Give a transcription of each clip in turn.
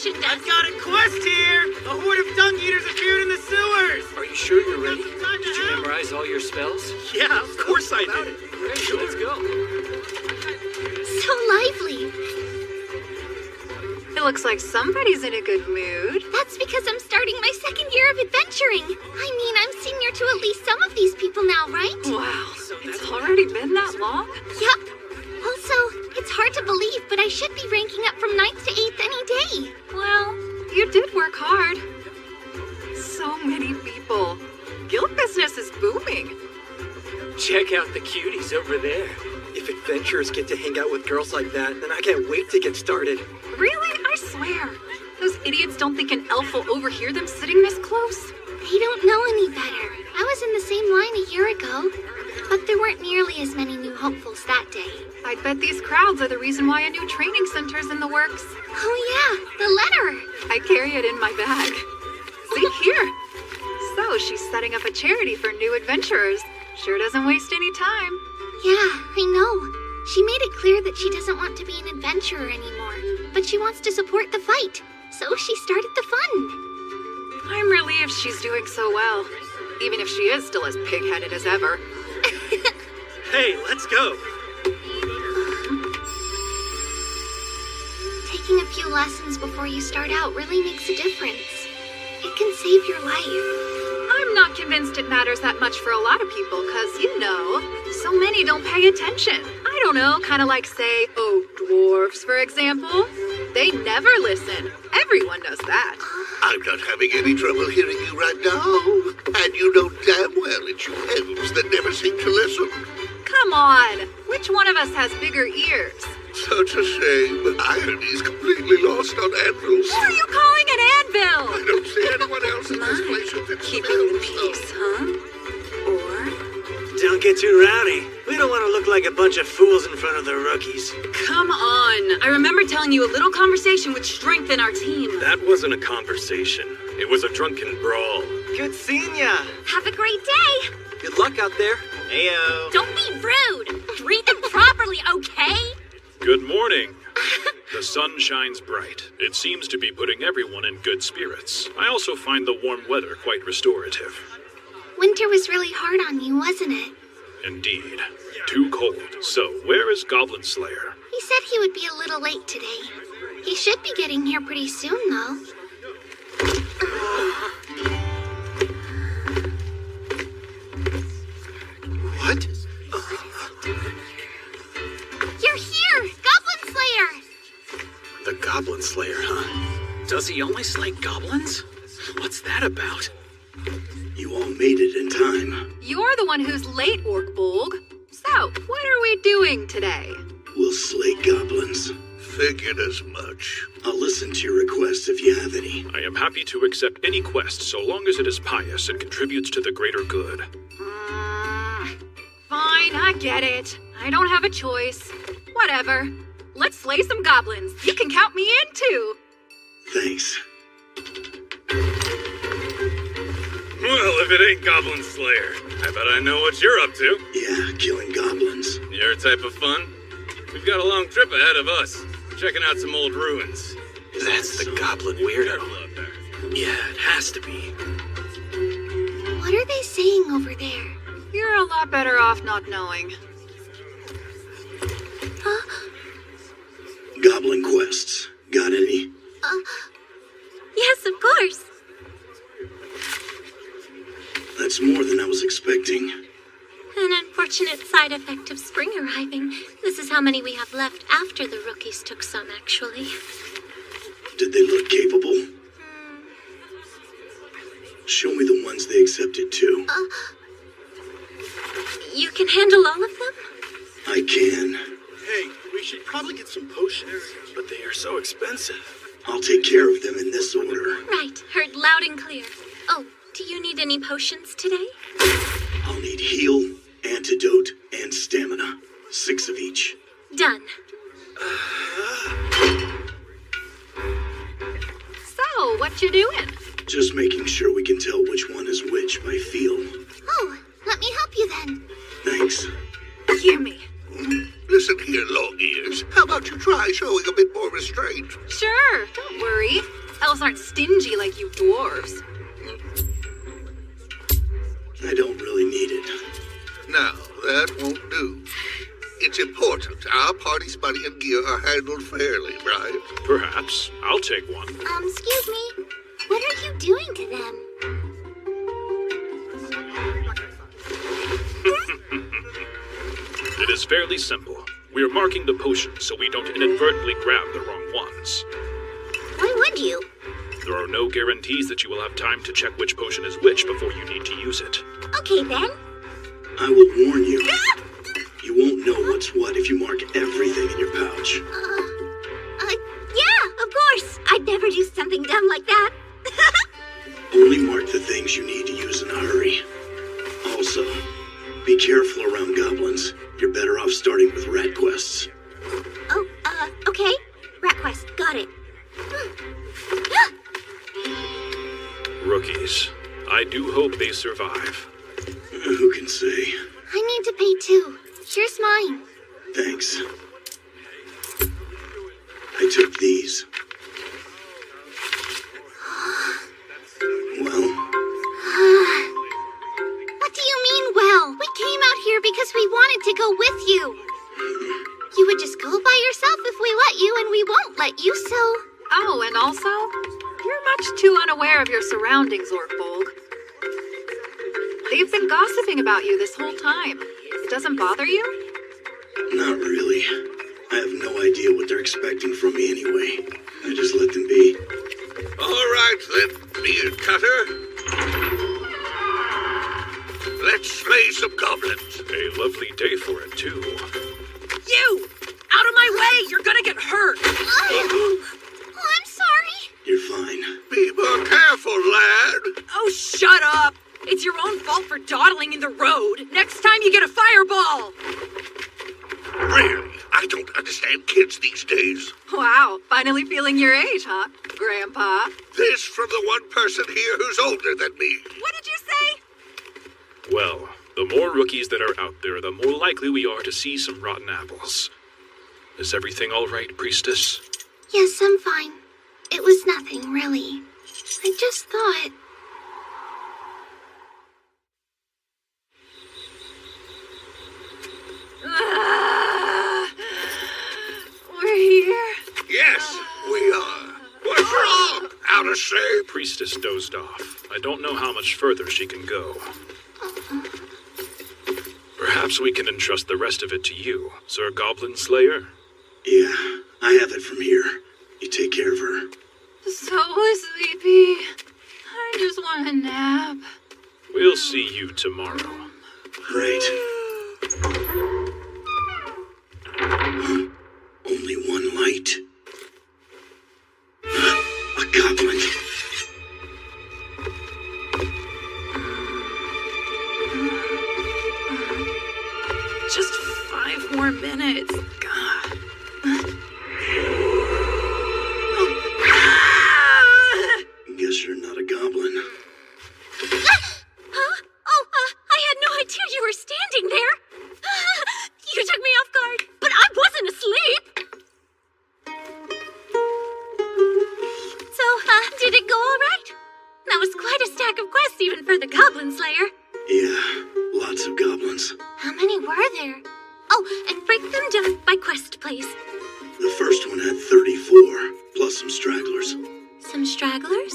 mentioned us. I've got a quest here! A horde of dung eaters appeared in the sewers! Are you sure you're ready? Did you memorize all your spells? Yeah, of course I did. Great, let's go. So lively. It looks like somebody's in a good mood. That's because I'm starting my second year of adventuring. I mean, I'm senior to at least some of these people now, right? Wow, it's already been that long? Yep. Also, it's hard to believe, but I should be ranking up from 9th to 8th any day. Well, you did work hard. So many people. Guild business is booming. Check out the cuties over there. If adventurers get to hang out with girls like that, then I can't wait to get started. Really? I swear. Those idiots don't think an elf will overhear them sitting this close? They don't know any better. I was in the same line a year ago, but there weren't nearly as many new hopefuls that day. I'd bet these crowds are the reason why a new training center's in the works. Oh yeah, the letter. I carry it in my bag. See here. So she's setting up a charity for new adventurers. Sure doesn't waste any time. Yeah, I know. She made it clear that she doesn't want to be an adventurer anymore, but she wants to support the fight. So she started the fund. I'm relieved she's doing so well, even if she is still as pig-headed as ever. Hey, let's go. Taking a few lessons before you start out really makes a difference. It can save your life. I'm not convinced it matters that much for a lot of people, because, you know, so many don't pay attention. I don't know, kind of like, say, dwarves, for example. They never listen. Everyone knows that. I'm not having any trouble hearing you right now. And you know damn well it's you elves that never seem to listen. Come on. Which one of us has bigger ears? Such a shame, but irony's completely lost on anvils. Who are you calling an anvil? I don't see anyone else in this place who can Keeping the peace, huh? Or... Don't get too rowdy. We don't want to look like a bunch of fools in front of the rookies. Come on. I remember telling you a little conversation would strengthen our team. That wasn't a conversation. It was a drunken brawl. Good seeing ya. Have a great day. Good luck out there. Heyo. Don't be rude. Read them properly, okay? Good morning. The sun shines bright. It seems to be putting everyone in good spirits. I also find the warm weather quite restorative. Winter was really hard on you, wasn't it? Indeed. Too cold. So, where is Goblin Slayer? He said he would be a little late today. He should be getting here pretty soon, though. What? You're here! Goblin Slayer! The Goblin Slayer, huh? Does he only slay goblins? What's that about? You all made it in time. You're the one who's late, Orkbolg. So, what are we doing today? We'll slay goblins. Figured as much. I'll listen to your requests if you have any. I am happy to accept any quest so long as it is pious and contributes to the greater good. Fine, I get it. I don't have a choice. Whatever. Let's slay some goblins. You can count me in, too. Thanks. Well, if it ain't Goblin Slayer, I bet I know what you're up to. Yeah, killing goblins. Your type of fun? We've got a long trip ahead of us. Checking out some old ruins. That's the goblin weirdo. Yeah, it has to be. What are they saying over there? You're a lot better off not knowing. Goblin quests. Got any? Yes, of course. That's more than I was expecting. An unfortunate side effect of spring arriving. This is how many we have left after the rookies took some, actually. Did they look capable? Show me the ones they accepted too. You can handle all of them? I can. Hey, we should probably get some potions, but they are so expensive. I'll take care of them in this order. Right, heard loud and clear. Oh, do you need any potions today? I'll need heal, antidote, and stamina. 6 of each. Done. So, what you doing? Just making sure we can tell which one is which by feel. Oh, let me help you then. Thanks. Hear me. Listen here, long ears. How about you try showing a bit more restraint? Sure, don't worry. elves aren't stingy like you dwarves. I don't really need it. Now, that won't do. It's important our party's money and gear are handled fairly, right? Perhaps. I'll take one. Excuse me. What are you doing to them? It is fairly simple. We are marking the potions so we don't inadvertently grab the wrong ones. Why would you? There are no guarantees that you will have time to check which potion is which before you need to use it. Okay then. I will warn you. You won't know what's what if you mark everything in your pouch. Yeah, of course. I'd never do something dumb like that. Only mark the things you need to use in a hurry. Also, be careful around goblins. You're better off starting with rat quests. Oh, okay. Rat quest, got it. Rookies. I do hope they survive. Who can say? I need to pay too. Here's mine. Thanks. I took these. Well, What do you mean, well? We came out here because we wanted to go with you. You would just go by yourself if we let you, and we won't let you, so... Oh, and also, you're much too unaware of your surroundings, Orkbolg. They've been gossiping about you this whole time. It doesn't bother you? not really. I have no idea what they're expecting from me anyway. I just let them be. All right, then, beard cutter. Let's slay some goblins. A lovely day for it, too. You! Out of my way! You're gonna get hurt! Oh, I'm sorry. You're fine. Be more careful, lad. Oh, shut up! It's your own fault for dawdling in the road. Next time you get a fireball! Really, I don't understand kids these days. Wow, finally feeling your age, huh, Grandpa? This from the one person here who's older than me. What did you say? Well, the more rookies that are out there, the more likely we are to see some rotten apples. Is everything all right, Priestess? Yes, I'm fine. It was nothing, really. I just thought... We're here. Yes, we are. What's wrong? Out of shape? Priestess dozed off. I don't know how much further she can go. Perhaps we can entrust the rest of it to you, Sir Goblin Slayer? Yeah, I have it from here. You take care of her. So sleepy. I just want a nap. We'll see you tomorrow. Great. Huh? Only one light. A goblin. Just 5 more minutes. God. Guess you're not a goblin. Huh? Oh, I had no idea you were standing there. You took me off guard, but I wasn't asleep. So, did it go all right? That was quite a stack of quests even for the Goblin Slayer. Yeah, lots of goblins. How many were there? Oh, and break them down by quest, please. The first one had 34, plus some stragglers. Some stragglers?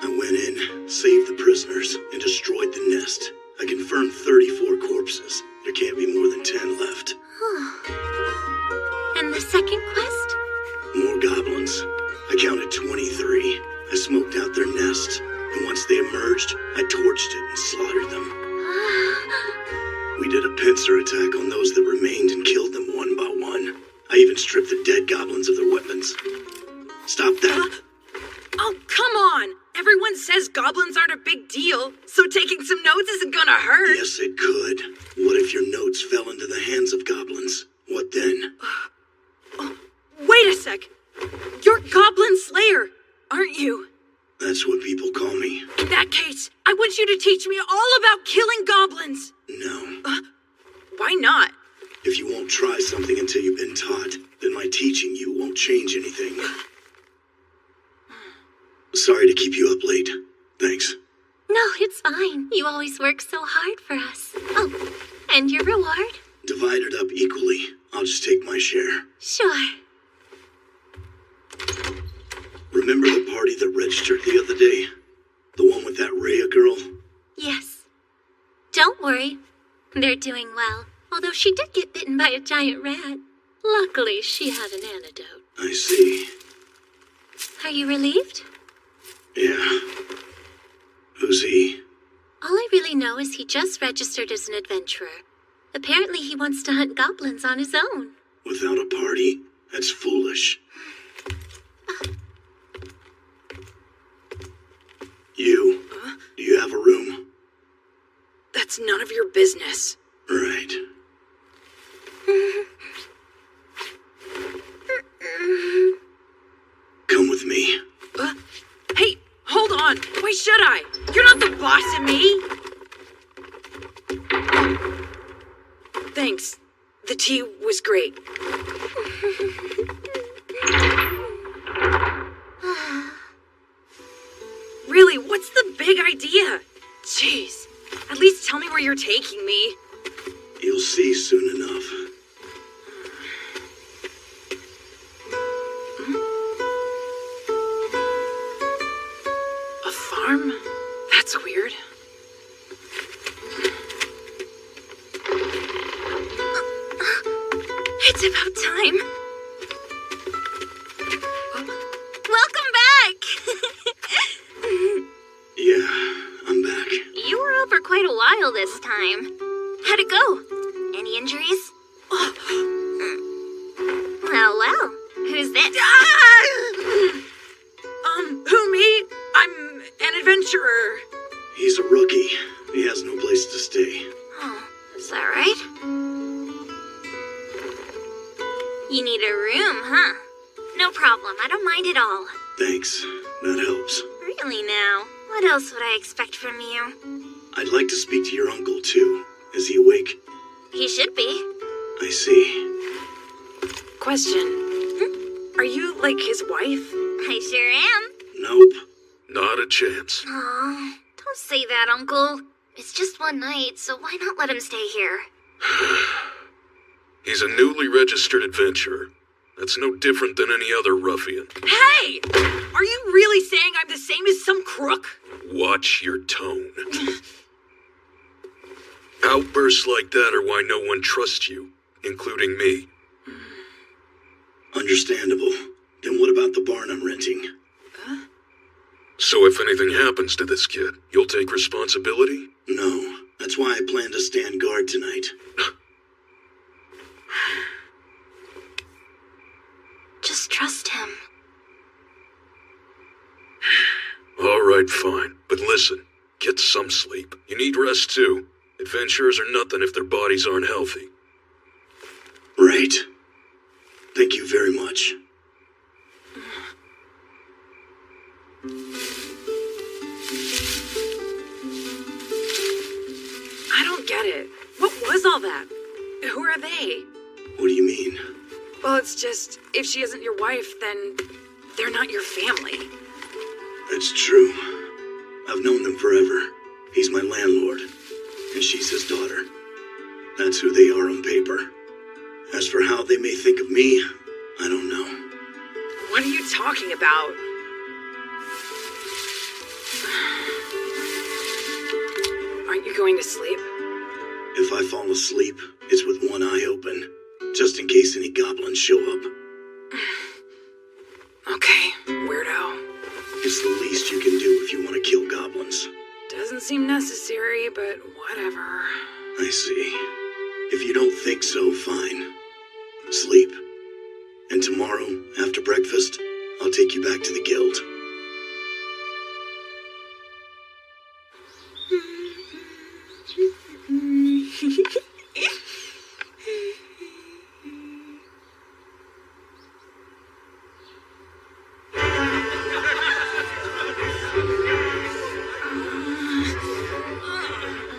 I went in, saved the prisoners, and destroyed the nest. I confirmed 34 corpses. There can't be more than 10 left. And the second quest? More goblins. I counted 23. I smoked out their nest, and once they emerged, I torched it and slaughtered them. We did a pincer attack on those that remained and killed them one by one. I even stripped the dead goblins of their weapons. Stop that. Oh, come on! Everyone says goblins aren't a big deal, so taking some notes isn't gonna hurt. Yes, it could. What if your notes fell into the hands of goblins? What then? Wait a sec! You're Goblin Slayer, aren't you? That's what people call me. In that case, I want you to teach me all about killing goblins! No. Why not? If you won't try something until you've been taught, then my teaching you won't change anything. Sorry to keep you up late. Thanks. No, it's fine. You always work so hard for us. Oh, and your reward? Divide it up equally. I'll just take my share. Sure. Remember the party that registered the other day? The one with that Rhea girl? Yes. Don't worry. They're doing well. Although she did get bitten by a giant rat. Luckily, she had an antidote. I see. Are you relieved? Yeah. Who's he? All I really know is he just registered as an adventurer. Apparently he wants to hunt goblins on his own. Without a party? That's foolish. You. Do you have a room? That's none of your business. Right. Come with me. Hey, hold on. Why should I? You're not the boss of me. Thanks. The tea was great. Really, what's the big idea? Jeez. At least tell me where you're taking me. You'll see soon enough. A farm? That's weird. It's about time. Welcome back! Yeah, I'm back. You were out for quite a while this time. How'd it go? Any injuries? Well, who's this? Who, me? I'm an adventurer. He's a rookie. He has no place to stay. Oh, is that right? You need a room, huh? No problem, I don't mind at all. Thanks. That helps. Really now? What else would I expect from you? I'd like to speak to your uncle, too. Is he awake? He should be. I see. Question. Are you like his wife? I sure am. Nope. Not a chance. Aw, don't say that, Uncle. It's just one night, so why not let him stay here? He's a newly registered adventurer. That's no different than any other ruffian. Hey! Are you really saying I'm the same as some crook? Watch your tone. Outbursts like that are why no one trusts you, including me. Understandable. Then what about the barn I'm renting? So if anything happens to this kid, you'll take responsibility? No. That's why I plan to stand guard tonight. Just trust him. All right, fine. But listen, get some sleep. You need rest too. Adventurers are nothing if their bodies aren't healthy. Right. Thank you very much. I don't get it. What was all that? Who are they? What do you mean? Well, it's just, if she isn't your wife, then they're not your family. That's true. I've known them forever. He's my landlord, and she's his daughter. That's who they are on paper. As for how they may think of me, I don't know. What are you talking about? Aren't you going to sleep? If I fall asleep, it's with one eye open, just in case any goblins show up. Okay, weirdo. It's the least you can do if you want to kill goblins. Doesn't seem necessary, but whatever. I see. If you don't think so, fine. Sleep. And tomorrow, after breakfast, I'll take you back to the guild.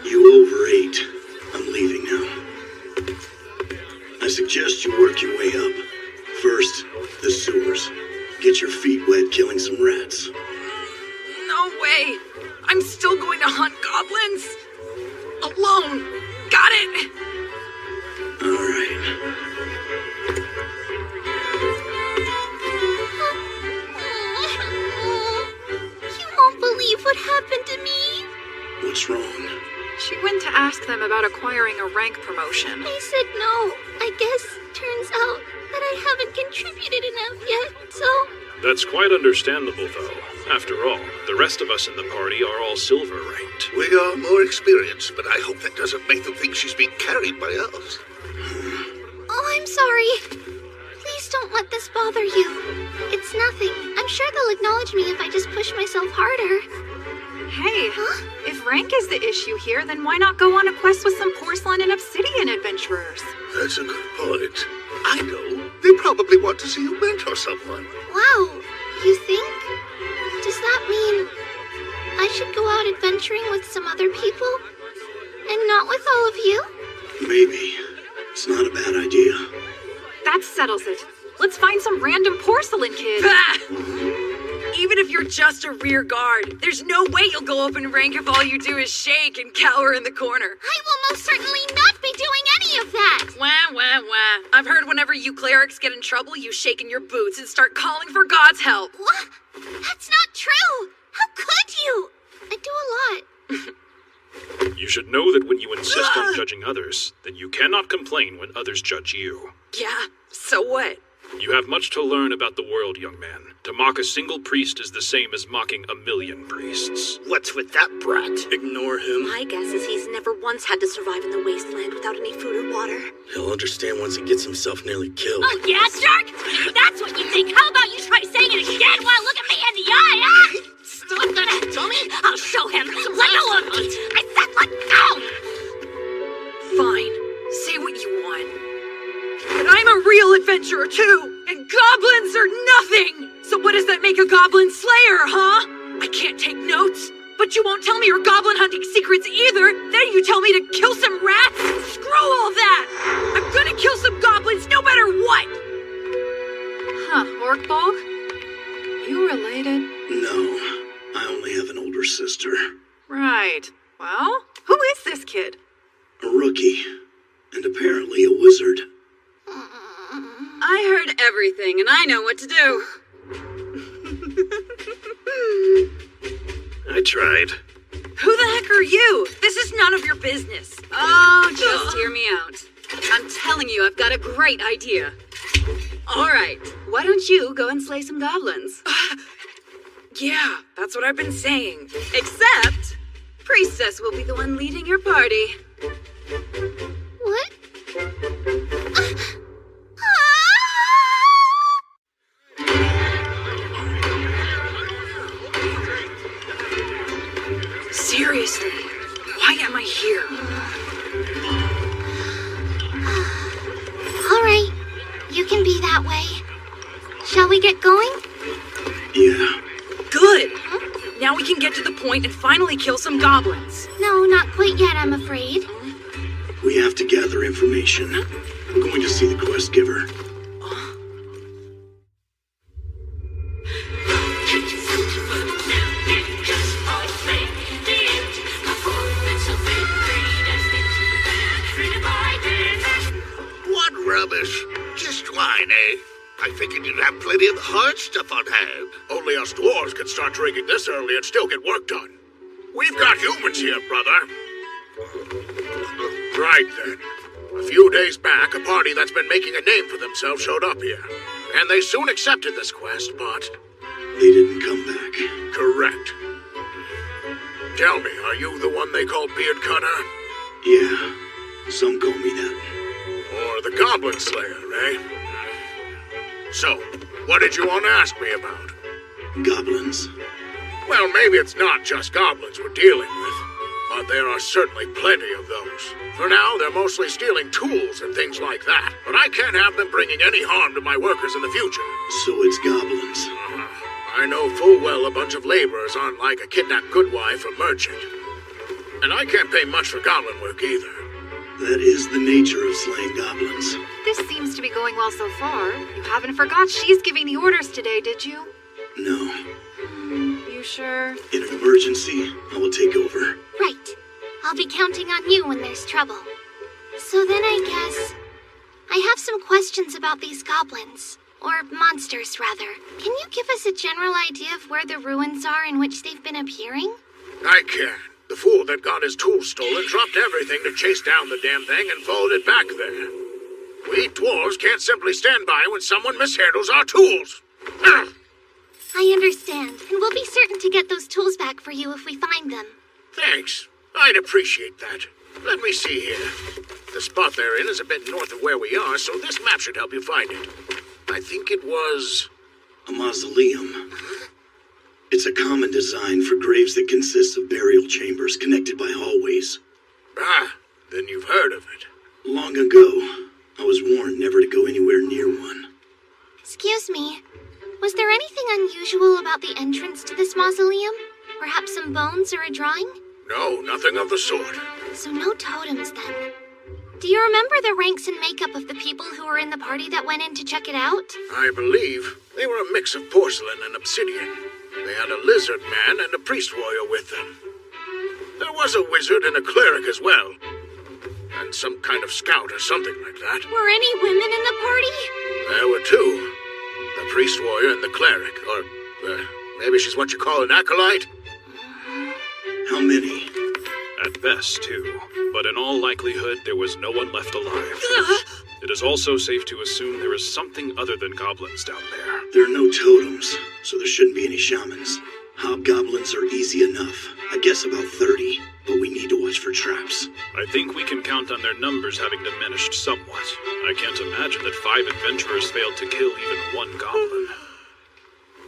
You overate. I'm leaving now. I suggest you work your way up. First, the sewers. Get your feet wet killing some rats. okay. I'm still going to hunt goblins. Alone. Got it. All right. You won't believe what happened to me. What's wrong? She went to ask them about acquiring a rank promotion. I said no. I guess turns out that I haven't contributed enough yet, so... That's quite understandable, though. After all, the rest of us in the party are all silver ranked. We are more experienced, but I hope that doesn't make them think she's being carried by us. Oh, I'm sorry. Please don't let this bother you. It's nothing. I'm sure they'll acknowledge me if I just push myself harder. Hey, Huh? if rank is the issue here, then why not go on a quest with some porcelain and obsidian adventurers? That's a good point. I know. They probably want to see you mentor someone. Wow, you think? Does that mean I should go out adventuring with some other people? And not with all of you? Maybe. It's not a bad idea. That settles it. Let's find some random porcelain kid. Bah! Even if you're just a rear guard, there's no way you'll go up in rank if all you do is shake and cower in the corner. I will most certainly not be doing any of that! Wah, wah, wah. I've heard whenever you clerics get in trouble, you shake in your boots and start calling for God's help. What? That's not true! How could you? I do a lot. You should know that when you insist on judging others, then you cannot complain when others judge you. Yeah, so what? You have much to learn about the world, young man. To mock a single priest is the same as mocking 1,000,000 priests. What's with that brat? Ignore him. My guess is he's never once had to survive in the wasteland without any food or water. He'll understand once he gets himself nearly killed. Oh, yeah, jerk? If that's what you think, how about you try saying it again while look at me in the eye, huh? Stop that, Tommy. I'll show him. Let go of me. I said let go. Fine, say what you want. But I'm a real adventurer too, and goblins are nothing! So what does that make a Goblin Slayer, huh? I can't take notes, but you won't tell me your goblin hunting secrets either. Then you tell me to kill some rats? Screw all that! I'm gonna kill some goblins no matter what! Huh, Orkbog? You related? No, I only have an older sister. Right. Well, who is this kid? A rookie. And apparently a wizard. I heard everything, and I know what to do. I tried. Who the heck are you? This is none of your business. Oh, just hear me out. I'm telling you, I've got a great idea. All right, why don't you go and slay some goblins? Yeah, that's what I've been saying. Except, Priestess will be the one leading your party. What? Seriously, why am I here? All right, you can be that way. Shall we get going? Yeah. Good. Now we can get to the point and finally kill some goblins. No, not quite yet, I'm afraid. We have to gather information. I'm going to see the quest giver. What rubbish. Just wine, eh? I figured you'd have plenty of the hard stuff on hand. Only us dwarves can start drinking this early and still get work done. We've got humans here, brother. Right then. A few days back, a party that's been making a name for themselves showed up here. And they soon accepted this quest, but... They didn't come back. Correct. Tell me, are you the one they call Beard Cutter? Yeah, some call me that. Or the Goblin Slayer, eh? So, what did you want to ask me about? Goblins. Well, maybe it's not just goblins we're dealing with, but there are certainly plenty of those. For now, they're mostly stealing tools and things like that, but I can't have them bringing any harm to my workers in the future. So it's goblins. I know full well a bunch of laborers aren't like a kidnapped goodwife or merchant. And I can't pay much for goblin work either. That is the nature of slaying goblins. This seems to be going well so far. You haven't forgot she's giving the orders today, did you? No. You sure? In an emergency, I will take over. Right. I'll be counting on you when there's trouble. So then I guess... I have some questions about these goblins. Or monsters, rather. Can you give us a general idea of where the ruins are in which they've been appearing? I can. The fool that got his tools stolen dropped everything to chase down the damn thing and followed it back there. We dwarves can't simply stand by when someone mishandles our tools. I understand, and we'll be certain to get those tools back for you if we find them. Thanks. I'd appreciate that. Let me see here. The spot they're in is a bit north of where we are, so this map should help you find it. I think it was... A mausoleum. It's a common design for graves that consist of burial chambers connected by hallways. Ah, then you've heard of it. Long ago, I was warned never to go anywhere near one. Excuse me. Was there anything unusual about the entrance to this mausoleum? Perhaps some bones or a drawing? No, nothing of the sort. So no totems, then. Do you remember the ranks and makeup of the people who were in the party that went in to check it out? I believe they were a mix of porcelain and obsidian. They had a lizard man and a priest warrior with them. There was a wizard and a cleric as well. And some kind of scout or something like that. Were any women in the party? There were two. The priest warrior and the cleric. Or maybe she's what you call an acolyte. How many? At best, two. But in all likelihood, there was no one left alive. It is also safe to assume there is something other than goblins down there. There are no totems, so there shouldn't be any shamans. Hobgoblins are easy enough. I guess about 30, but we need to watch for traps. I think we can count on their numbers having diminished somewhat. I can't imagine that 5 adventurers failed to kill even one goblin.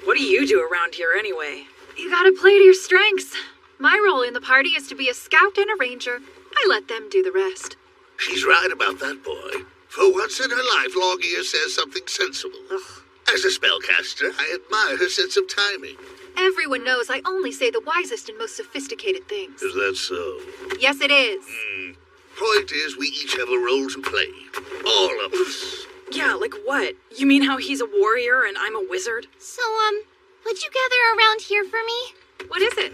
What do you do around here anyway? You gotta play to your strengths. My role in the party is to be a scout and a ranger. I let them do the rest. She's right about that, boy. For once in her life, Longear says something sensible. As a spellcaster, I admire her sense of timing. Everyone knows I only say the wisest and most sophisticated things. Is that so? Yes, it is. Point is, we each have a role to play. All of us. Yeah, like what? You mean how he's a warrior and I'm a wizard? So, would you gather around here for me? What is it?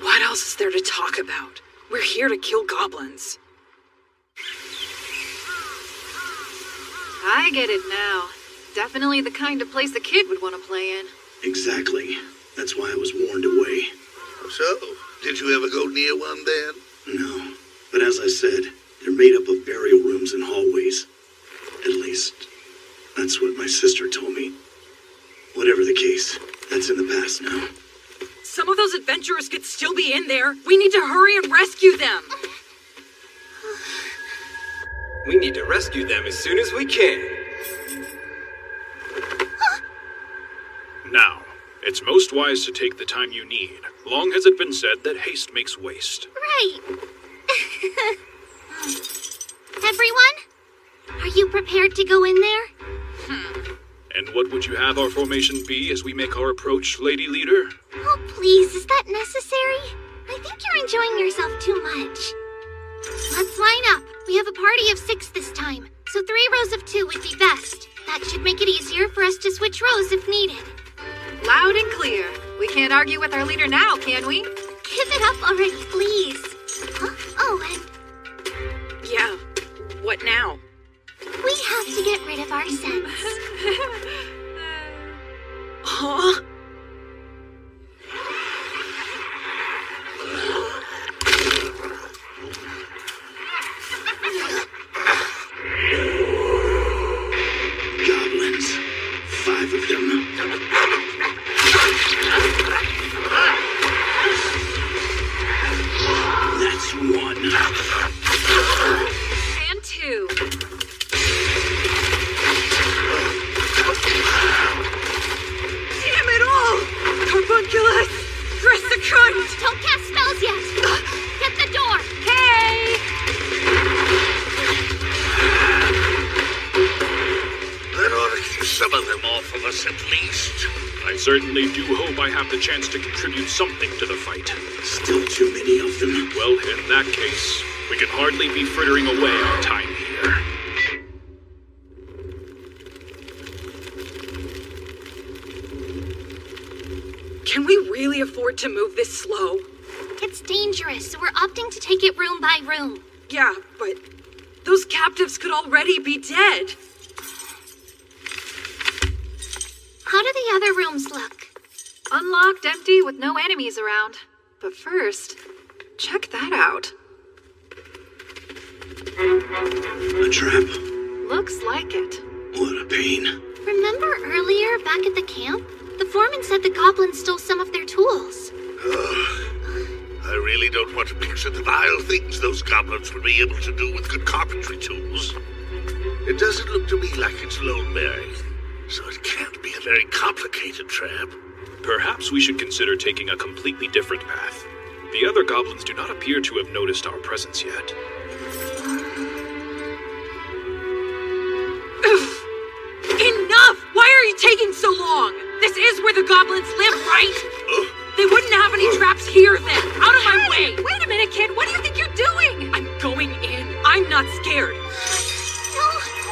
What else is there to talk about? We're here to kill goblins. I get it now. Definitely the kind of place a kid would want to play in. Exactly. That's why I was warned away. So, did you ever go near one then? No. But as I said, they're made up of burial rooms and hallways. At least, that's what my sister told me. Whatever the case, that's in the past now. Some of those adventurers could still be in there. We need to hurry and rescue them. We need to rescue them as soon as we can. Now, it's most wise to take the time you need. Long has it been said that haste makes waste. Right. Everyone? Are you prepared to go in there? And what would you have our formation be as we make our approach, Lady Leader? Oh, please, is that necessary? I think you're enjoying yourself too much. Let's line up. We have a party of 6 this time, so 3 rows of 2 would be best. That should make it easier for us to switch rows if needed. Loud and clear. We can't argue with our leader now, can we? Give it up already, please. Huh? Oh, and Yeah. What now? we have to get rid of our scents. Huh? Goblins. 5 of them. That's 1. And 2. Damn it all! Carbunculus! Dress the cunt! Don't cast spells yet. Get the door. Hey! That ought to keep some of them off of us at least. I certainly do hope I have the chance to contribute something to the fight. Still too many of them. Well, in that case, we can hardly be frittering away our time here. afford to move this slow. It's dangerous, so we're opting to take it room by room. Yeah, but those captives could already be dead. How do the other rooms look? Unlocked, empty, with no enemies around. But first, check that out. A trap? Looks like it. What a pain. Remember earlier, back at the camp? The foreman said the goblins stole some of their tools. I really don't want to picture the vile things those goblins would be able to do with good carpentry tools. It doesn't look to me like it's load-bearing, so it can't be a very complicated trap. Perhaps we should consider taking a completely different path. The other goblins do not appear to have noticed our presence yet. Enough! Why are you taking so long? This is where the goblins live, right? They wouldn't have any traps here then. Out of my way! Wait a minute, kid. What do you think you're doing? I'm going in. I'm not scared. No,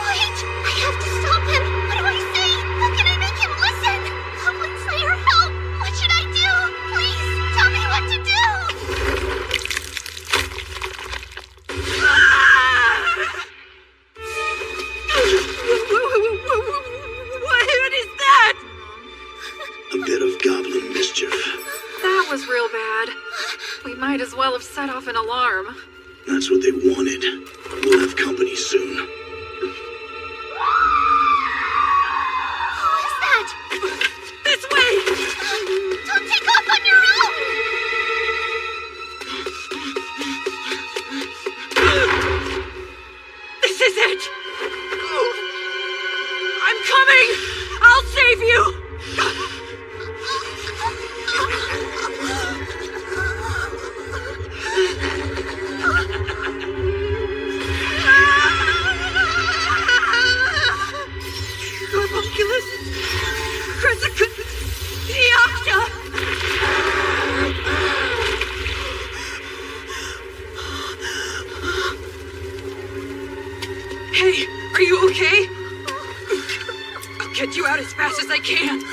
wait! I have to stop him! What do I say? How can I make him listen? Goblin Slayer, help! What should I do? Please, tell me what to do! What is that? A bit of goblin mischief. That was real bad. We might as well have set off an alarm. That's what they wanted. We'll have company soon. Who is that? This way! Don't take off on your own! This is it! I'm coming! I'll save you! Homunculus! Hey, are you okay? I'll get you out as fast as I can.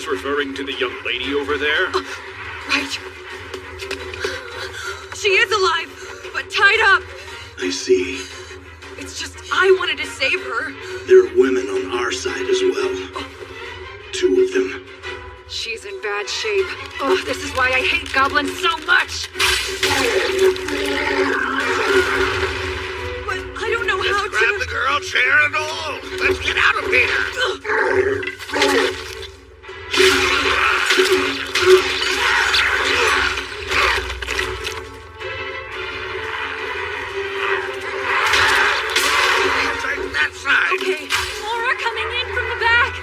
Referring to the young lady over there? Right. She is alive, but tied up. I see. It's just I wanted to save her. There are women on our side as well. 2 of them. She's in bad shape. Oh, this is why I hate goblins so much. But I don't know how to... Grab the girl, chair and all. Let's get out of here. Okay, more are coming in from the back.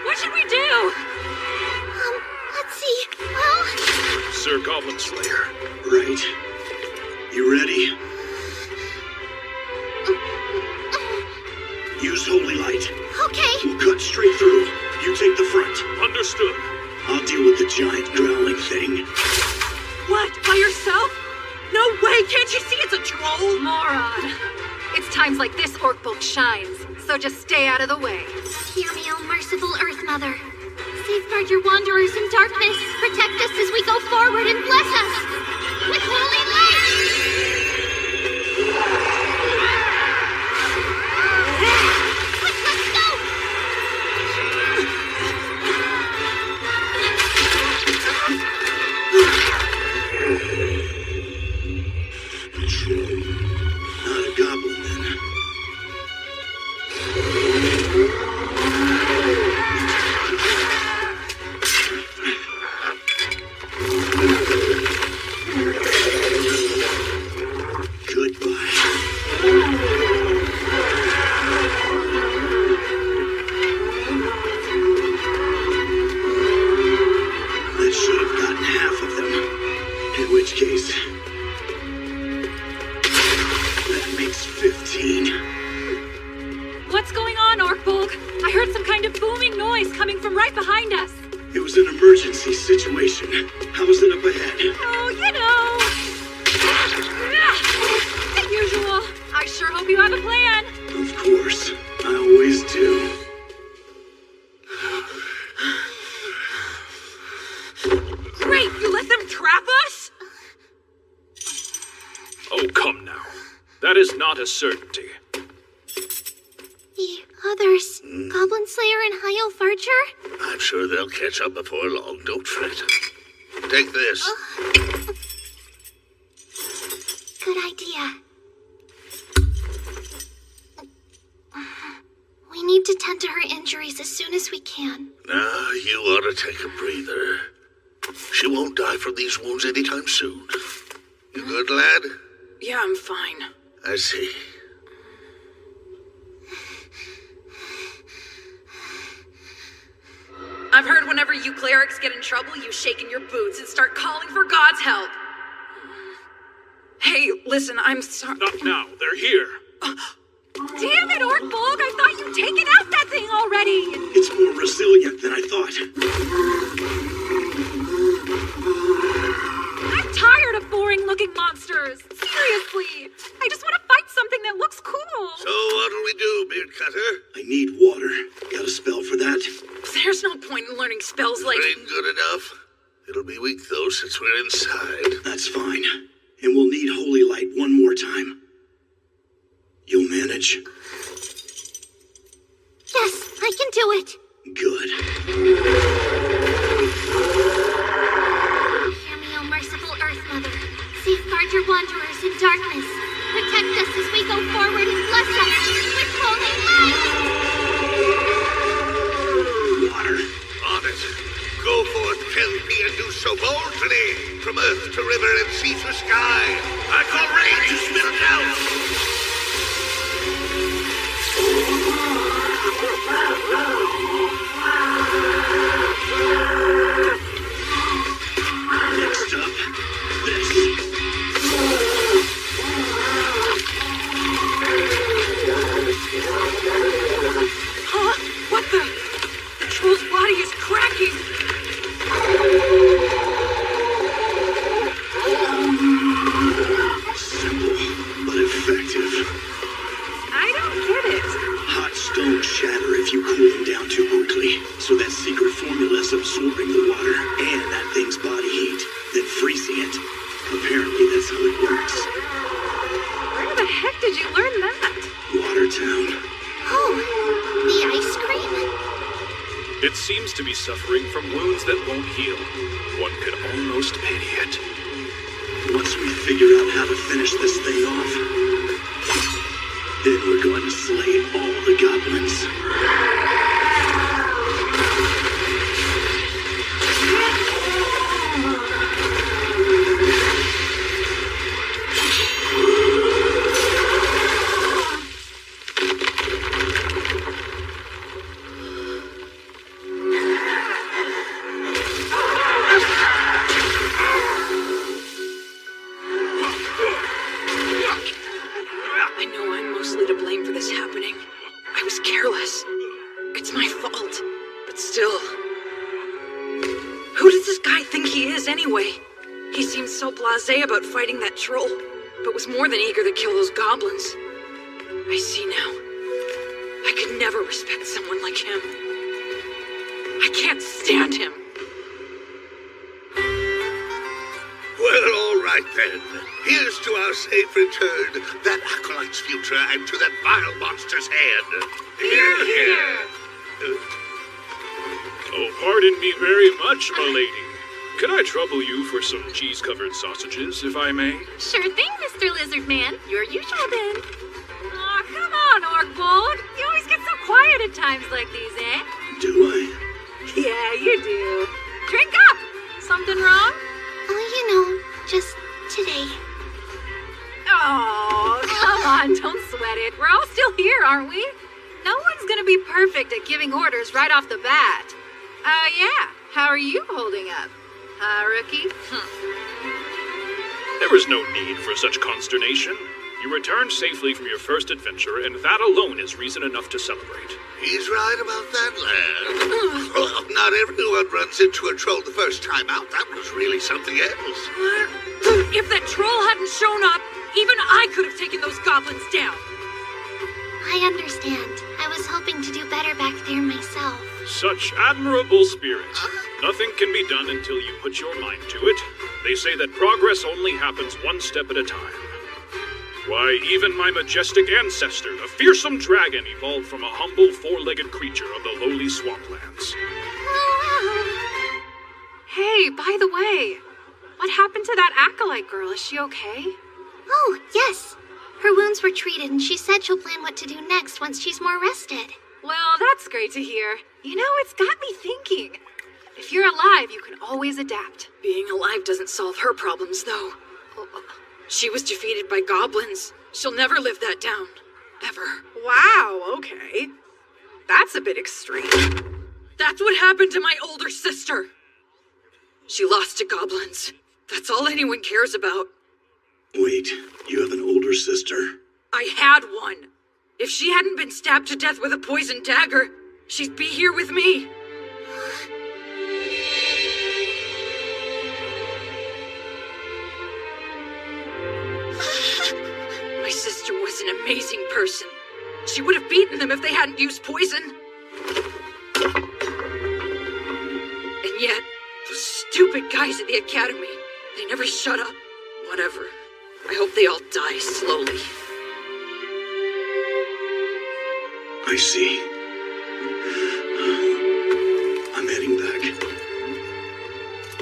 What should we do? Let's see. Well... Sir Goblin Slayer. Right. You ready? Use holy light. Okay. We'll cut straight through. You take the front. Understood. I'll deal with the giant growling thing. What? By yourself? No way! Can't you see it's a troll? Moron. It's times like this Orc-Bulk shines, so just stay out of the way. Hear me, O merciful Earth Mother. Safeguard your wanderers in darkness. Protect us as we go forward and bless us with holy light. Quick, let's go! Not a goblin, then. That should have gotten half of them. In which case, that makes 15. What's going on, Orc-Bulk? I heard some kind of booming noise coming from right behind us. It was an emergency situation. How was it up ahead? Oh, you know. As usual. I sure hope you have a plan. Of course. I always do. Great, you let them trap us? Oh, come now. That is not a certainty. The others, Goblin Slayer and High Elf Archer? I'm sure they'll catch up before long. Don't fret. Take this. Good idea. We need to tend to her injuries as soon as we can. Now, you ought to take a breather. She won't die from these wounds anytime soon. You good, lad? Yeah, I'm fine. I see. I've heard whenever you clerics get in trouble, you shake in your boots and start calling for God's help. Hey, listen, I'm sorry. Not now. They're here. Damn it, Orc-Bulk! I thought you'd taken out that thing already! It's more resilient than I thought. I'm tired of boring-looking monsters! Seriously! I just want to fight something that looks cool! So what'll we do, Beard Cutter? I need water. Got a spell for that? There's no point in learning spells like... Ain't good enough. It'll be weak, though, since we're inside. That's fine. And we'll need holy light one more time. You'll manage? Yes, I can do it. Good. Hear me, O merciful Earth Mother. Safeguard your wanderers in darkness. Protect us as we go forward and bless us with holy light. Water. On it. Go forth, Kelpie, and do so boldly. From earth to river and sea to sky. I call rain to spill it out. Next up, this. Huh? What the? The troll's body is cracking! Simple, but effective. I don't get it. Hot stones shatter if you cool them down too quickly. So that secret formula is absorbing the water and that thing's body heat, then freezing it. Apparently that's how it works. Where the heck did you learn that? Watertown. Oh, the ice cream? It seems to be suffering from wounds that won't heal. One could almost pity it. Once we figure out how to finish this thing off, then we're going to slay all the goblins. I know I'm mostly to blame for this happening. I was careless. It's my fault. But still... Who does this guy think he is, anyway? He seemed so blasé about fighting that troll, but was more than eager to kill those goblins. I see now. I could never respect someone like him. I can't stand him. Well, all right then. Here's to our safe return, that acolyte's future, and to that vile monster's head. Hear, hear. Oh, pardon me very much, m'lady. Could I trouble you for some cheese-covered sausages, if I may? Sure thing, Mr. Lizard Man. Your usual then. Aw, come on, Orkbold. You always get so quiet at times like these, eh? Do I? Yeah, you do. Drink up! Something wrong? Just today. Oh, come on, don't sweat it. We're all still here, aren't we? No one's gonna be perfect at giving orders right off the bat. Yeah. How are you holding up? Rookie? There was no need for such consternation. You returned safely from your first adventure, and that alone is reason enough to celebrate. He's right about that, lad. Well, not everyone runs into a troll the first time out. That was really something else. If that troll hadn't shown up, even I could have taken those goblins down. I understand. I was hoping to do better back there myself. Such admirable spirit. Nothing can be done until you put your mind to it. They say that progress only happens one step at a time. Why, even my majestic ancestor, the fearsome dragon, evolved from a humble four-legged creature of the lowly swamplands. Hey, by the way, what happened to that acolyte girl? Is she okay? Oh, yes. Her wounds were treated, and she said she'll plan what to do next once she's more rested. Well, that's great to hear. You know, it's got me thinking. If you're alive, you can always adapt. Being alive doesn't solve her problems, though. She was defeated by goblins. She'll never live that down. Ever. Wow, okay. That's a bit extreme. That's what happened to my older sister. She lost to goblins. That's all anyone cares about. Wait, you have an older sister? I had one. If she hadn't been stabbed to death with a poisoned dagger, she'd be here with me. My sister was an amazing person. She would have beaten them if they hadn't used poison. And yet, those stupid guys at the academy, they never shut up. Whatever. I hope they all die slowly. I see. I'm heading back.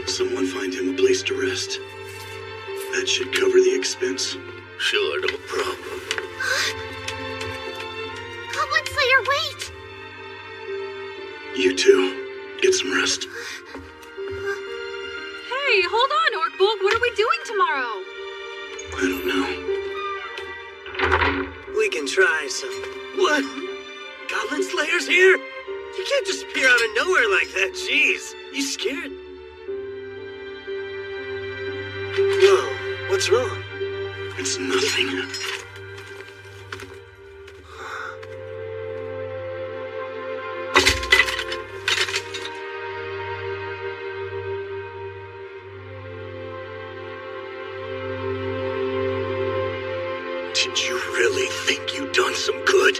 Someone find him a place to rest. That should cover the expense. Sure, no problem. Goblin Slayer, wait! You too. Get some rest. Hey, hold on, Orkbold. What are we doing tomorrow? I don't know. We can try some. What? Goblin Slayer's here? You can't just appear out of nowhere like that. Jeez. You scared? Whoa. What's wrong? It's nothing. Did you really think you'd done some good?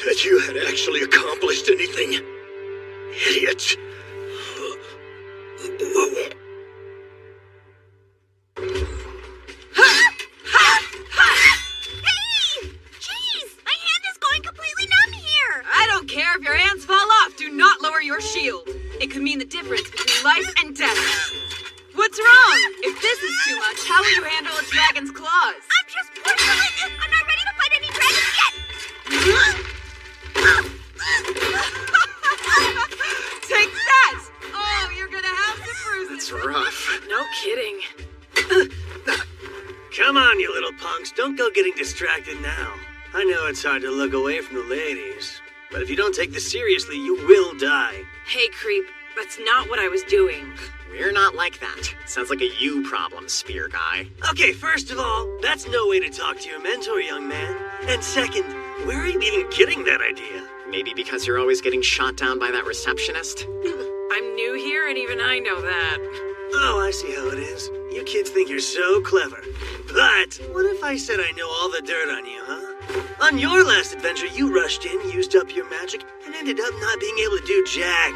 That you had actually accomplished anything? Idiot. If your hands fall off, do not lower your shield. It could mean the difference between life and death. What's wrong? If this is too much, how will you handle a dragon's claws? I'm just porcelain! I'm not ready to fight any dragons yet! Take that! Oh, you're gonna have some bruises. It's rough. No kidding. Come on, you little punks. Don't go getting distracted now. I know it's hard to look away from the ladies, but if you don't take this seriously, you will die. Hey, creep. That's not what I was doing. We're not like that. Sounds like a you problem, spear guy. Okay, first of all, that's no way to talk to your mentor, young man. And second, where are you even getting that idea? Maybe because you're always getting shot down by that receptionist? I'm new here and even I know that. Oh, I see how it is. You kids think you're so clever. But what if I said I know all the dirt on you, huh? On your last adventure, you rushed in, used up your magic, and ended up not being able to do jack.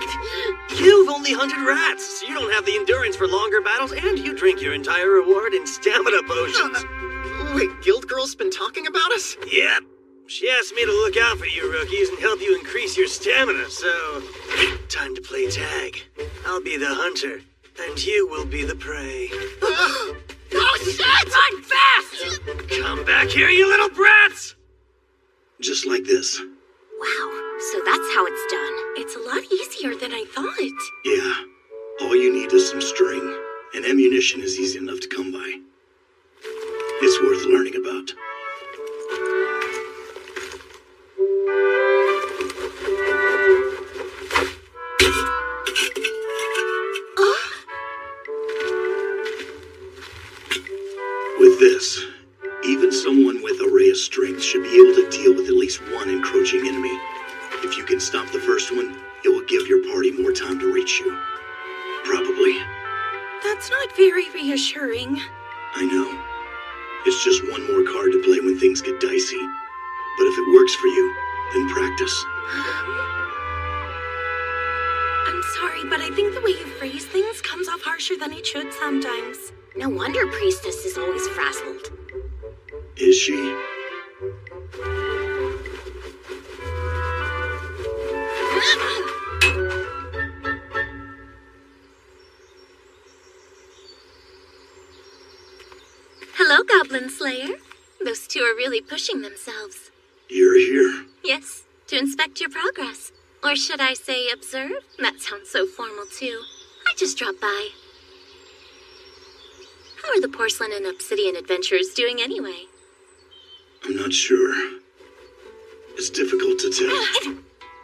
You've only hunted rats, so you don't have the endurance for longer battles, and you drink your entire reward in stamina potions. Wait, Guild Girl's been talking about us? Yep. She asked me to look out for you rookies and help you increase your stamina, so... Time to play tag. I'll be the hunter, and you will be the prey. Oh, shit! Run fast! Come back here, you little brats! Just like this. Wow, so that's how it's done. It's a lot easier than I thought. Yeah. All you need is some string, and ammunition is easy enough to come by. It's worth learning about. With this, even someone with a ray of strength should be able to deal with at least one encroaching enemy. If you can stop the first one, it will give your party more time to reach you. Probably. That's not very reassuring. I know. It's just one more card to play when things get dicey. But if it works for you, then practice. I'm sorry, but I think the way you phrase things comes off harsher than it should sometimes. No wonder Priestess is always frazzled. Is she? Hello, Goblin Slayer. Those two are really pushing themselves. You're here? Yes, to inspect your progress. Or should I say observe? That sounds so formal, too. I just dropped by. How are the porcelain and obsidian adventurers doing anyway? I'm not sure. It's difficult to tell.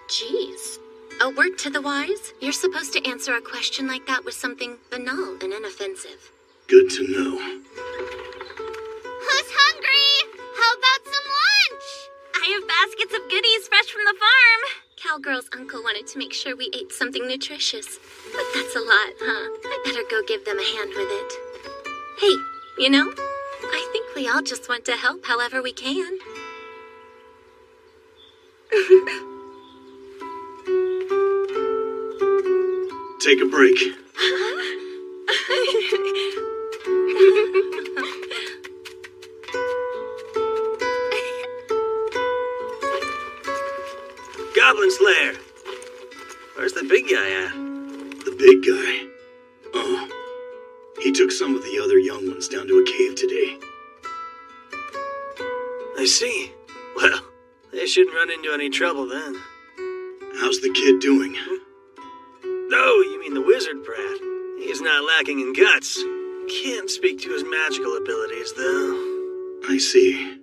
Jeez. A word to the wise? You're supposed to answer a question like that with something banal and inoffensive. Good to know. Who's hungry? How about some lunch? I have baskets of goodies fresh from the farm. Cowgirl's uncle wanted to make sure we ate something nutritious. But that's a lot, huh? I better go give them a hand with it. Hey, you know, I think we all just want to help however we can. Take a break. Goblin Slayer! Where's the big guy at? The big guy? Oh. He took some of the other young ones down to a cave today. I see. Well, they shouldn't run into any trouble then. How's the kid doing? Oh, you mean the wizard brat. He's not lacking in guts. Can't speak to his magical abilities, though. I see.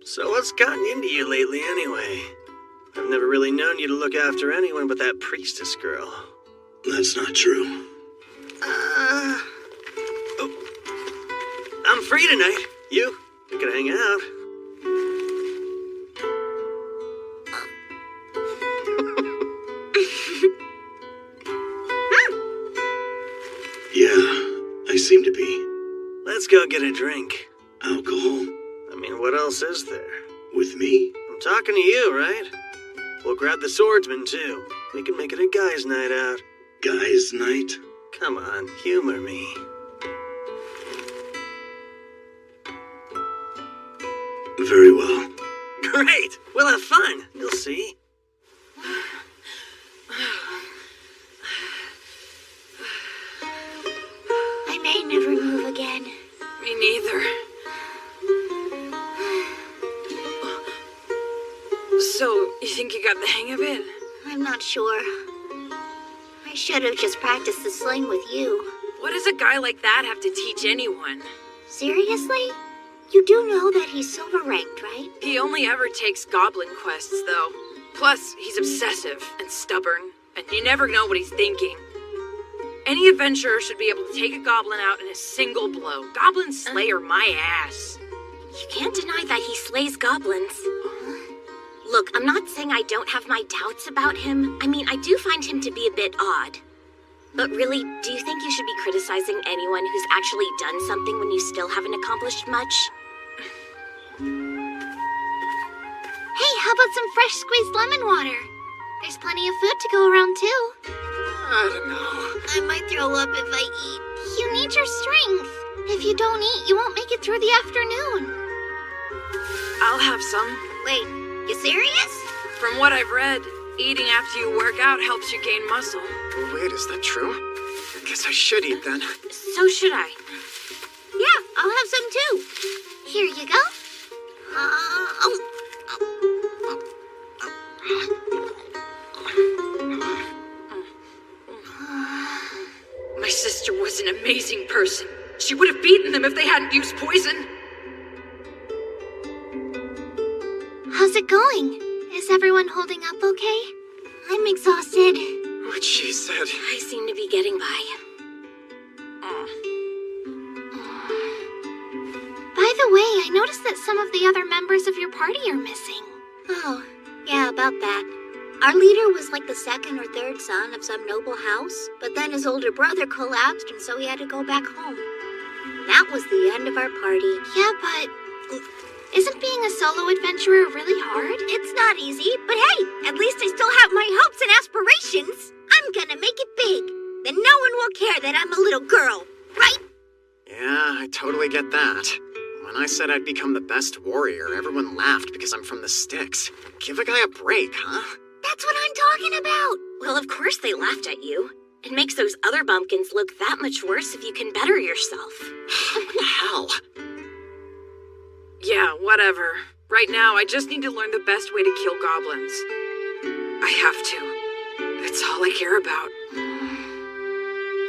So what's gotten into you lately, anyway? I've never really known you to look after anyone but that priestess girl. That's not true. I'm free tonight. You can hang out. Yeah, I seem to be. Let's go get a drink. Alcohol? I mean, what else is there? With me? I'm talking to you, right? We'll grab the swordsman, too. We can make it a guy's night out. Guy's night? Come on, humor me. Very well. Great! We'll have fun, you'll see. I may never move again. Me neither. So, you think you got the hang of it? I'm not sure. I should have just practiced the sling with you. What does a guy like that have to teach anyone? Seriously? You do know that he's silver ranked, right? He only ever takes goblin quests, though. Plus, he's obsessive and stubborn, and you never know what he's thinking. Any adventurer should be able to take a goblin out in a single blow. Goblin Slayer my ass. You can't deny that he slays goblins. Look, I'm not saying I don't have my doubts about him. I mean, I do find him to be a bit odd. But really, do you think you should be criticizing anyone who's actually done something when you still haven't accomplished much? how about some fresh squeezed lemon water? There's plenty of food to go around, too. I don't know. I might throw up if I eat. You need your strength. If you don't eat, you won't make it through the afternoon. I'll have some. Wait, you serious? From what I've read, eating after you work out helps you gain muscle. Wait, is that true? I guess I should eat then. So should I. Yeah, I'll have some too. Here you go. My sister was an amazing person. She would have beaten them if they hadn't used poison. How's it going? Is everyone holding up okay? I'm exhausted. What she said. I seem to be getting by. By the way, I noticed that some of the other members of your party are missing. Oh, yeah, about that. Our leader was like the second or third son of some noble house, but then his older brother collapsed and so he had to go back home. That was the end of our party. Yeah, but isn't being a solo adventurer really hard? It's not easy, but hey, at least I still have my hopes and aspirations. I'm gonna make it big. Then no one will care that I'm a little girl, right? Yeah, I totally get that. When I said I'd become the best warrior, everyone laughed because I'm from the sticks. Give a guy a break, huh? That's what I'm talking about. Well, of course they laughed at you. It makes those other bumpkins look that much worse if you can better yourself. What the hell? Yeah, whatever. Right now, I just need to learn the best way to kill goblins. I have to. That's all I care about.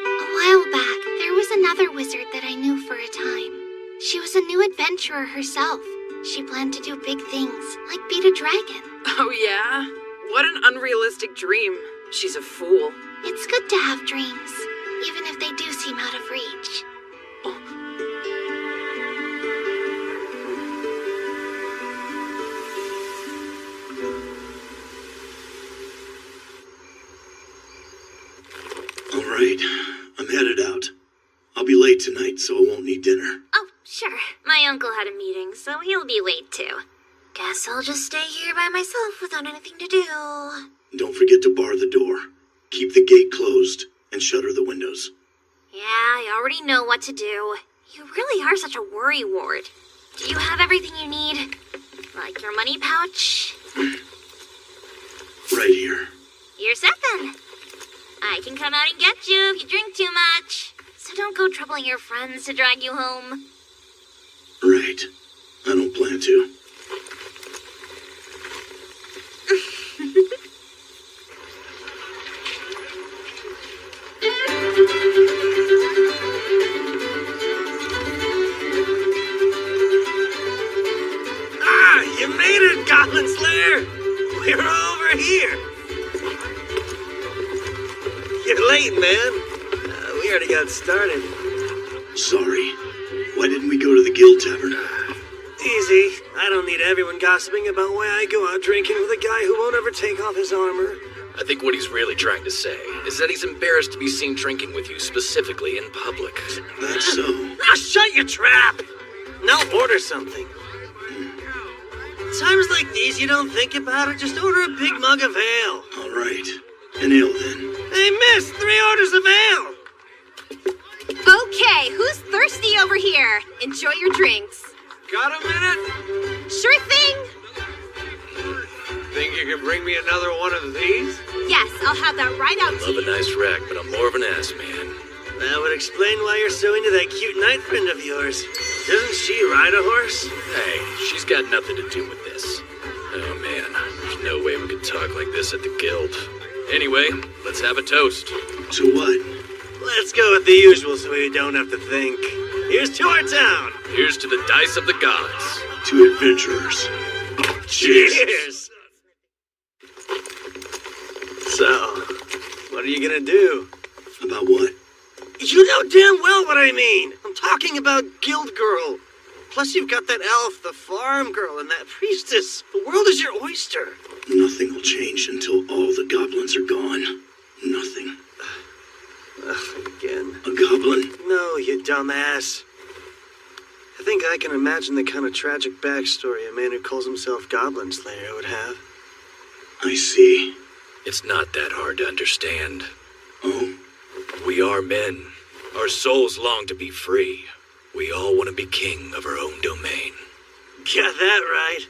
A while back, there was another wizard that I knew for a time. She was a new adventurer herself. She planned to do big things, like beat a dragon. Oh yeah? What an unrealistic dream. She's a fool. It's good to have dreams, even if they do seem out of reach. All right, I'm headed out. I'll be late tonight, so I won't need dinner. Oh, sure. My uncle had a meeting, so he'll be late too. Guess I'll just stay here by myself without anything to do. Don't forget to bar the door. Keep the gate closed and shutter the windows. Yeah, I already know what to do. You really are such a worry ward. Do you have everything you need? Like your money pouch? Right here. You're set then. I can come out and get you if you drink too much. So don't go troubling your friends to drag you home. Right. I don't plan to. You made it, Goblin Slayer! We're over here! You're late, man. We already got started. Sorry. Why didn't we go to the Guild Tavern? Easy. I don't need everyone gossiping about why I go out drinking with a guy who won't ever take off his armor. I think what he's really trying to say is that he's embarrassed to be seen drinking with you, specifically in public. That's so. Now shut your trap! Now order something. Times like these, you don't think about it. Just order a big mug of ale. All right. An ale, then. Hey, miss! 3 orders of ale! Okay, who's thirsty over here? Enjoy your drinks. Got a minute? Sure thing. Think you can bring me another one of these? Yes, I'll have that right out to Love you. a nice rack, but I'm more of an ass man. That would explain why you're so into that cute knight friend of yours. Doesn't she ride a horse? Hey, she's got nothing to do with this. Oh man, there's no way we could talk like this at the guild. Anyway, let's have a toast. To what? Let's go with the usual so we don't have to think. Here's to our town. Here's to the dice of the gods. To adventurers. Cheers! So, what are you gonna do? About what? You know damn well what I mean. I'm talking about Guild Girl. Plus you've got that elf, the farm girl, and that priestess. The world is your oyster. Nothing will change until all the goblins are gone. Nothing. Again. A goblin? No, you dumbass. I think I can imagine the kind of tragic backstory a man who calls himself Goblin Slayer would have. I see. It's not that hard to understand. Oh? We are men. Our souls long to be free. We all want to be king of our own domain. Got that right.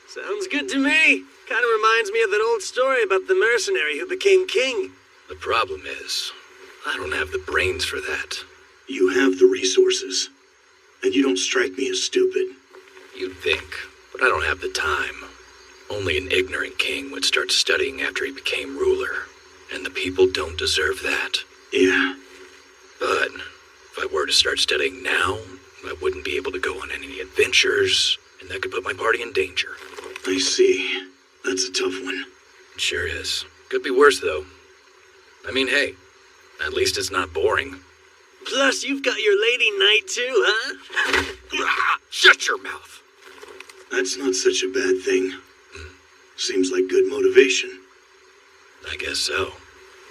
Sounds good to me. Kind of reminds me of that old story about the mercenary who became king. The problem is, I don't have the brains for that. You have the resources. And you don't strike me as stupid. You'd think, but I don't have the time. Only an ignorant king would start studying after he became ruler. And the people don't deserve that. Yeah. But if I were to start studying now, I wouldn't be able to go on any adventures, and that could put my party in danger. I see. That's a tough one. It sure is. Could be worse, though. I mean, hey, at least it's not boring. Plus, you've got your lady knight too, huh? Shut your mouth. That's not such a bad thing. Seems like good motivation. I guess so.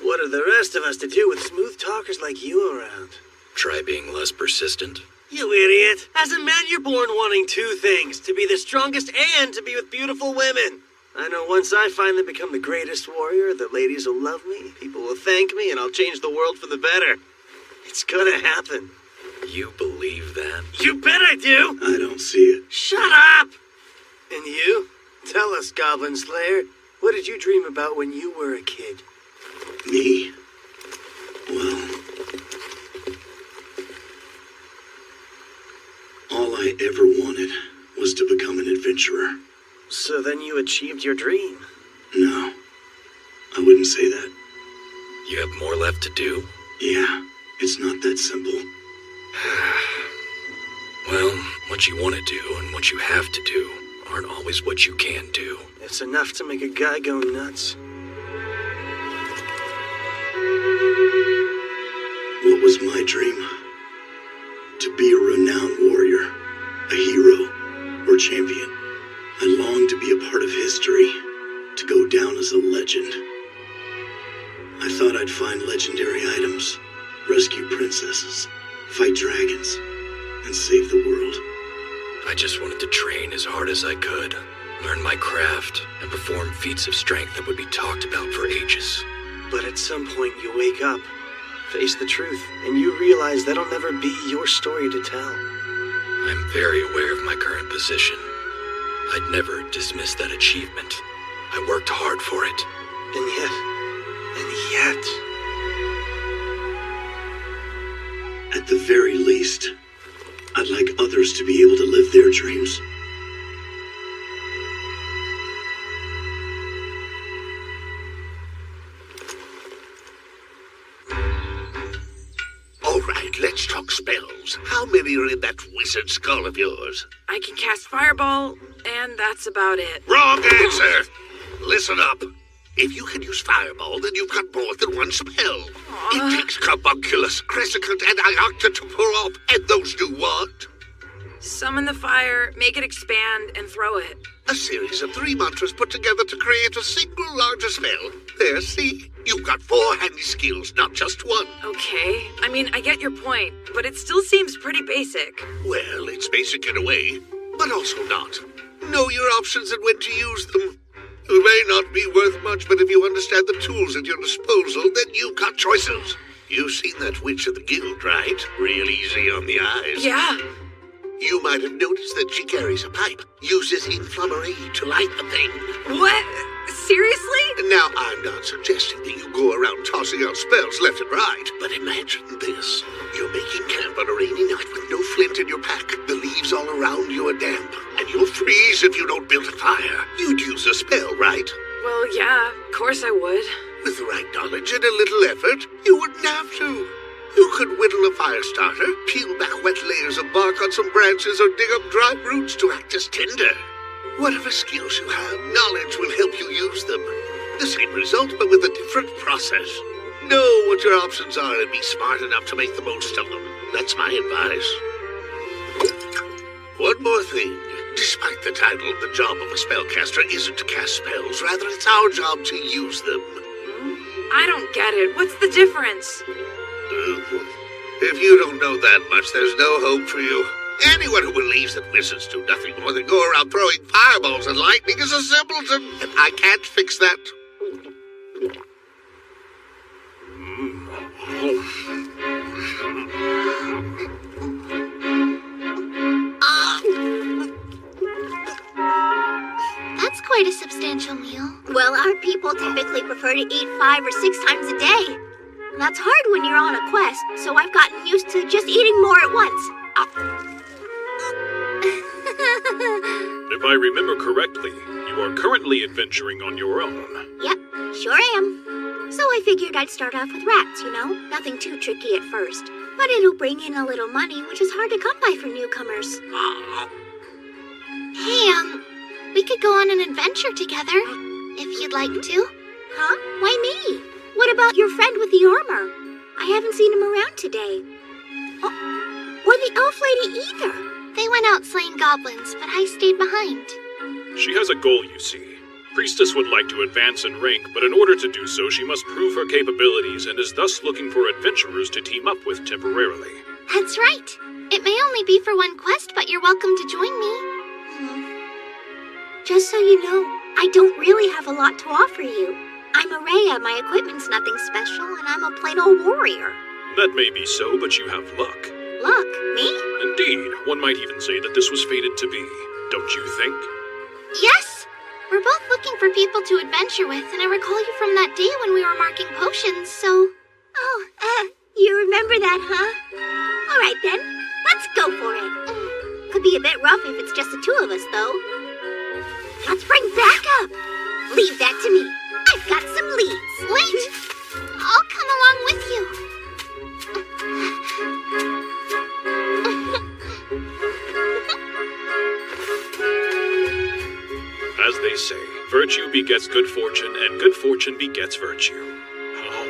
What are the rest of us to do with smooth talkers like you around? Try being less persistent. You idiot. As a man, you're born wanting two things. To be the strongest and to be with beautiful women. I know once I finally become the greatest warrior, the ladies will love me, people will thank me, and I'll change the world for the better. It's gonna happen. You believe that? You bet I do! I don't see it. Shut up! And you? Tell us, Goblin Slayer, what did you dream about when you were a kid? Me? Well... all I ever wanted was to become an adventurer. So then you achieved your dream? No. I wouldn't say that. You have more left to do? Yeah, it's not that simple. Well, what you want to do and what you have to do aren't always what you can do. It's enough to make a guy go nuts. What was my dream? To be a renowned warrior, a hero, or champion. I longed to be a part of history, to go down as a legend. I thought I'd find legendary items, rescue princesses, fight dragons, and save the world. I just wanted to train as hard as I could, learn my craft, and perform feats of strength that would be talked about for ages. But at some point you wake up, face the truth, and you realize that'll never be your story to tell. I'm very aware of my current position. I'd never dismiss that achievement. I worked hard for it. And yet... At the very least, I'd like others to be able to live their dreams. All right, let's talk spells. How many are in that wizard skull of yours? I can cast Fireball, and that's about it. Wrong answer! Listen up. If you can use Fireball, then you've got more than one spell. It takes Carbunculus, Crescicant, and Iocta to pull off, and those do what? Summon the fire, make it expand, and throw it. A series of 3 mantras put together to create a single larger spell. There, see? You've got 4 handy skills, not just one. Okay, I mean, I get your point, but it still seems pretty basic. Well, it's basic in a way, but also not. Know your options and when to use them. It may not be worth much, but if you understand the tools at your disposal, then you've got choices. You've seen that witch of the guild, right? Real easy on the eyes. Yeah. You might have noticed that she carries a pipe, uses inflammatory to light the thing. What? Seriously? Now, I'm not suggesting that you go around tossing out spells left and right, but imagine this. You're making camp on a rainy night with no flint in your pack. The leaves all around you are damp, and you'll freeze if you don't build a fire. You'd use a spell, right? Well, yeah, of course I would. With the right knowledge and a little effort, you wouldn't have to. You could whittle a fire starter, peel back wet layers of bark on some branches, or dig up dry roots to act as tinder. Whatever skills you have, knowledge will help you use them. The same result, but with a different process. Know what your options are and be smart enough to make the most of them. That's my advice. One more thing. Despite the title, the job of a spellcaster isn't to cast spells. Rather, it's our job to use them. I don't get it. What's the difference? If you don't know that much, there's no hope for you. Anyone who believes that wizards do nothing more than go around throwing fireballs and lightning is a simpleton, and I can't fix that. That's quite a substantial meal. Well, our people typically prefer to eat 5 or 6 times a day. That's hard when you're on a quest, so I've gotten used to just eating more at once. If I remember correctly, you are currently adventuring on your own. Yep, sure am. So I figured I'd start off with rats, you know? Nothing too tricky at first. But it'll bring in a little money, which is hard to come by for newcomers. Hey, we could go on an adventure together, if you'd like to. Huh? Why me? What about your friend with the armor? I haven't seen him around today. Oh, or the elf lady either. They went out slaying goblins, but I stayed behind. She has a goal, you see. Priestess would like to advance in rank, but in order to do so, she must prove her capabilities and is thus looking for adventurers to team up with temporarily. That's right. It may only be for one quest, but you're welcome to join me. Just so you know, I don't really have a lot to offer you. I'm Araya, my equipment's nothing special, and I'm a plain old warrior. That may be so, but you have luck. Luck? Me? Indeed, one might even say that this was fated to be. Don't you think? Yes! We're both looking for people to adventure with, and I recall you from that day when we were marking potions, so... Oh, you remember that, huh? All right, then. Let's go for it. Could be a bit rough if it's just the 2 of us, though. Let's bring backup. Leave that to me. I've got some leads. Wait! I'll come along with you. As they say, virtue begets good fortune, and good fortune begets virtue. Oh.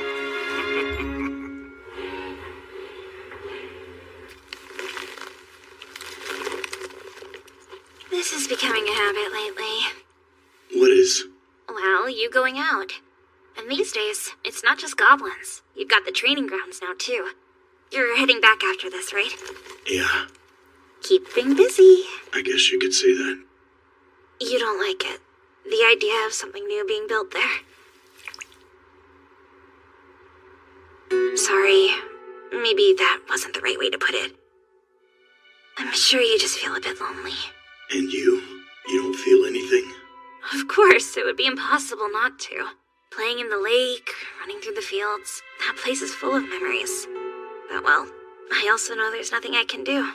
This is becoming a habit lately. What is? Well, you going out. And these days, it's not just goblins. You've got the training grounds now, too. You're heading back after this, right? Yeah, Keeping busy. I guess you could say that. You don't like it. The idea of something new being built there. Sorry. Maybe that wasn't the right way to put it. I'm sure you just feel a bit lonely. And you? You don't feel anything? Of course, it would be impossible not to. Playing in the lake, running through the fields, that place is full of memories. But well, I also know there's nothing I can do.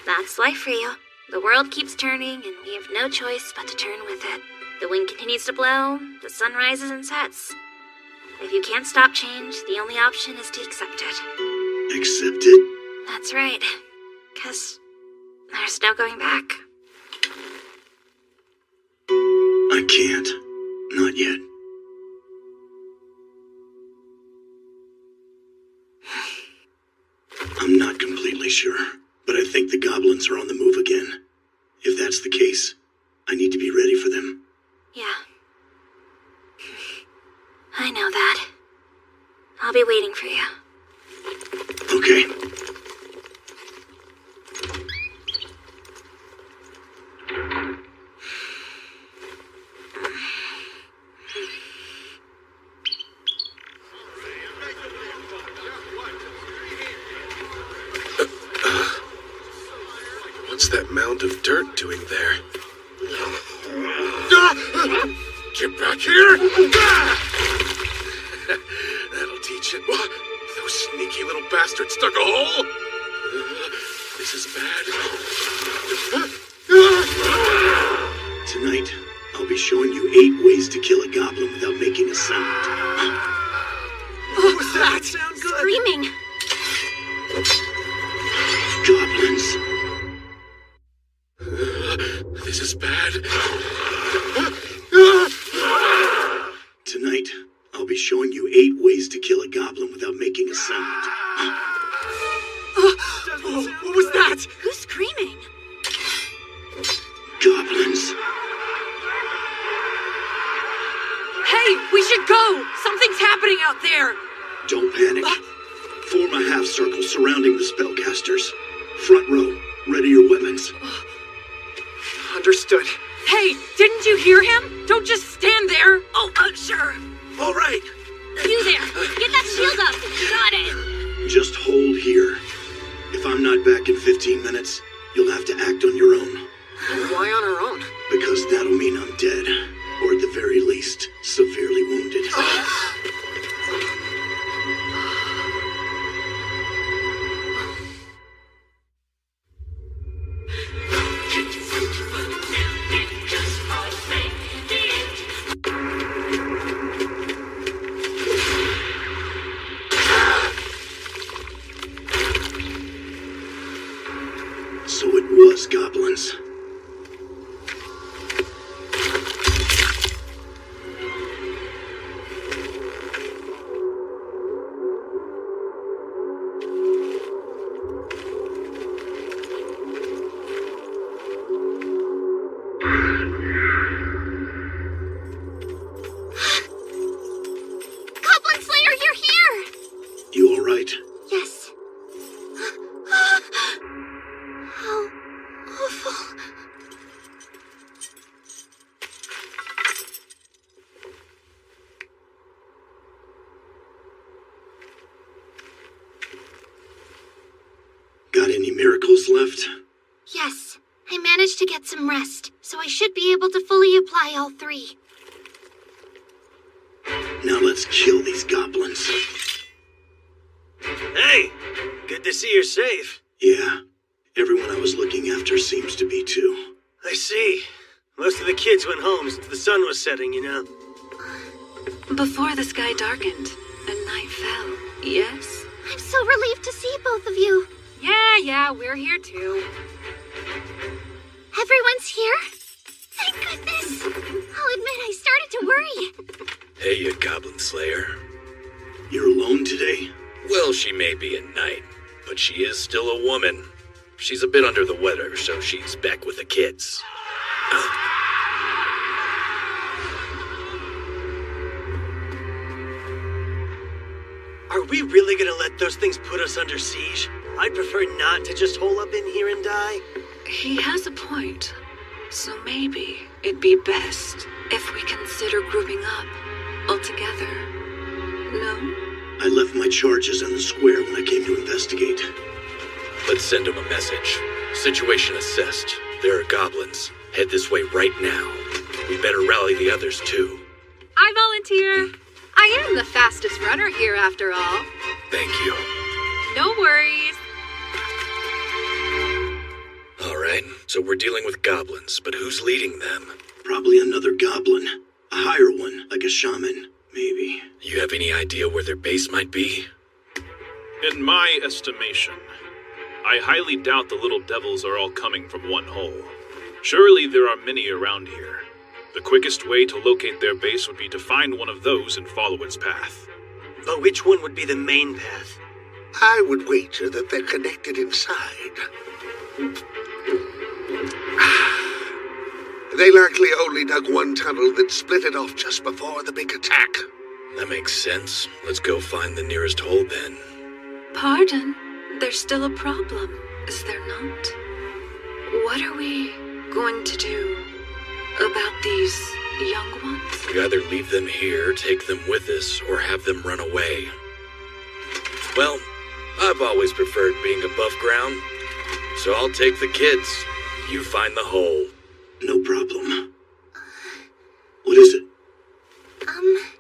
That's life for you. The world keeps turning, and we have no choice but to turn with it. The wind continues to blow, the sun rises and sets. If you can't stop change, the only option is to accept it. Accept it? That's right. 'Cause there's no going back. I can't. Not yet. I'm not completely sure, but I think the goblins are on the move again. If that's the case, I need to be ready for them. Yeah. I know that. I'll be waiting for you. Okay. What's that mound of dirt doing there? Get back here! That'll teach it. What? Those sneaky little bastards dug a hole? This is bad. Tonight, I'll be showing you 8 ways to kill a goblin without making a sound. What was that? Sound good. Screaming! Goblins. This is bad. Tonight, I'll be showing you 8 ways to kill a goblin without making a sound. What was that? Who's screaming? Goblins. Hey, we should go! Something's happening out there! Don't panic. Form a half circle surrounding the spellcasters. Front row, Ready your weapons. Understood. Hey, didn't you hear him? Don't just stand there. Oh, sure. All right. You there! Get that shield up! Got it! Just hold here. If I'm not back in 15 minutes, you'll have to act on your own. Why on our own? Because that'll mean I'm dead. Or at the very least, severely wounded. So it was goblins. Goblin Slayer, you're here! You alright? Yes. How awful. Got any miracles left? Yes, I managed to get some rest, so I should be able to fully apply all three. Now let's kill these goblins. Hey, good to see you're safe. Yeah, everyone I was looking after seems to be too. I see. Most of the kids went home since the sun was setting, you know. Before the sky darkened and night fell, yes? I'm so relieved to see both of you. Yeah, we're here too. Everyone's here? Thank goodness. I'll admit I started to worry. Hey, you Goblin Slayer. You're alone today? Well, she may be a knight, but she is still a woman. She's a bit under the weather, so she's back with the kids. Are we really gonna let those things put us under siege? I'd prefer not to just hole up in here and die. He has a point. So maybe it'd be best if we consider grouping up altogether. No? I left my charges in the square when I came to investigate. Let's send him a message. Situation assessed. There are goblins. Head this way right now. We better rally the others too. I volunteer. I am the fastest runner here after all. Thank you. No worries. All right, so we're dealing with goblins, but who's leading them? Probably another goblin. A higher one, like a shaman, maybe. You have any idea where their base might be? In my estimation, I highly doubt the little devils are all coming from one hole. Surely there are many around here. The quickest way to locate their base would be to find one of those and follow its path. But which one would be the main path? I would wager that they're connected inside. They likely only dug one tunnel that split it off just before the big attack. That makes sense. Let's go find the nearest hole then. Pardon? There's still a problem, is there not? What are we going to do about these young ones? We either leave them here, take them with us, or have them run away. Well, I've always preferred being above ground, so I'll take the kids. You find the hole. No problem. What is it?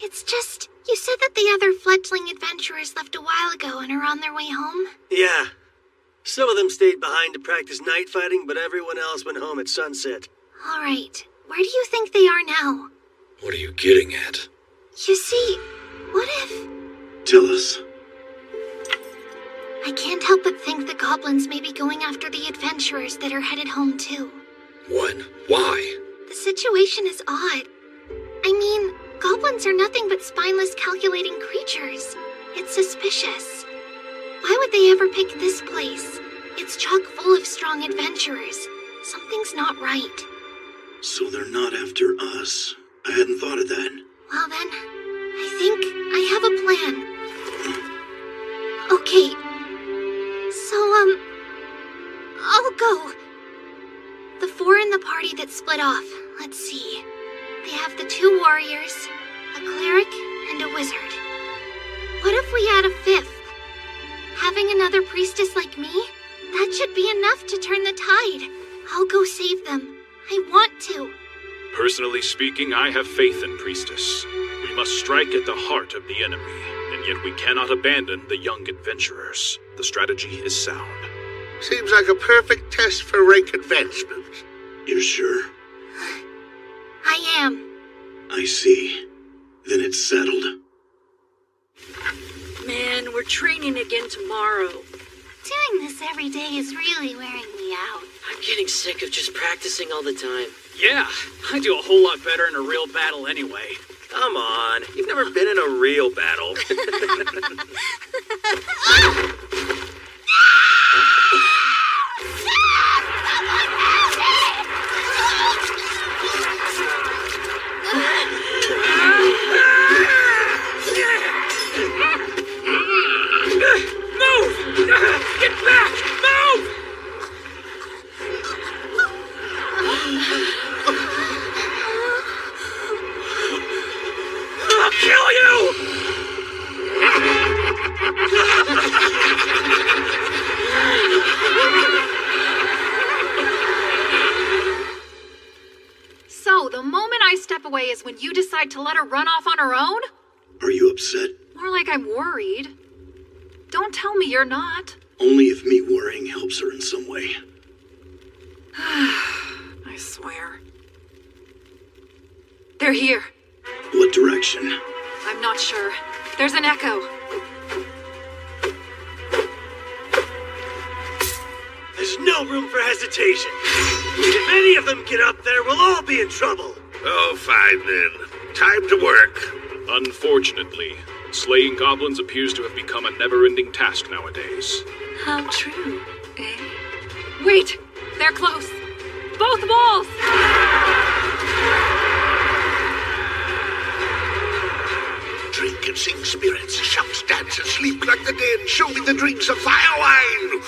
It's just, you said that the other fledgling adventurers left a while ago and are on their way home? Yeah. Some of them stayed behind to practice night fighting, but everyone else went home at sunset. All right. Where do you think they are now? What are you getting at? You see, what if... Tell us. I can't help but think the goblins may be going after the adventurers that are headed home too. What? Why? The situation is odd. I mean, goblins are nothing but spineless, calculating creatures. It's suspicious. Why would they ever pick this place? It's chock full of strong adventurers. Something's not right. So they're not after us. I hadn't thought of that. Well then, I think I have a plan. Okay. So, I'll I'll go. The 4 in the party that split off, let's see. They have the 2 warriors, a cleric, and a wizard. What if we add a 5th? Having another priestess like me? That should be enough to turn the tide. I'll go save them. I want to. Personally speaking, I have faith in Priestess. We must strike at the heart of the enemy, and yet we cannot abandon the young adventurers. The strategy is sound. Seems like a perfect test for rank advancement. You're sure? I am. I see. Then it's settled. Man, we're training again tomorrow. Doing this every day is really wearing me out. I'm getting sick of just practicing all the time. Yeah, I do a whole lot better in a real battle anyway. Come on, you've never been in a real battle. Move! Get back! Move! I'll kill you! So, the moment I step away is when you decide to let her run off on her own? Are you upset? More like I'm worried. Don't tell me you're not. Only if me worrying helps her in some way. I swear. They're here. What direction? I'm not sure. There's an echo. There's no room for hesitation. If any of them get up there, we'll all be in trouble. Oh, fine then. Time to work. Unfortunately, slaying goblins appears to have become a never-ending task nowadays. How true, eh? Wait! They're close! Both walls! Drink and sing spirits, shout, dance, and sleep like the dead. Show me the drinks of fire wine.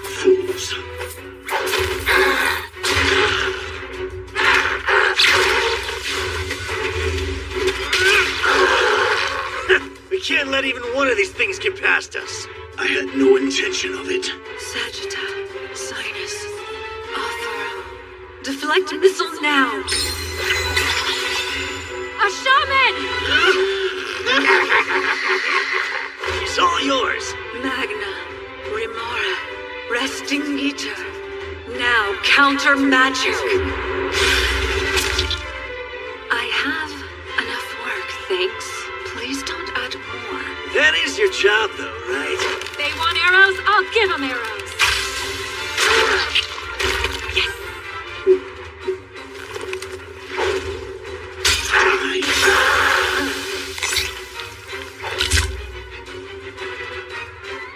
Fools. We can't let even one of these things get past us. I had no intention of it. Sagitta, Sinus, Althara. Deflect missile now. A shaman! It's all yours. Magna, Remora, Resting Eater. Now counter magic. I have enough work, thanks. Please don't add more. That is your job, though, right? They want arrows? I'll give them arrows. Yes.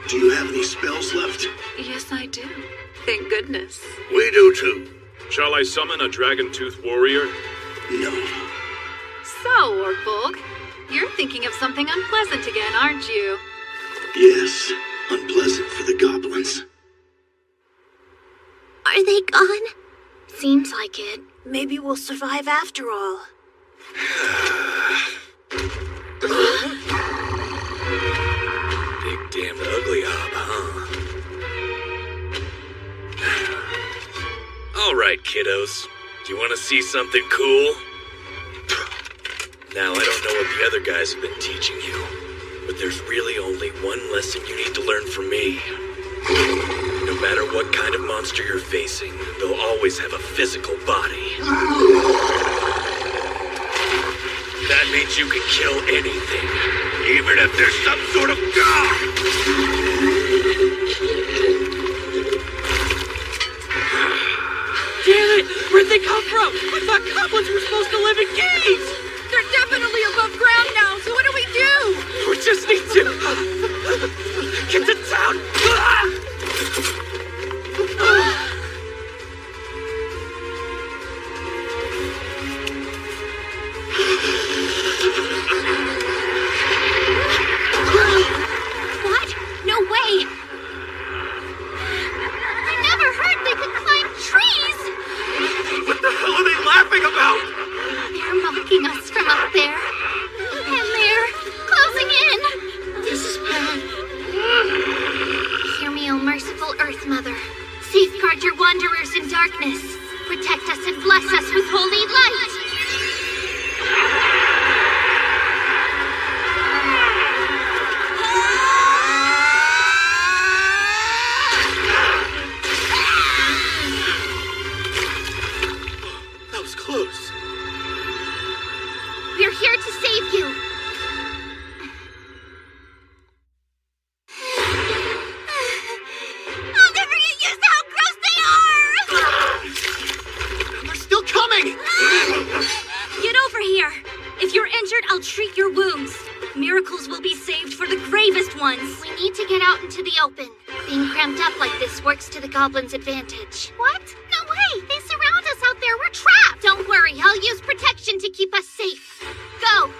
Do you have any spells left? Yes, I do. Thank goodness. We do too. Shall I summon a dragon-tooth warrior? No. So, Orkbulg, you're thinking of something unpleasant again, aren't you? Yes, unpleasant for the goblins. Are they gone? Seems like it. Maybe we'll survive after all. Big damned ugly hob, huh? All right, kiddos. Do you want to see something cool? Now, I don't know what the other guys have been teaching you, but there's really only one lesson you need to learn from me. No matter what kind of monster you're facing, they'll always have a physical body. That means you can kill anything, even if there's some sort of god! Damn it! Where'd they come from? I thought goblins were supposed to live in caves! They're definitely above ground now, so what do we do? We just need to get to town. darkness. Protect us and bless us with holy light. That was close. We're here to save you. I'll never get used to how gross they are! They're still coming! Get over here. If you're injured, I'll treat your wounds. Miracles will be saved for the gravest ones. We need to get out into the open. Being cramped up like this works to the goblins' advantage. What? No way! They surround us out there. We're trapped! Don't worry, I'll use protection to keep us safe. Go!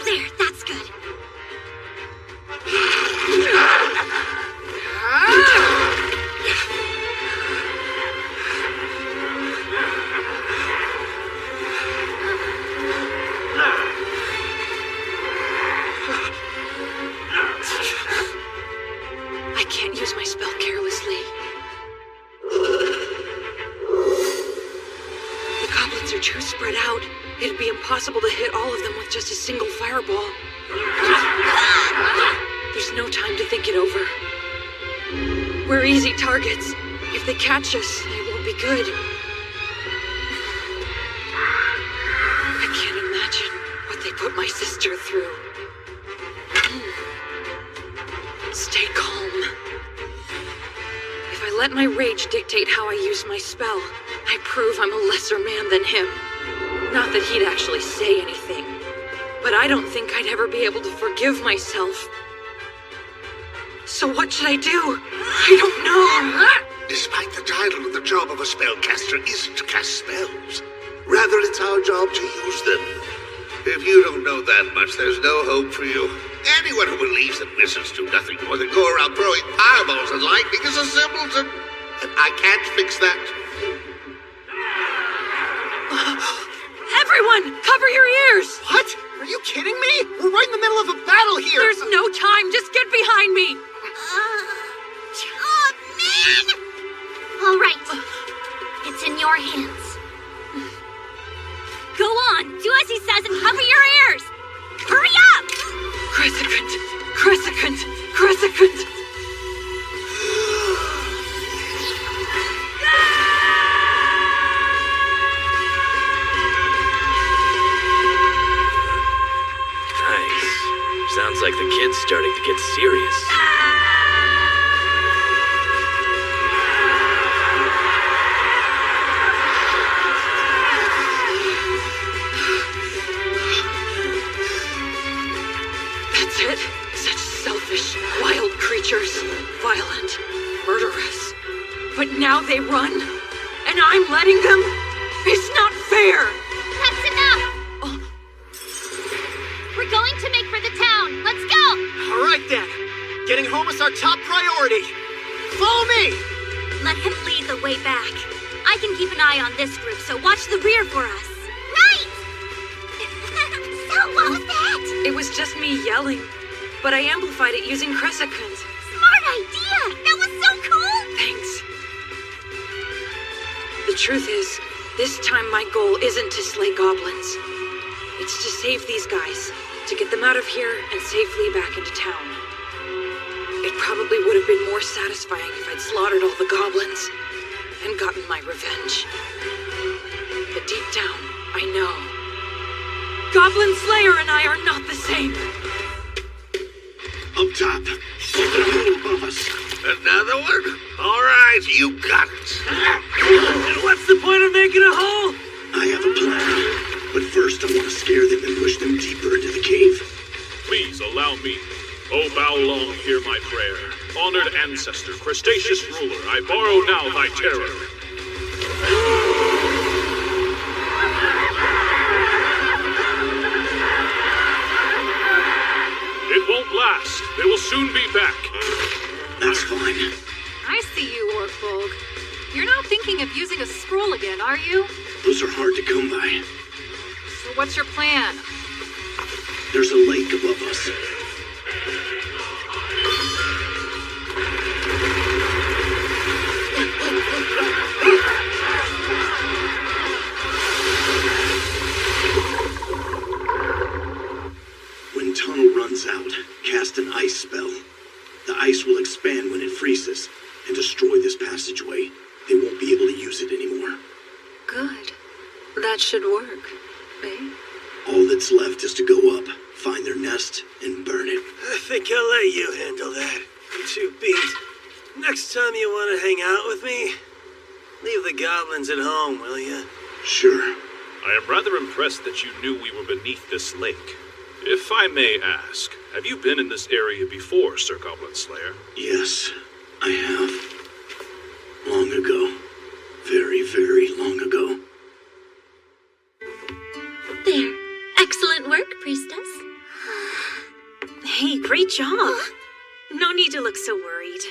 There, that's good. I can't use my spell carelessly. The goblins are too spread out. It'd be impossible to hit all of them with just a single fireball. There's no time to think it over. We're easy targets. If they catch us, it won't be good. I can't imagine what they put my sister through. Stay calm. If I let my rage dictate how I use my spell, I prove I'm a lesser man than him. Not that he'd actually say anything, but I don't think I'd ever be able to forgive myself. So what should I do? I don't know. Despite the title, the job of a spellcaster isn't to cast spells. Rather, it's our job to use them. If you don't know that much, there's no hope for you. Anyone who believes that wizards do nothing more than go around throwing fireballs and lightning is a simpleton. And I can't fix that. Everyone, cover your ears! What? Are you kidding me? We're right in the middle of a battle here! There's no time, just get behind me! Oh, man! All right. It's in your hands. Go on, do as he says and cover your ears! Hurry up! Crescent! Crescent! Crescent! Nice. Sounds like the kid's starting to get serious. That's it. Such selfish, wild creatures. Violent, murderous. But now they run, and I'm letting them? It's not fair! That's enough! We're going to make for the town. Let's go! All right then. Getting home is our top priority. Follow me! Let him lead the way back. I can keep an eye on this group, so watch the rear for us. Right! So what was that? It was just me yelling, but I amplified it using Crescent. Smart idea! That was so cool! Thanks. The truth is, this time my goal isn't to slay goblins. It's to save these guys, to get them out of here and safely back into town. It probably would have been more satisfying if I'd slaughtered all the goblins and gotten my revenge. But deep down, I know. Goblin Slayer and I are not the same. Up top. Open a hole above us. Another one? All right, you got it. And what's the point of making a hole? I have a plan. But first, I want to scare them and push them deeper into the cave. Please allow me. O bow long, hear my prayer. Honored ancestor, crustaceous ruler, I borrow now thy terror. It won't last. They will soon be back. That's fine. I see you, Orkbolg. You're not thinking of using a scroll again, are you? Those are hard to come by. So what's your plan? There's a lake above us. When tunnel runs out, cast an ice spell. The ice will expand when it freezes and destroy this passageway. They won't be able to use it anymore. Good. That should work, eh? All that's left is to go up, find their nest, and burn it. I think I'll let you handle that. I'm too beat. Next time you want to hang out with me, leave the goblins at home, will you? Sure. I am rather impressed that you knew we were beneath this lake. If I may ask, have you been in this area before, Sir Goblin Slayer? Yes, I have. Long ago. Very, very long ago. There. Excellent work, priestess. Hey, great job. No need to look so worried.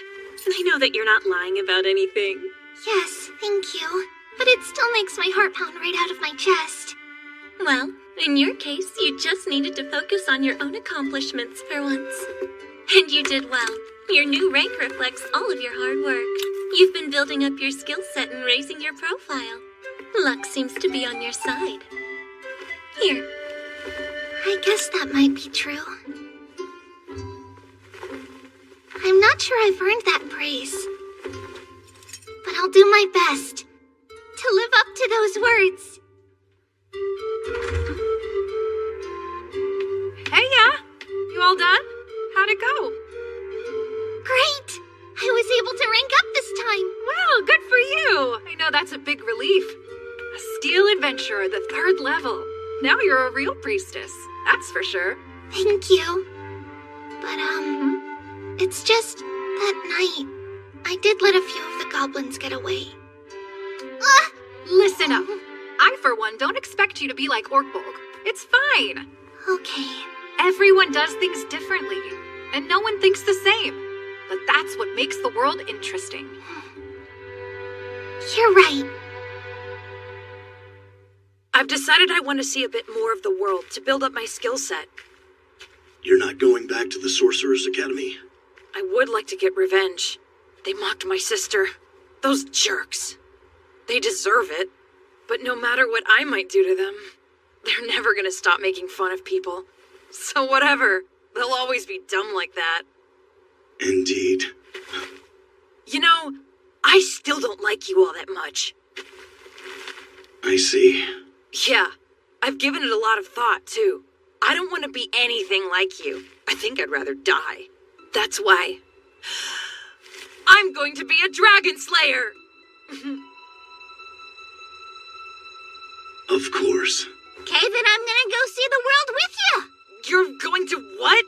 I know that you're not lying about anything. Yes, thank you. But it still makes my heart pound right out of my chest. Well, in your case, you just needed to focus on your own accomplishments for once. And you did well. Your new rank reflects all of your hard work. You've been building up your skill set and raising your profile. Luck seems to be on your side. Here. I guess that might be true. I'm not sure I've earned that praise. But I'll do my best to live up to those words. Hey, yeah. You all done? How'd it go? Great! I was able to rank up this time. Well, good for you. I know that's a big relief. A steel adventurer, the 3rd level. Now you're a real priestess. That's for sure. Thank you. But, it's just that night, I did let a few of the goblins get away. Listen up. I, for one, don't expect you to be like Orkbolg. It's fine. Okay. Everyone does things differently, and no one thinks the same. But that's what makes the world interesting. You're right. I've decided I want to see a bit more of the world to build up my skill set. You're not going back to the Sorcerer's Academy? I would like to get revenge. They mocked my sister. Those jerks. They deserve it. But no matter what I might do to them, they're never gonna stop making fun of people. So whatever. They'll always be dumb like that. Indeed. You know, I still don't like you all that much. I see. Yeah, I've given it a lot of thought, too. I don't want to be anything like you. I think I'd rather die. That's why I'm going to be a Dragon Slayer! Of course. Okay, then I'm gonna go see the world with you. You're going to what?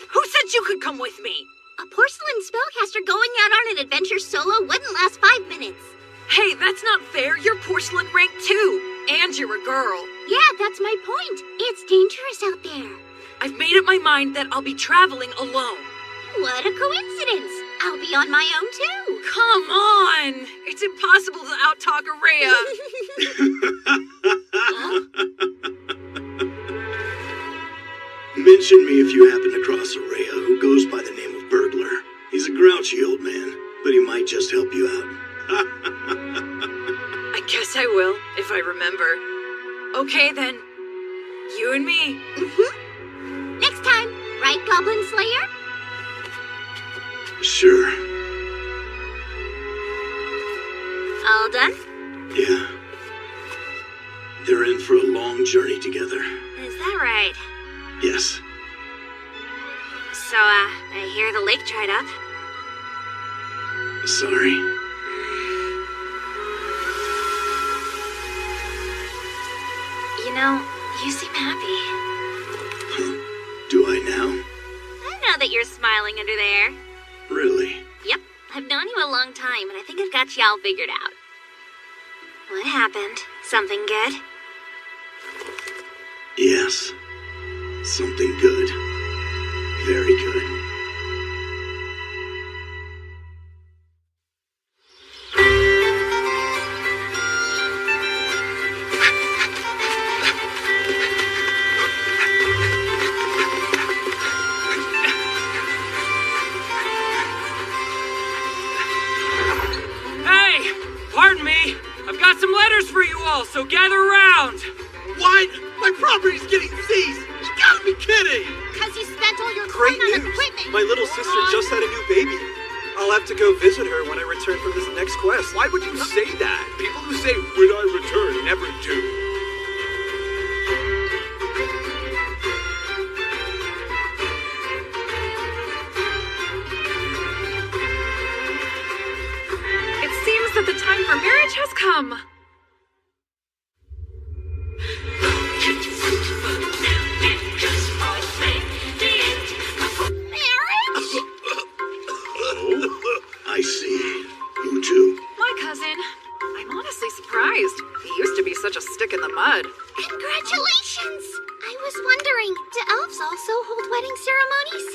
Who said you could come with me? A porcelain spellcaster going out on an adventure solo wouldn't last 5 minutes. Hey, that's not fair. You're porcelain rank too. And you're a girl. Yeah, that's my point. It's dangerous out there. I've made up my mind that I'll be traveling alone. What a coincidence. I'll be on my own too. Come on. It's impossible to outtalk Mention me if you happen to cross Araya, who goes by the name of Burglar. He's a grouchy old man, but he might just help you out. I guess I will, if I remember. Okay then. You and me. Next time, right, Goblin Slayer? Sure. All done? Yeah. They're in for a long journey together. Is that right? Yes. So, I hear the lake dried up. Sorry. You know, you seem happy. Do I now? I know that you're smiling under there. Really? Yep, I've known you a long time, and I think I've got you all figured out. What happened? Something good? Yes. Something good. Very good. you all, so gather round! What? My property's getting seized! You gotta be kidding! Because you spent all your Great coin on news! equipment. My little sister just had a new baby. I'll have to go visit her when I return from this next quest. Why would you say that? People who say, when I return, never do. It seems that the time for marriage has come. I see. Who to? My cousin. I'm honestly surprised. He used to be such a stick in the mud. Congratulations! I was wondering, do elves also hold wedding ceremonies?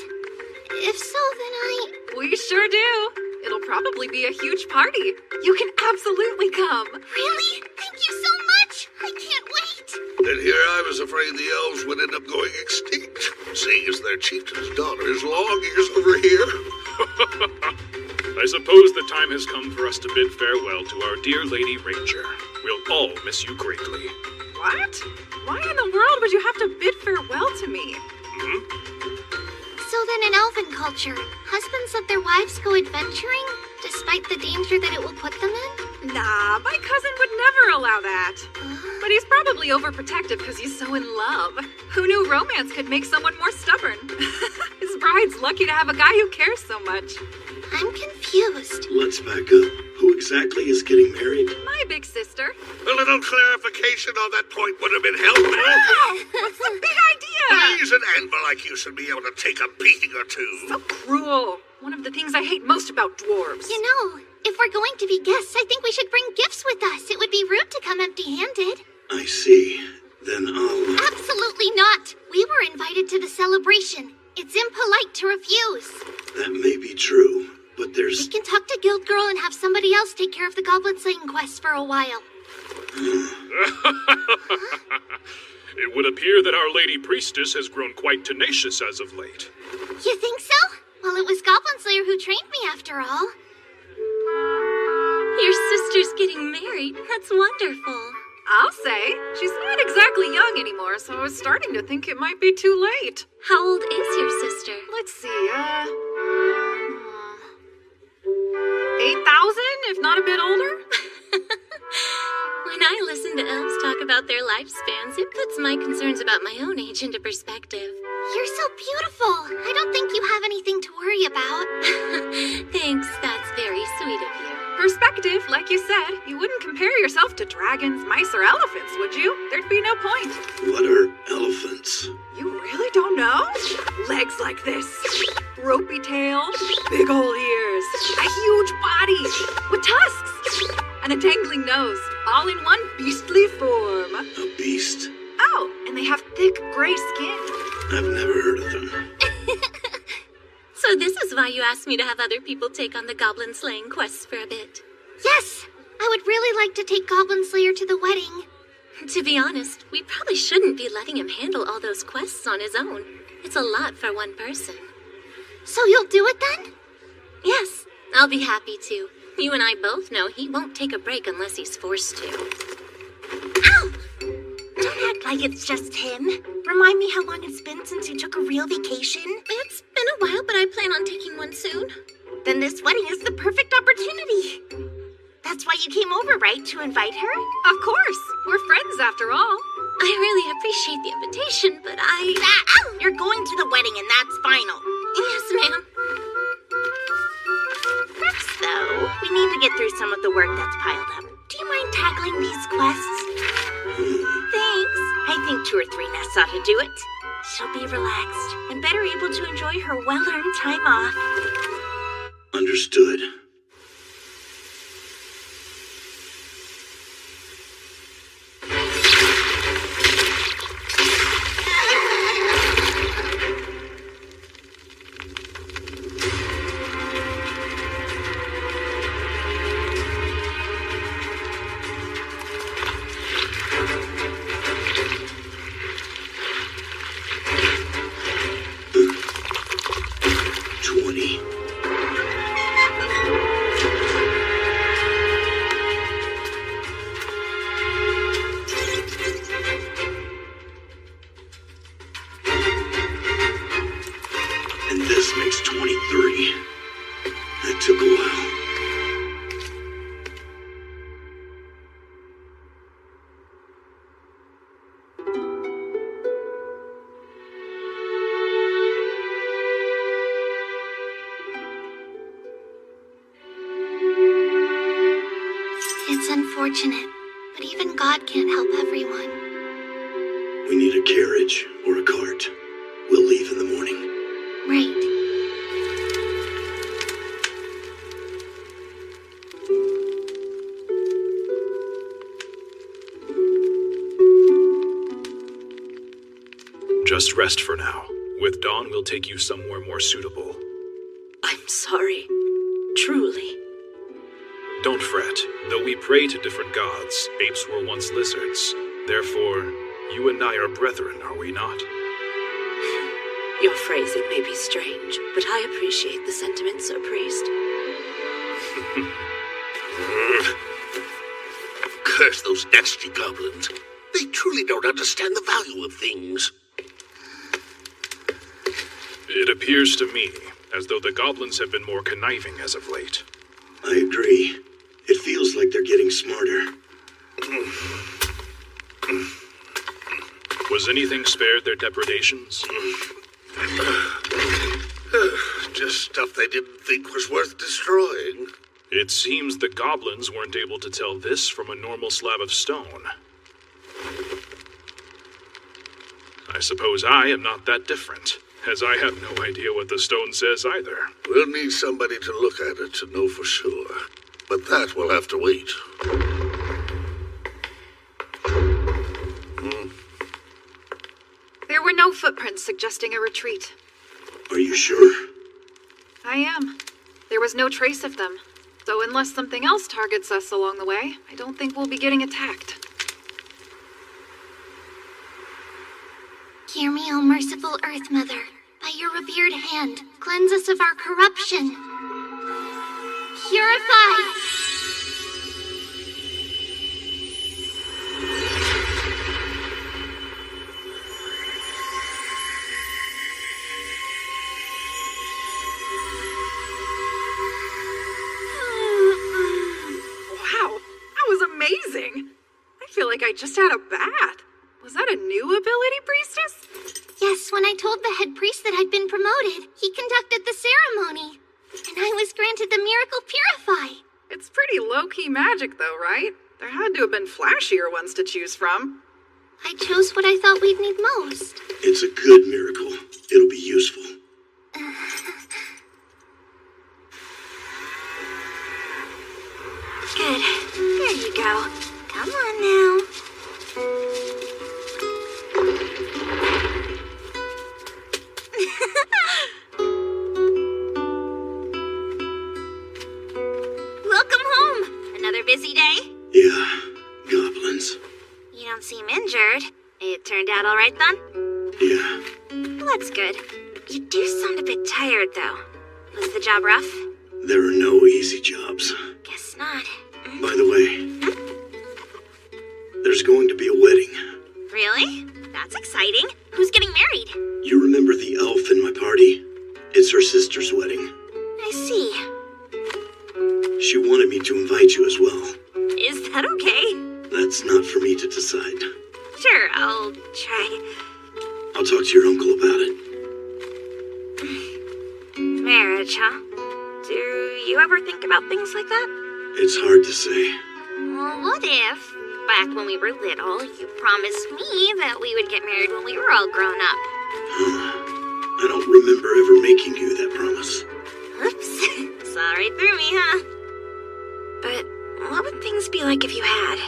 If so, then We sure do. It'll probably be a huge party. You can absolutely come. Really? Thank you so much! I can't wait! And here I was afraid the elves would end up going extinct, seeing as their chieftain's daughter is long years over here. I suppose the time has come for us to bid farewell to our dear Lady Ranger. We'll all miss you greatly. What? Why in the world would you have to bid farewell to me? So then in elven culture, husbands let their wives go adventuring, despite the danger that it will put them in? Nah, my cousin would never allow that. But he's probably overprotective because he's so in love. Who knew romance could make someone more stubborn? His bride's lucky to have a guy who cares so much. I'm confused. Let's back up. Who exactly is getting married? My big sister. A little clarification on that point would have been helpful. Wow! What's the big idea? Please, an anvil like you should be able to take a beating or two. So cruel. One of the things I hate most about dwarves. You know, if we're going to be guests, I think we should bring gifts with us. It would be rude to come empty-handed. I see. Then I'll... Absolutely not. We were invited to the celebration. It's impolite to refuse. That may be true, but We there's... can talk to Guild Girl and have somebody else take care of the Goblin Slaying quest for a while. It would appear that Our Lady Priestess has grown quite tenacious as of late. You think so? Well, it was Goblin Slayer who trained me after all. Your sister's getting married. That's wonderful. I'll say. She's not exactly young anymore, so I was starting to think it might be too late. How old is your sister? Let's see, 8,000, if not a bit older? When I listen to elves talk about their lifespans, it puts my concerns about my own age into perspective. You're so beautiful. I don't think you have anything to worry about. Thanks, that's very sweet of you. Perspective, like you said, you wouldn't compare yourself to dragons, mice, or elephants, would you? There'd be no point. What are elephants? You really don't know? Legs like this, ropey tail, big old ears, a huge body with tusks, and a dangling nose, all in one beastly form. A beast? Oh, and they have thick gray skin. I've never heard of them. So this is why you asked me to have other people take on the Goblin Slaying quests for a bit. Yes! I would really like to take Goblin Slayer to the wedding. To be honest, we probably shouldn't be letting him handle all those quests on his own. It's a lot for one person. So you'll do it then? Yes, I'll be happy to. You and I both know he won't take a break unless he's forced to. Ow! Don't act like it's just him. Remind me how long it's been since you took a real vacation. It's been a while, but I plan on taking one soon. Then this wedding is the perfect opportunity. That's why you came over, right? To invite her? Of course. We're friends after all. I really appreciate the invitation, but You're going to the wedding and that's final. Yes, ma'am. First, though, we need to get through some of the work that's piled up. Do you mind tackling these quests? Thanks. I think 2 or 3 nests ought to do it. She'll be relaxed and better able to enjoy her well-earned time off. Understood. unfortunate, but even God can't help everyone. We need a carriage or a cart. We'll leave in the morning. Right. Just rest for now. With dawn, we'll take you somewhere more suitable. I'm sorry. Truly. Don't fret. Though we pray to different gods, apes were once lizards. Therefore, you and I are brethren, are we not? Your phrasing may be strange, but I appreciate the sentiment, Sir Priest. Curse those nasty goblins. They truly don't understand the value of things. It appears to me as though the goblins have been more conniving as of late. I agree. It feels like they're getting smarter. Was anything spared their depredations? Just stuff they didn't think was worth destroying. It seems the goblins weren't able to tell this from a normal slab of stone. I suppose I am not that different, as I have no idea what the stone says either. We'll need somebody to look at it to know for sure. But that will have to wait. There were no footprints suggesting a retreat. Are you sure? I am. There was no trace of them. So unless something else targets us along the way, I don't think we'll be getting attacked. Hear me, O merciful Earth Mother. By your revered hand, cleanse us of our corruption. Purify! Wow, that was amazing! I feel like I just had a bath. Was that a new ability, Priestess? Yes, when I told the head priest that I'd been promoted, he conducted the ceremony. And I was granted the miracle Purify. It's pretty low-key magic, though, right? There had to have been flashier ones to choose from. I chose what I thought we'd need most. It's a good miracle. It'll be useful. Good. There you go. Come on now. Welcome home. Another busy day? Yeah, goblins. You don't seem injured. It turned out all right then? Yeah. Well, that's good. You do sound a bit tired, though. Was the job rough? There are no easy jobs. Guess not. By the way, there's going to be a wedding. Really? That's exciting. Who's getting married? You remember the elf in my party? It's her sister's wedding. I see. She wanted me to invite you as well. Is that okay? That's not for me to decide. Sure, I'll try. I'll talk to your uncle about it. Marriage, huh? Do you ever think about things like that? It's hard to say. Well, what if, back when we were little, you promised me that we would get married when we were all grown up? I don't remember ever making you that promise. Oops. Saw right through me, huh? But what would things be like if you had?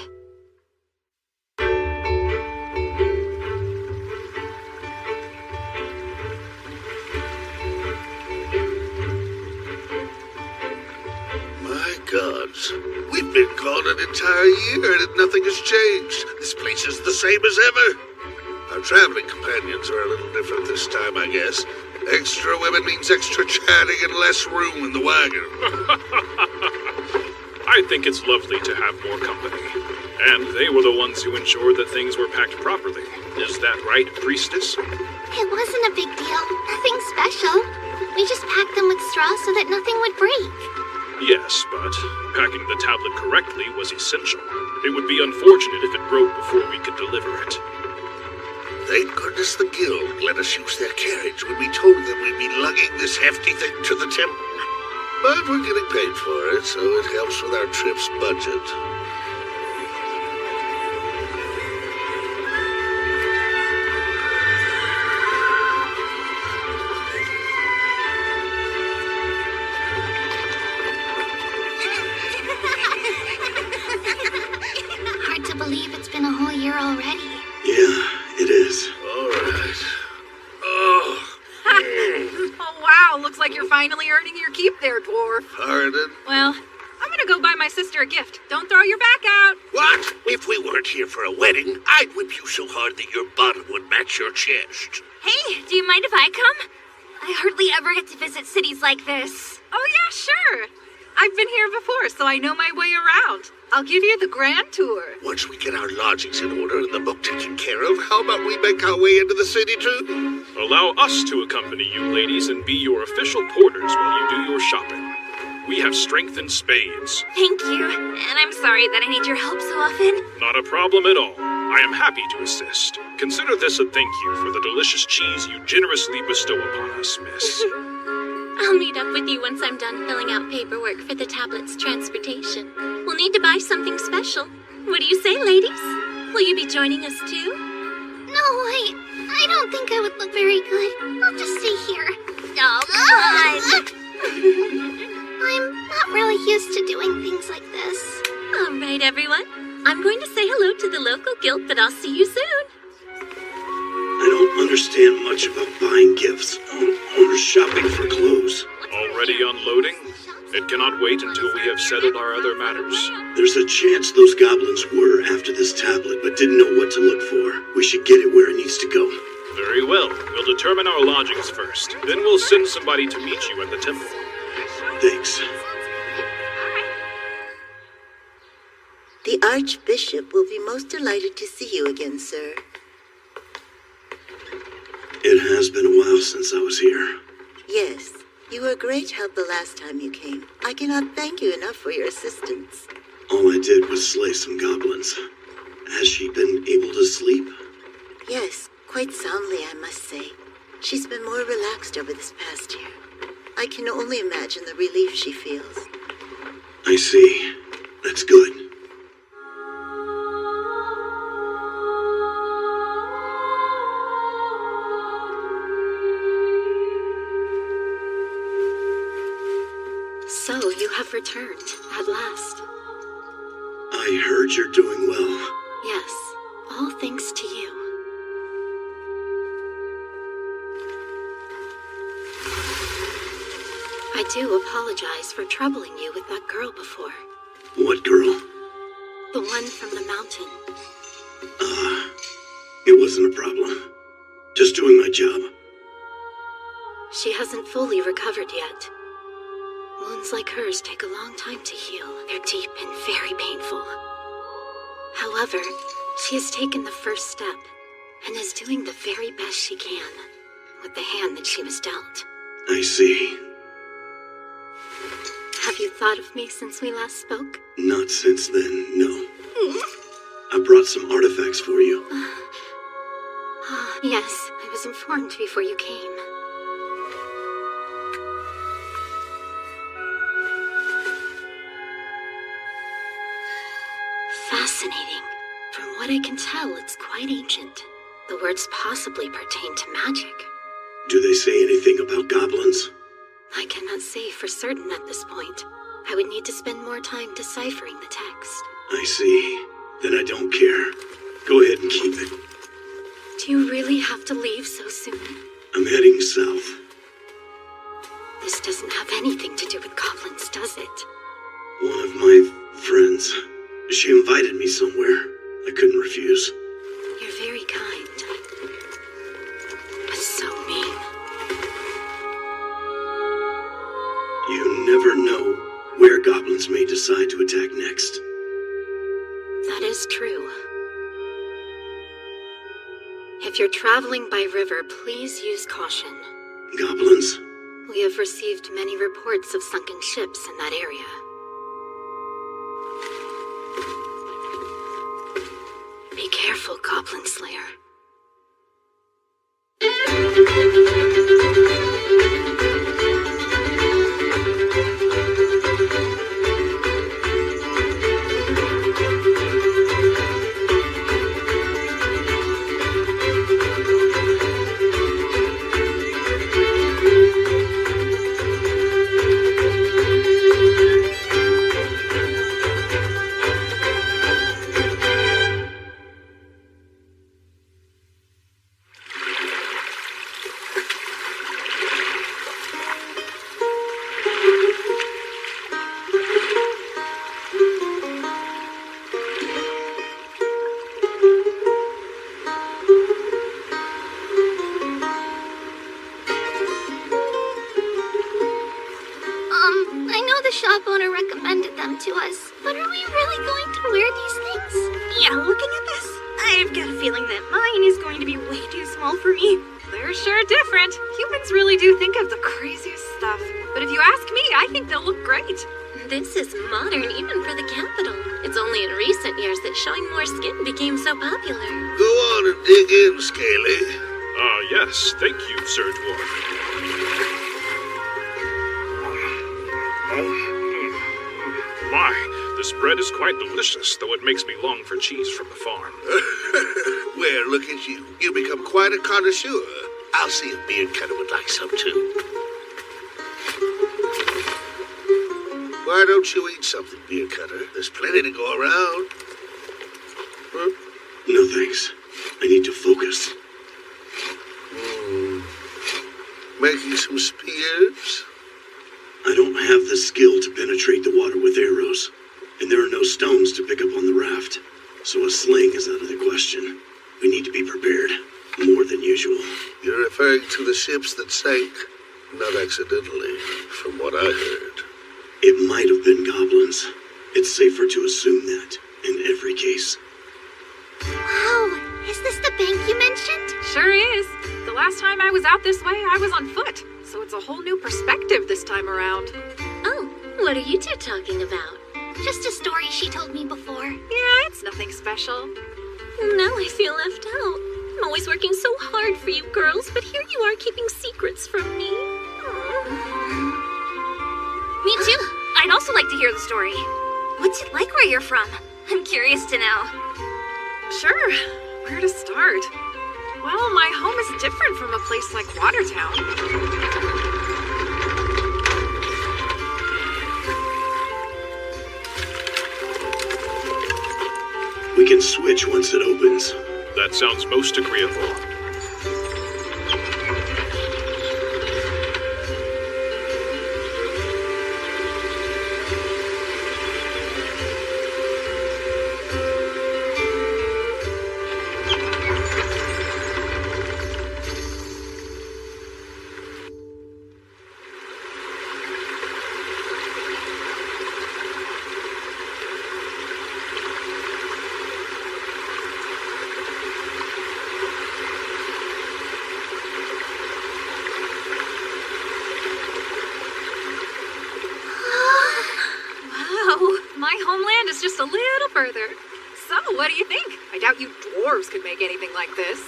My gods. We've been gone an entire year and nothing has changed. This place is the same as ever. Our traveling companions are a little different this time, I guess. Extra women means extra chatting and less room in the wagon. I think it's lovely to have more company. And they were the ones who ensured that things were packed properly. Is that right, Priestess? It wasn't a big deal. Nothing special. We just packed them with straw so that nothing would break. Yes, but packing the tablet correctly was essential. It would be unfortunate if it broke before we could deliver it. Thank goodness the guild let us use their carriage when we told them we'd be lugging this hefty thing to the temple. But we're getting paid for it, so it helps with our trip's budget. been a whole year already. Yeah, it is. All right. Oh. Oh, wow. Looks like you're finally earning your keep there, dwarf. Pardon? Well, I'm gonna go buy my sister a gift. Don't throw your back out. What? If we weren't here for a wedding, I'd whip you so hard that your bottom would match your chest. Hey, do you mind if I come? I hardly ever get to visit cities like this. Oh, yeah, sure. I've been here before, so I know my way around. I'll give you the grand tour. Once we get our lodgings in order and the boat taken care of, how about we make our way into the city too? Allow us to accompany you, ladies, and be your official porters while you do your shopping. We have strength in spades. Thank you, and I'm sorry that I need your help so often. Not a problem at all. I am happy to assist. Consider this a thank you for the delicious cheese you generously bestow upon us, miss. I'll meet up with you once I'm done filling out paperwork for the tablet's transportation. We'll need to buy something special. What do you say, ladies? Will you be joining us too? No, I don't think I would look very good. I'll just stay here. Oh, I'm not really used to doing things like this. All right, everyone. I'm going to say hello to the local guild, but I'll see you soon. I don't understand much about buying gifts or shopping for clothes. Already unloading? It cannot wait until we have settled our other matters. There's a chance those goblins were after this tablet, but didn't know what to look for. We should get it where it needs to go. Very well. We'll determine our lodgings first. Then we'll send somebody to meet you at the temple. Thanks. The Archbishop will be most delighted to see you again, sir. It has been a while since I was here. Yes, you were a great help the last time you came. I cannot thank you enough for your assistance. All I did was slay some goblins. Has she been able to sleep? Yes, quite soundly, I must say. She's been more relaxed over this past year. I can only imagine the relief she feels. I see. That's good. So, you have returned, at last. I heard you're doing well. Yes, all thanks to you. I do apologize for troubling you with that girl before. What girl? The one from the mountain. It wasn't a problem. Just doing my job. She hasn't fully recovered yet. Wounds like hers take a long time to heal. They're deep and very painful. However, she has taken the first step and is doing the very best she can with the hand that she was dealt. I see. Have you thought of me since we last spoke? Not since then, no. I brought some artifacts for you. Yes, I was informed before you came. Fascinating. From what I can tell, it's quite ancient. The words possibly pertain to magic. Do they say anything about goblins? I cannot say for certain at this point. I would need to spend more time deciphering the text. I see. Then I don't care. Go ahead and keep it. Do you really have to leave so soon? I'm heading south. This doesn't have anything to do with goblins, does it? One of my friends. She invited me somewhere. I couldn't refuse. You're very kind. But so mean. You never know where goblins may decide to attack next. That is true. If you're traveling by river, please use caution. Goblins? We have received many reports of sunken ships in that area. Be careful, Goblin Slayer. to us. But are we really going to wear these things? Yeah, looking at this, I've got a feeling that mine is going to be way too small for me. They're sure different. Humans really do think of the craziest stuff. But if you ask me, I think they'll look great. This is modern even for the capital. It's only in recent years that showing more skin became so popular. Go on and dig in, Scaly. Yes. Thank you, Sir Dwarf. My, this bread is quite delicious, though it makes me long for cheese from the farm. Well, look at you. You become quite a connoisseur. I'll see if Beardcutter would like some, too. Why don't you eat something, Beardcutter? There's plenty to go around. No thanks. I need to focus. Making some spears? I don't have the skill to penetrate the water with arrows, and there are no stones to pick up on the raft, so a sling is out of the question. We need to be prepared, more than usual. You're referring to the ships that sank? Not accidentally, from what I heard. It might have been goblins. It's safer to assume that, in every case. Wow, is this the bank you mentioned? Sure is. The last time I was out this way, I was on foot. So it's a whole new perspective this time around. Oh, what are you two talking about? Just a story she told me before. Yeah, it's nothing special. Now I feel left out. I'm always working so hard for you girls, but here you are keeping secrets from me. Me too. I'd also like to hear the story. What's it like where you're from? I'm curious to know. Sure. Where to start? Well, my home is different from a place like Watertown. We can switch once it opens. That sounds most agreeable. Just a little further. So, what do you think? I doubt you dwarves could make anything like this.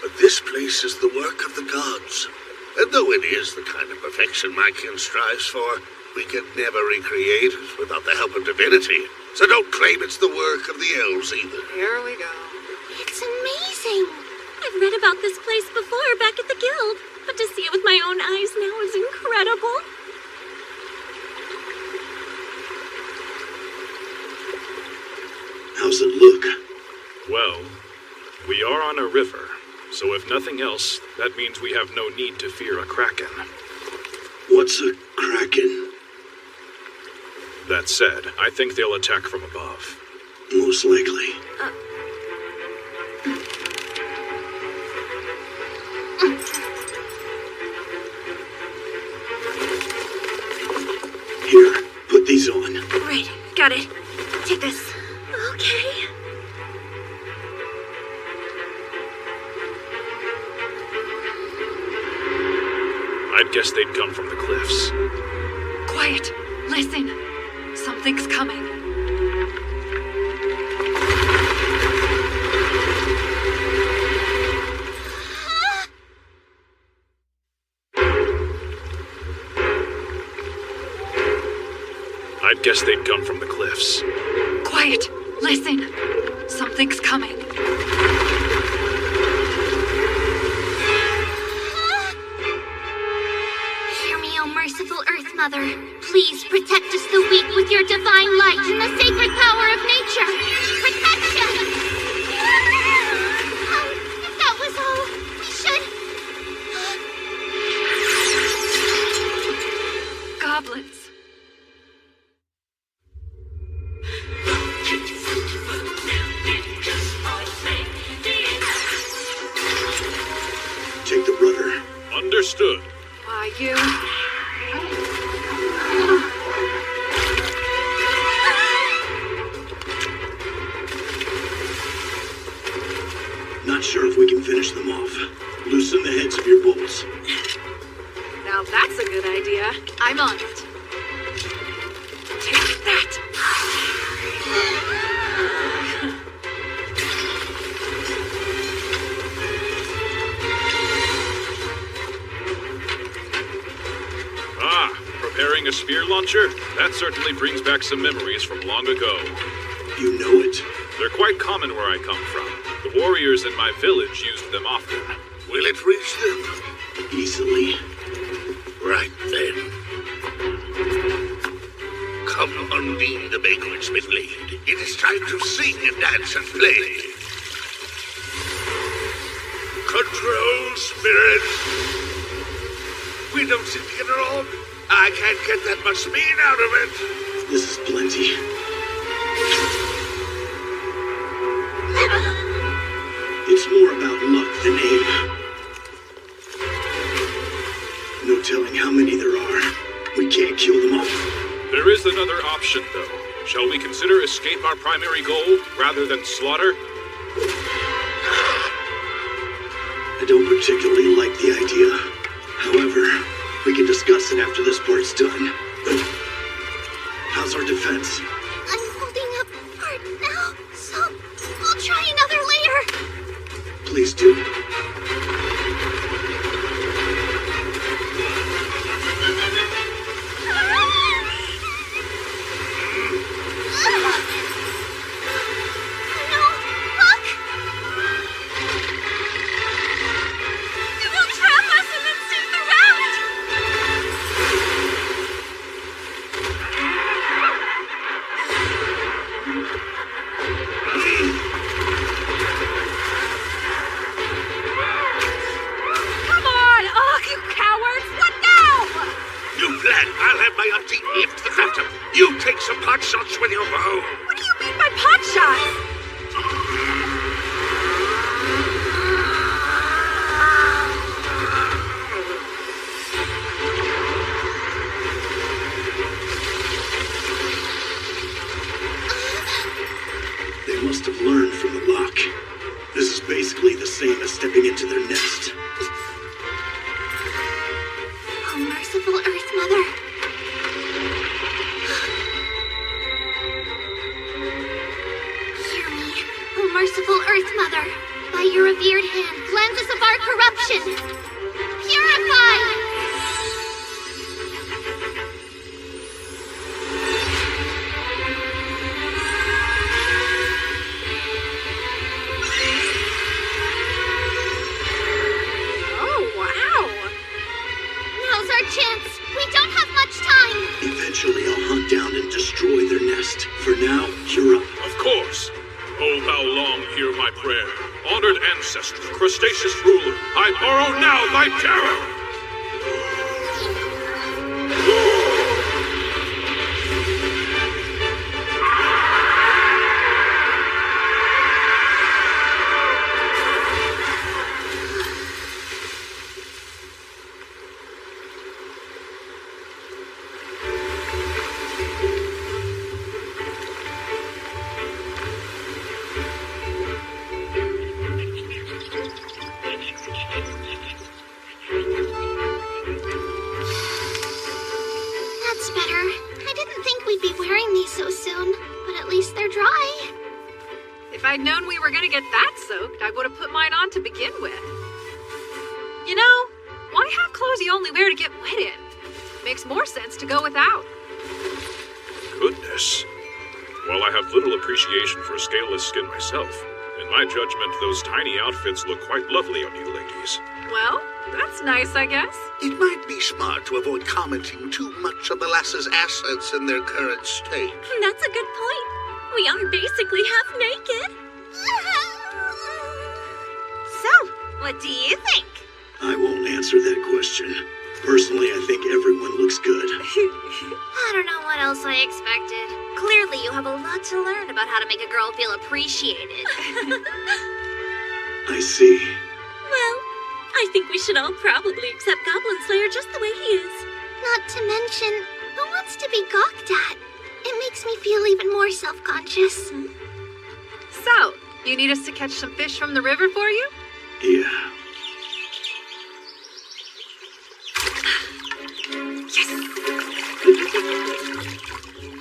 But this place is the work of the gods. And though it is the kind of perfection my kin strives for, we can never recreate it without the help of divinity. So don't claim it's the work of the elves either. Here we go. It's amazing. I've read about this place before back at the guild, but to see it with my own eyes now is incredible. How's it look? Well, we are on a river, so if nothing else, that means we have no need to fear a kraken. What's a kraken? That said, I think they'll attack from above. Most likely. Here, put these on. Right, got it. Take this. Okay. I'd guess they'd come from the cliffs. Quiet. Listen. Something's coming. I'd guess they'd come from the cliffs. Quiet. Listen. Something's coming. Hear me, O merciful Earth Mother. Please protect us, the weak, with your divine light and the sacred power of nature. Protection! If that was all, we should... Goblins. Take the rudder. Understood. Why, you... Not sure if we can finish them off. Loosen the heads of your bolts. Now that's a good idea. I'm on it. Take that! Preparing a spear launcher? That certainly brings back some memories from long ago. You know it? They're quite common where I come from. The warriors in my village used them often. Will it reach them? Easily. Right then. Come Undine the Baker and Smith Lady. It is time to sing and dance and play. Control, spirits. We don't seem to get along. I can't get that much speed out of it. This is plenty. It's more about luck than aim. No telling how many there are. We can't kill them all. There is another option, though. Shall we consider escape our primary goal, rather than slaughter? I don't particularly like the idea. However, we can discuss it after this part's done. How's our defense? I'm holding up part now, so I'll try another layer. Please do. No, look! It will trap us and then sink the round! Come on! Ugh, you cowards! What now? New plan. I'll have my auntie lift the phantom. You take some pot shots with your bow. What do you mean by pot shots? They must have learned from the lock. This is basically the same as stepping into their nest. Oh, merciful Earth Mother. Hear me, oh merciful Earth Mother. By your revered hand, cleanse us of our corruption. Purify! Oh, wow! Now's our chance. We don't have much time. Eventually, I'll hunt down and destroy their nest. For now, you're up. Of course. Oh, how long hear my prayer. Honored ancestor, crustaceous ruler, I borrow now thy terror! That's better. I didn't think we'd be wearing these so soon, but at least they're dry. If I'd known we were gonna get that soaked, I would have put mine on to begin with. You know, why have clothes you only wear to get wet in? Makes more sense to go without. Goodness. While I have little appreciation for scaleless skin myself, in my judgment, those tiny outfits look quite lovely on you ladies. Well, that's nice, I guess. It might be smart to avoid commenting too much on the lass's assets in their current state. That's a good point. We are basically half naked. So, what do you think? I won't answer that question. Personally, I think everyone looks good. I don't know what else I expected. Clearly, you have a lot to learn about how to make a girl feel appreciated. I see. Well, I think we should all probably accept Goblin Slayer just the way he is. Not to mention, who wants to be gawked at? It makes me feel even more self-conscious. So, You need us to catch some fish from the river for you? Yeah.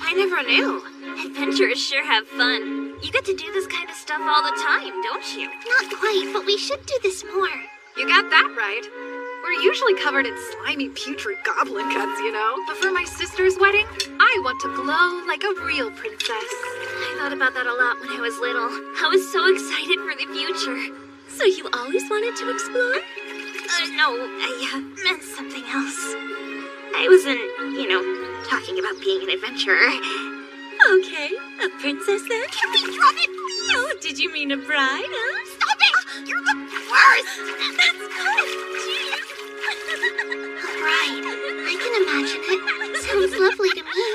I never knew. Adventurers sure have fun. You get to do this kind of stuff all the time, don't you? Not quite, but we should do this more. You got that right. We're usually covered in slimy, putrid goblin cuts, you know. But for my sister's wedding, I want to glow like a real princess. I thought about that a lot when I was little. I was so excited for the future. So you always wanted to explore? No, I meant something else. I wasn't, talking about being an adventurer. Okay, a princess then? Can we drop it, please? Oh, did you mean a bride, huh? Stop it! You're the worst! That's good! A bride. I can imagine it. Sounds lovely to me.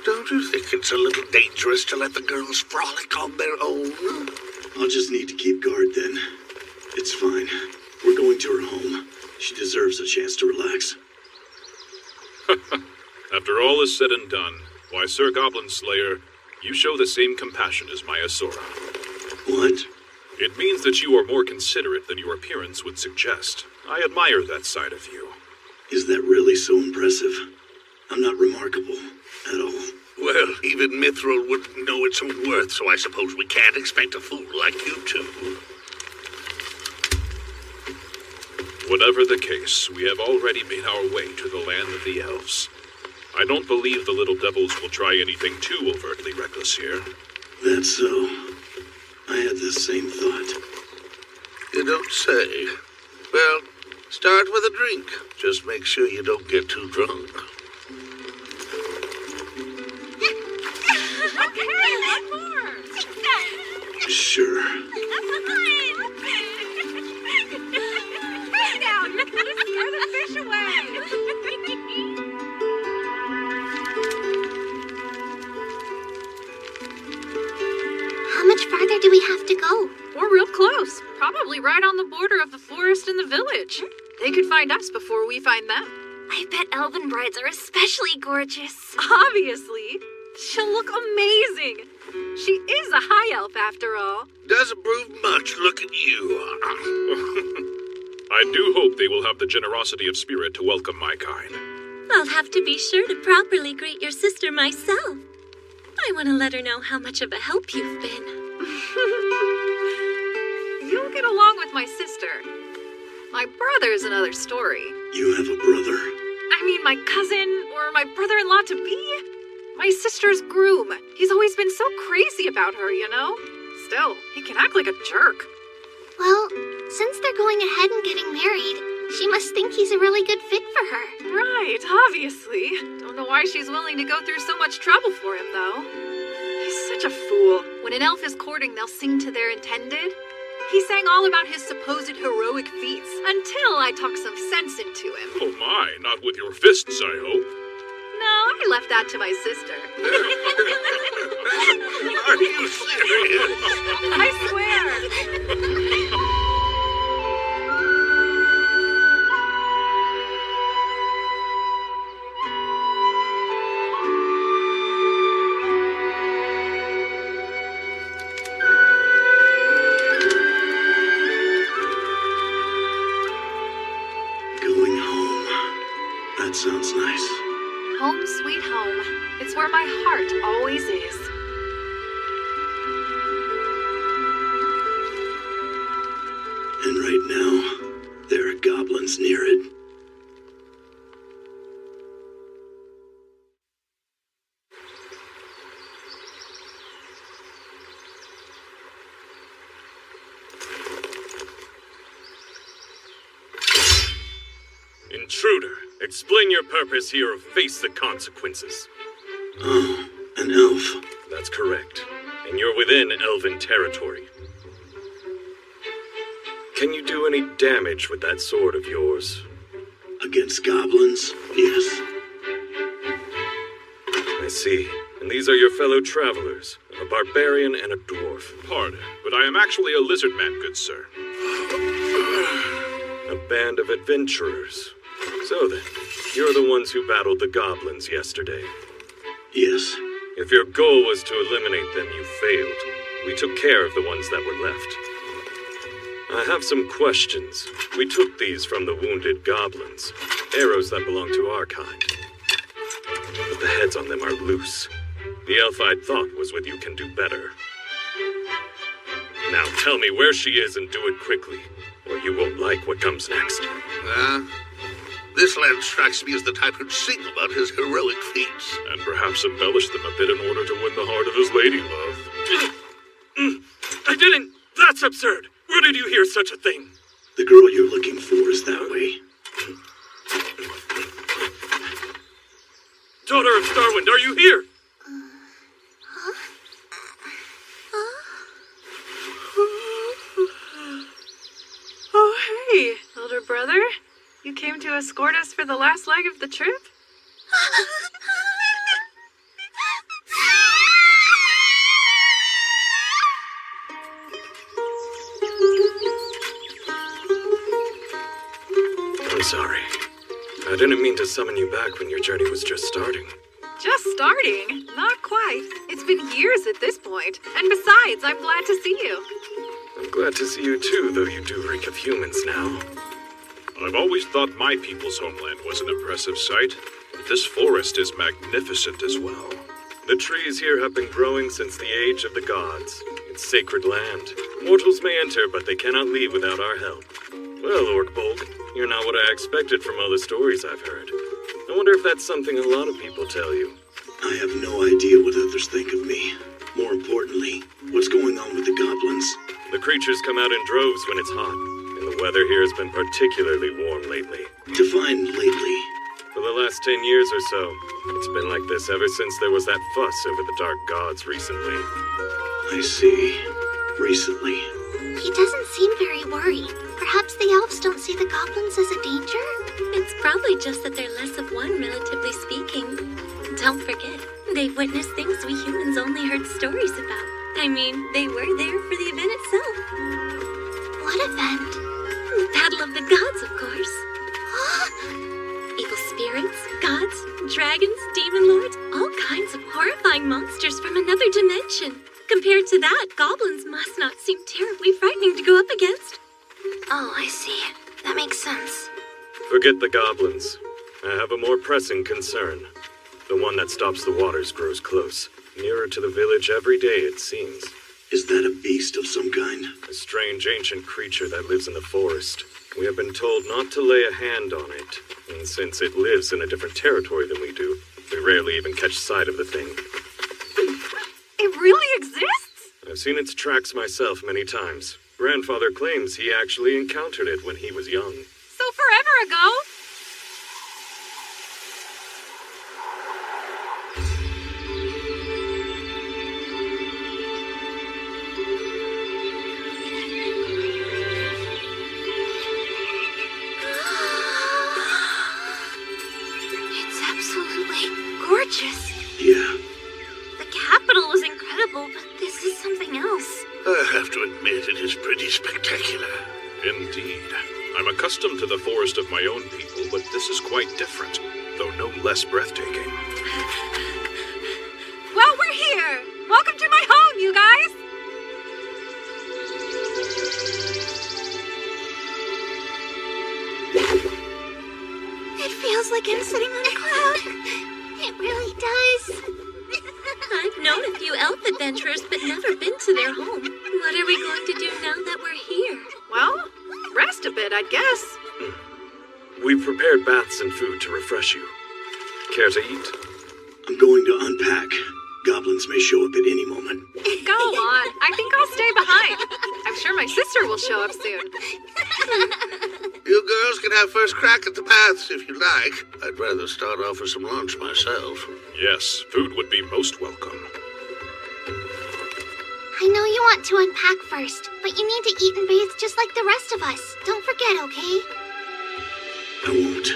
Don't you think it's a little dangerous to let the girls frolic on their own? I'll just need to keep guard then. It's fine. We're going to her home. She deserves a chance to relax. After all is said and done, why, Sir Goblin Slayer, you show the same compassion as Maya Sora. What? It means that you are more considerate than your appearance would suggest. I admire that side of you. Is that really so impressive? I'm not remarkable at all. Well, even Mithril wouldn't know its own worth, so I suppose we can't expect a fool like you two. Whatever the case, we have already made our way to the land of the elves. I don't believe the little devils will try anything too overtly reckless here. That's so. I had the same thought. You don't say. Well, start with a drink. Just make sure you don't get too drunk. Okay, one more. Sure. Sit down. You're gonna scare the fish away. How much farther do we have to go? We're real close. Probably right on the border of the forest and the village. They could find us before we find them. I bet elven brides are especially gorgeous. Obviously. She'll look amazing. She is a high elf, after all. Doesn't prove much. Look at you. I do hope they will have the generosity of spirit to welcome my kind. I'll have to be sure to properly greet your sister myself. I want to let her know how much of a help you've been. You'll get along with my sister. My brother's another story. You have a brother? I mean, my cousin, or my brother-in-law to be. My sister's groom. He's always been so crazy about her, you know? Still, he can act like a jerk. Well, since they're going ahead and getting married, she must think he's a really good fit for her. Right, obviously. Don't know why she's willing to go through so much trouble for him, though. He's such a fool. When an elf is courting, they'll sing to their intended. He sang all about his supposed heroic feats until I talked some sense into him. Oh my, not with your fists, I hope. No, I left that to my sister. Are you serious? I swear. Going home. That sounds nice. Home sweet home. It's where my heart always is. And right now, there are goblins near it. Intruder, explain your purpose here or face the consequences. Oh, an elf. That's correct. And you're within elven territory. Can you do any damage with that sword of yours? Against goblins? Yes. I see. And these are your fellow travelers, a barbarian and a dwarf. Pardon, but I am actually a lizard man, good sir. A band of adventurers. So then, you're the ones who battled the goblins yesterday. Yes, If your goal was to eliminate them, you failed. We took care of the ones that were left. I have some questions. We took these from the wounded goblins, arrows that belong to our kind. But the heads on them are loose. The elf I'd thought was with you can do better. Now tell me where she is and do it quickly, or you won't like what comes next. This lad strikes me as the type who'd sing about his heroic feats. And perhaps embellish them a bit in order to win the heart of his lady love. I didn't! That's absurd! Where did you hear such a thing? The girl you're looking for is that way. Daughter of Starwind, are you here? Oh, hey, older brother. You came to escort us for the last leg of the trip? I'm sorry. I didn't mean to summon you back when your journey was just starting. Just starting? Not quite. It's been years at this point. And besides, I'm glad to see you. I'm glad to see you too, though you do reek of humans now. I've always thought my people's homeland was an impressive sight. This forest is magnificent as well. The trees here have been growing since the age of the gods. It's sacred land. Mortals may enter, but they cannot leave without our help. Well, Orkbolg, you're not what I expected from all the stories I've heard. I wonder if that's something a lot of people tell you. I have no idea what others think of me. More importantly, what's going on with the goblins? The creatures come out in droves when it's hot, and the weather here has been particularly warm lately. Define lately. For the last 10 years or so, it's been like this ever since there was that fuss over the Dark Gods recently. I see. Recently. He doesn't seem very worried. Perhaps the elves don't see the goblins as a danger? It's probably just that they're less of one, relatively speaking. Don't forget, they've witnessed things we humans only heard stories about. I mean, they were there for the event itself. What event? The Battle of the Gods, of course. Evil spirits, gods, dragons, demon lords, all kinds of horrifying monsters from another dimension. Compared to that, goblins must not seem terribly frightening to go up against. Oh, I see. That makes sense. Forget the goblins. I have a more pressing concern. The one that stops the waters grows close. Nearer to the village every day, it seems. Is that a beast of some kind? A strange ancient creature that lives in the forest. We have been told not to lay a hand on it. And since it lives in a different territory than we do, we rarely even catch sight of the thing. It really exists? I've seen its tracks myself many times. Grandfather claims he actually encountered it when he was young. So forever ago? It's absolutely gorgeous. Yeah. The capital was incredible, but this is something else. I have to admit, it is pretty spectacular. Indeed. I'm accustomed to the forest of my own people, but this is quite different, though no less breathtaking. Well, we're here! Welcome to my home, you guys! It feels like I'm sitting on a cloud. It really does. I've known a few elf adventurers, but never been to their home. What are we going to do now that we're here? Well, rest a bit, I guess. We've prepared baths and food to refresh you. Care to eat? I'm going to unpack. Goblins may show up at any moment. Go on. I think I'll stay behind. I'm sure my sister will show up soon. You girls can have first crack at the baths if you like. I'd rather start off with some lunch myself. Yes, food would be most welcome. I know you want to unpack first, but you need to eat and bathe just like the rest of us. Don't forget, okay? I won't.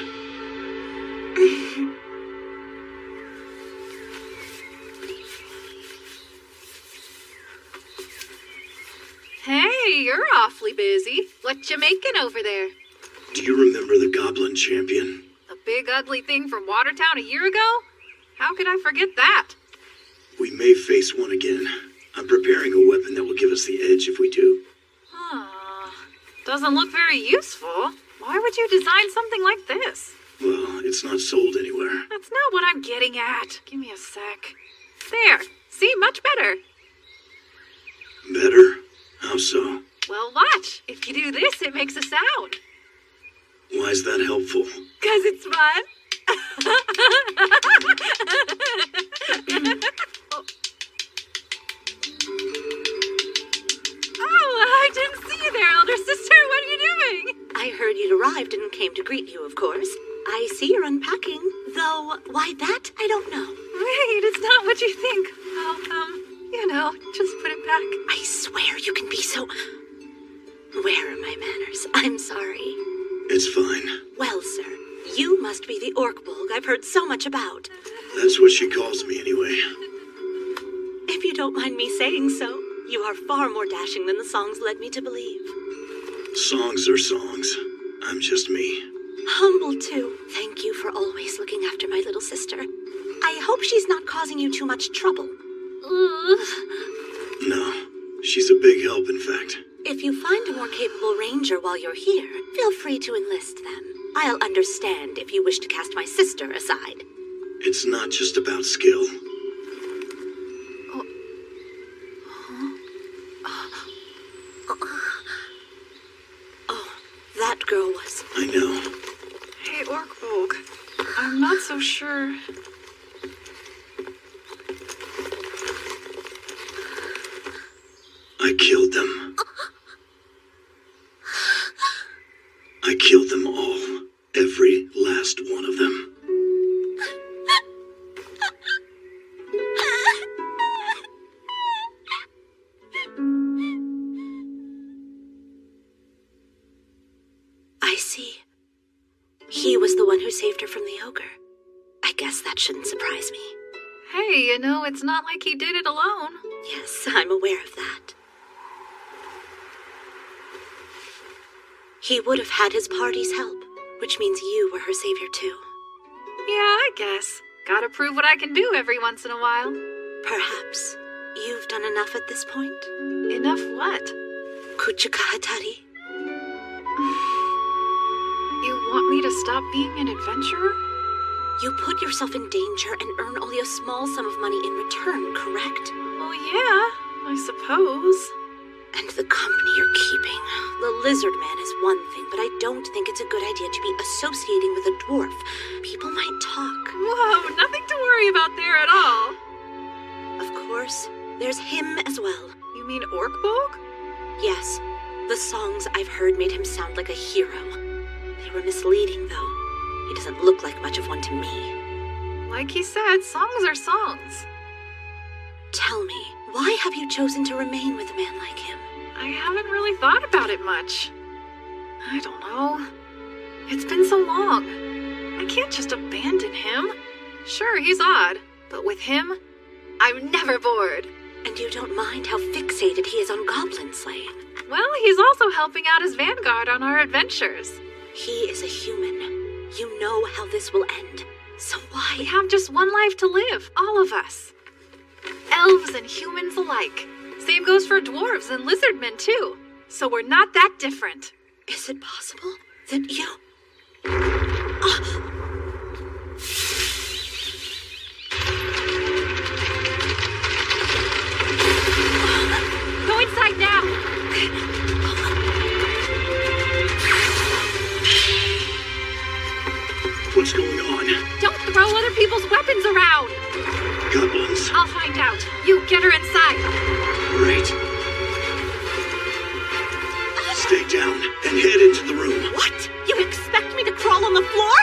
Hey, you're awfully busy. What you making over there? Do you remember the Goblin Champion? The big ugly thing from Watertown a year ago? How could I forget that? We may face one again. I'm preparing a weapon that will give us the edge if we do. Doesn't look very useful. Why would you design something like this? Well, it's not sold anywhere. That's not what I'm getting at. Give me a sec. There. See, much better. Better? How so? Well, watch. If you do this, it makes a sound. Why is that helpful? 'Cause it's fun. Oh, I didn't see you there, elder sister. What are you doing? I heard you'd arrived and came to greet you, of course. I see you're unpacking, though why that, I don't know. Wait, it's not what you think. I'll, just put it back. I swear you can be so... Where are my manners? I'm sorry. It's fine. Well, sir, you must be the Orkbolg I've heard so much about. That's what she calls me anyway. If you don't mind me saying so, you are far more dashing than the songs led me to believe. Songs are songs. I'm just me. Humble, too. Thank you for always looking after my little sister. I hope she's not causing you too much trouble. No, she's a big help, in fact. If you find a more capable ranger while you're here, feel free to enlist them. I'll understand if you wish to cast my sister aside. It's not just about skill. Oh, that girl was... I know. Hey, Orkbolg. I'm not so sure. I killed them. I killed them all. Every last one of them. I see. He was the one who saved her from the ogre. I guess that shouldn't surprise me. Hey, it's not like he did it alone. Yes, I'm aware of that. He would have had his party's help, which means you were her savior too. Yeah, I guess. Gotta prove what I can do every once in a while. Perhaps you've done enough at this point? Enough what? Kuchikahatari. You want me to stop being an adventurer? You put yourself in danger and earn only a small sum of money in return, correct? Well, yeah, I suppose. And the company you're keeping. The lizard man is one thing, but I don't think it's a good idea to be associating with a dwarf. People might talk. Whoa, nothing to worry about there at all. Of course, there's him as well. You mean Orkbolg? Yes. The songs I've heard made him sound like a hero. They were misleading, though. He doesn't look like much of one to me. Like he said, songs are songs. Tell me, why have you chosen to remain with a man like him? I haven't really thought about it much. I don't know. It's been so long. I can't just abandon him. Sure, he's odd, but with him, I'm never bored. And you don't mind how fixated he is on goblin slaying? Well, he's also helping out his vanguard on our adventures. He is a human. You know how this will end. So why? We have just one life to live, all of us. Elves and humans alike. Same goes for dwarves and lizardmen, too. So we're not that different. Is it possible that you... Go inside now! What's going on? Don't throw other people's weapons around! Goblins. I'll find out. You get her inside. Great. Stay down and head into the room. What? You expect me to crawl on the floor?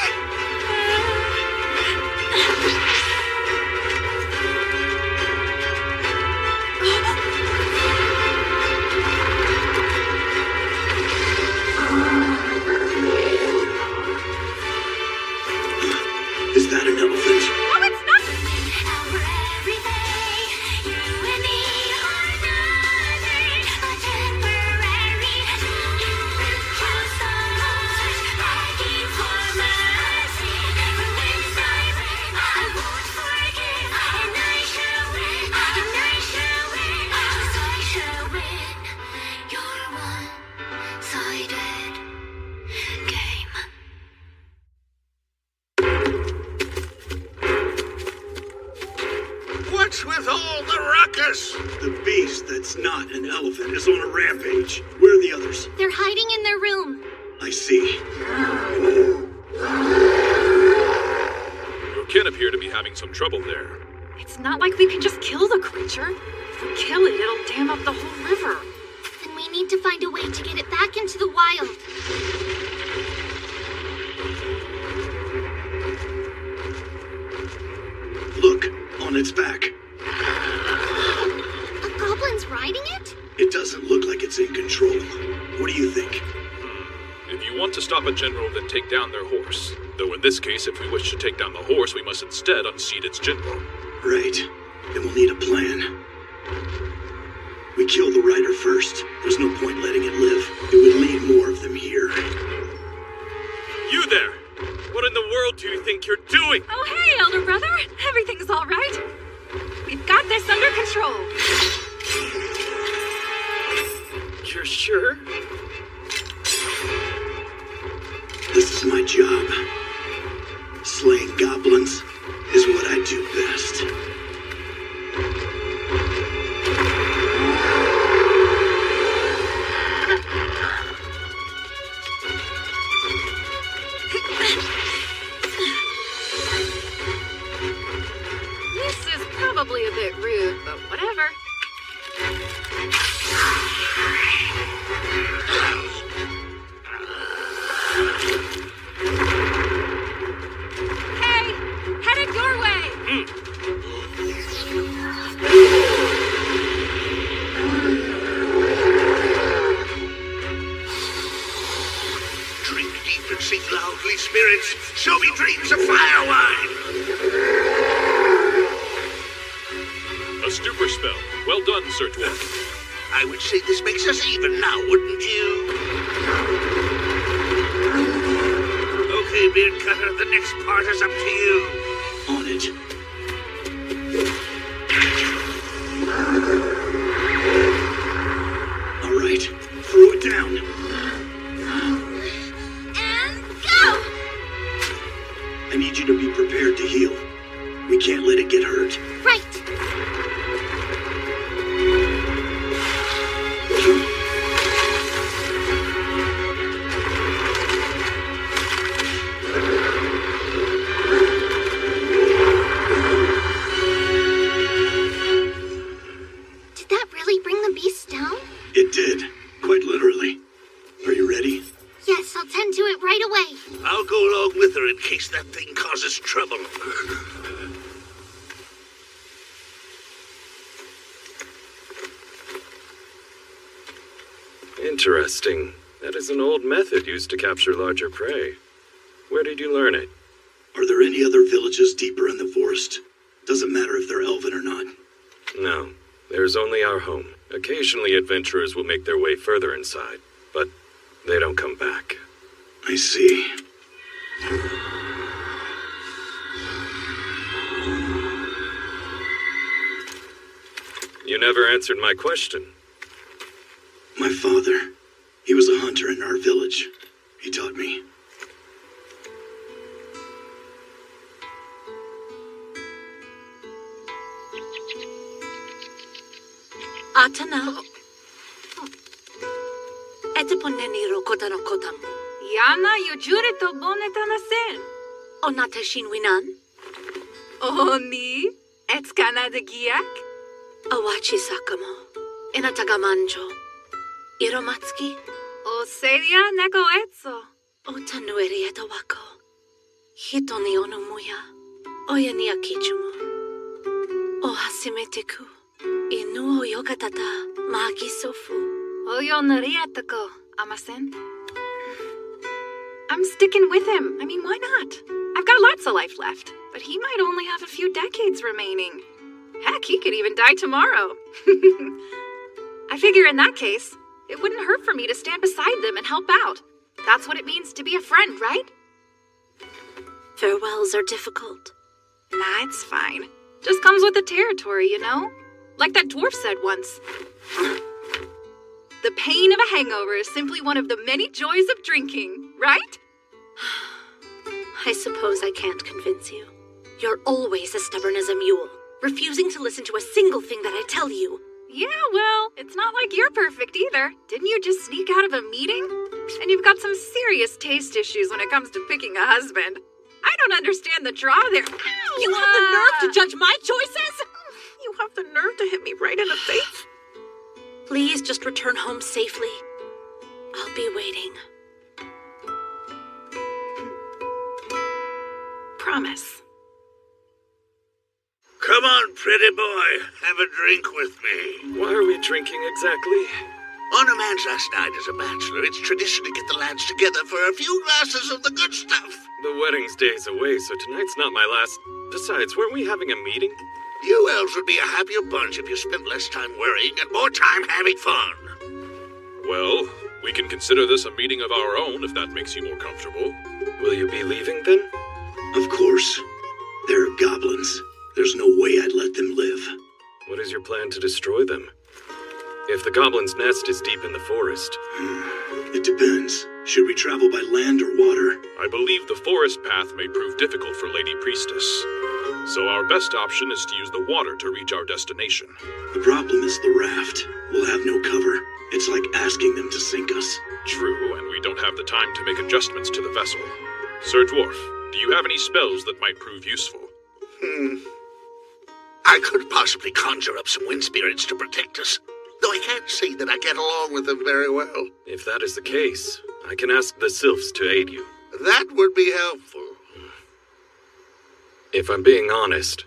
Is that an elephant? Oh, it's not! Temporary, The beast that's not an elephant is on a rampage. Where are the others? They're hiding in their room. I see. Your kin appear to be having some trouble there. It's not like we can just kill the creature. If we kill it, it'll dam up the whole river. Then we need to find a way to get it back into the wild. Look, on its back. A goblin's riding it? It doesn't look like it's in control. What do you think? If you want to stop a general, then take down their horse. Though in this case, if we wish to take down the horse, we must instead unseat its general. Right. Then we'll need a plan. We kill the rider first. There's no point letting it live. It would lead more of them here. You there! What in the world do you think you're doing? Oh, hey, elder brother. Everything's all right. We've got this under control. You're sure? This is my job. Slaying goblins is what I do best. This is probably a bit rude, but whatever. Hey, headed your way. Drink deep and sing loudly, spirits. Show me dreams of fire wine. A stupor spell. Well done, Sir Dwarf. I would say this makes us even now, wouldn't you? Okay, Beard Cutter, the next part is up to you. On it. All right, throw it down. And go! I need you to be prepared to heal. We can't let it get hurt. Right. Did that really bring the beast down? It did, quite literally. Are you ready? Yes, I'll tend to it right away. I'll go along with her in case that thing causes trouble. Interesting. That is an old method used to capture larger prey. Where did you learn it? Are there any other villages deeper in the forest? Doesn't matter if they're elven or not. No, there's only our home. Occasionally adventurers will make their way further inside, but they don't come back. I see. You never answered my question. My father. He was a hunter in our village. He taught me. Atana. Ete poneniro kodano kodamu. Yana yujurito bonetanasen. Onate shinwinan. Oni, etskana de giak. Awachi sakamo. Inatagamanjo. Iromatsuki. Oseria neko etso. Otanueri etowako. Hitoni onumuya. Oya ni akichumo. O hasimeteku. Inu o yogatata. Magi sofu. Oyo nariatako, amasen. I'm sticking with him. I mean, why not? I've got lots of life left, but he might only have a few decades remaining. Heck, he could even die tomorrow. I figure in that case, it wouldn't hurt for me to stand beside them and help out. That's what it means to be a friend, right? Farewells are difficult. Nah, it's fine. Just comes with the territory, you know? Like that dwarf said once. The pain of a hangover is simply one of the many joys of drinking, right? I suppose I can't convince you. You're always as stubborn as a mule, refusing to listen to a single thing that I tell you. Yeah, well, it's not like you're perfect either. Didn't you just sneak out of a meeting? And you've got some serious taste issues when it comes to picking a husband. I don't understand the draw there. Ow! You have the nerve to judge my choices? You have the nerve to hit me right in the face? Please just return home safely. I'll be waiting. Promise. Come on, pretty boy. Have a drink with me. Why are we drinking exactly? On a man's last night as a bachelor, it's tradition to get the lads together for a few glasses of the good stuff. The wedding's days away, so tonight's not my last. Besides, weren't we having a meeting? You elves would be a happier bunch if you spent less time worrying and more time having fun. Well, we can consider this a meeting of our own if that makes you more comfortable. Will you be leaving then? Of course. They're goblins. There's no way I'd let them live. What is your plan to destroy them? If the goblin's nest is deep in the forest. It depends. Should we travel by land or water? I believe the forest path may prove difficult for Lady Priestess. So our best option is to use the water to reach our destination. The problem is the raft. We'll have no cover. It's like asking them to sink us. True, and we don't have the time to make adjustments to the vessel. Sir Dwarf, do you have any spells that might prove useful? I could possibly conjure up some wind spirits to protect us, though I can't say that I get along with them very well. If that is the case, I can ask the sylphs to aid you. That would be helpful. If I'm being honest,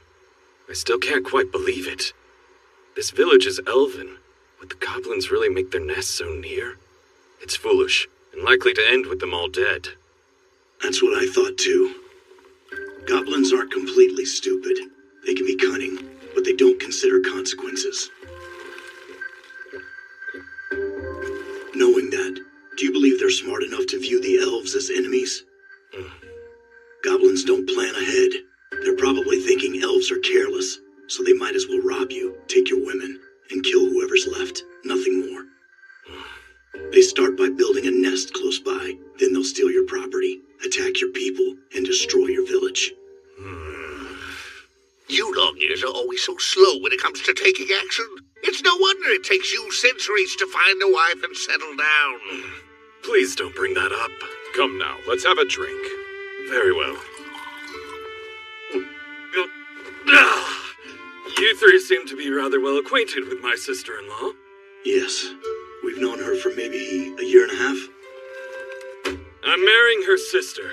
I still can't quite believe it. This village is elven. Would the goblins really make their nest so near? It's foolish, and likely to end with them all dead. That's what I thought too. Goblins aren't completely stupid. They can be cunning, but they don't consider consequences. Knowing that, do you believe they're smart enough to view the elves as enemies? Goblins don't plan ahead. They're probably thinking elves are careless, so they might as well rob you, take your women, and kill whoever's left. Nothing more. They start by building a nest close by, then they'll steal your property, attack your people, and destroy your village. You long-ears are always so slow when it comes to taking action. It's no wonder it takes you centuries to find a wife and settle down. Please don't bring that up. Come now, let's have a drink. Very well. You three seem to be rather well acquainted with my sister-in-law. Yes. We've known her for maybe a year and a half. I'm marrying her sister,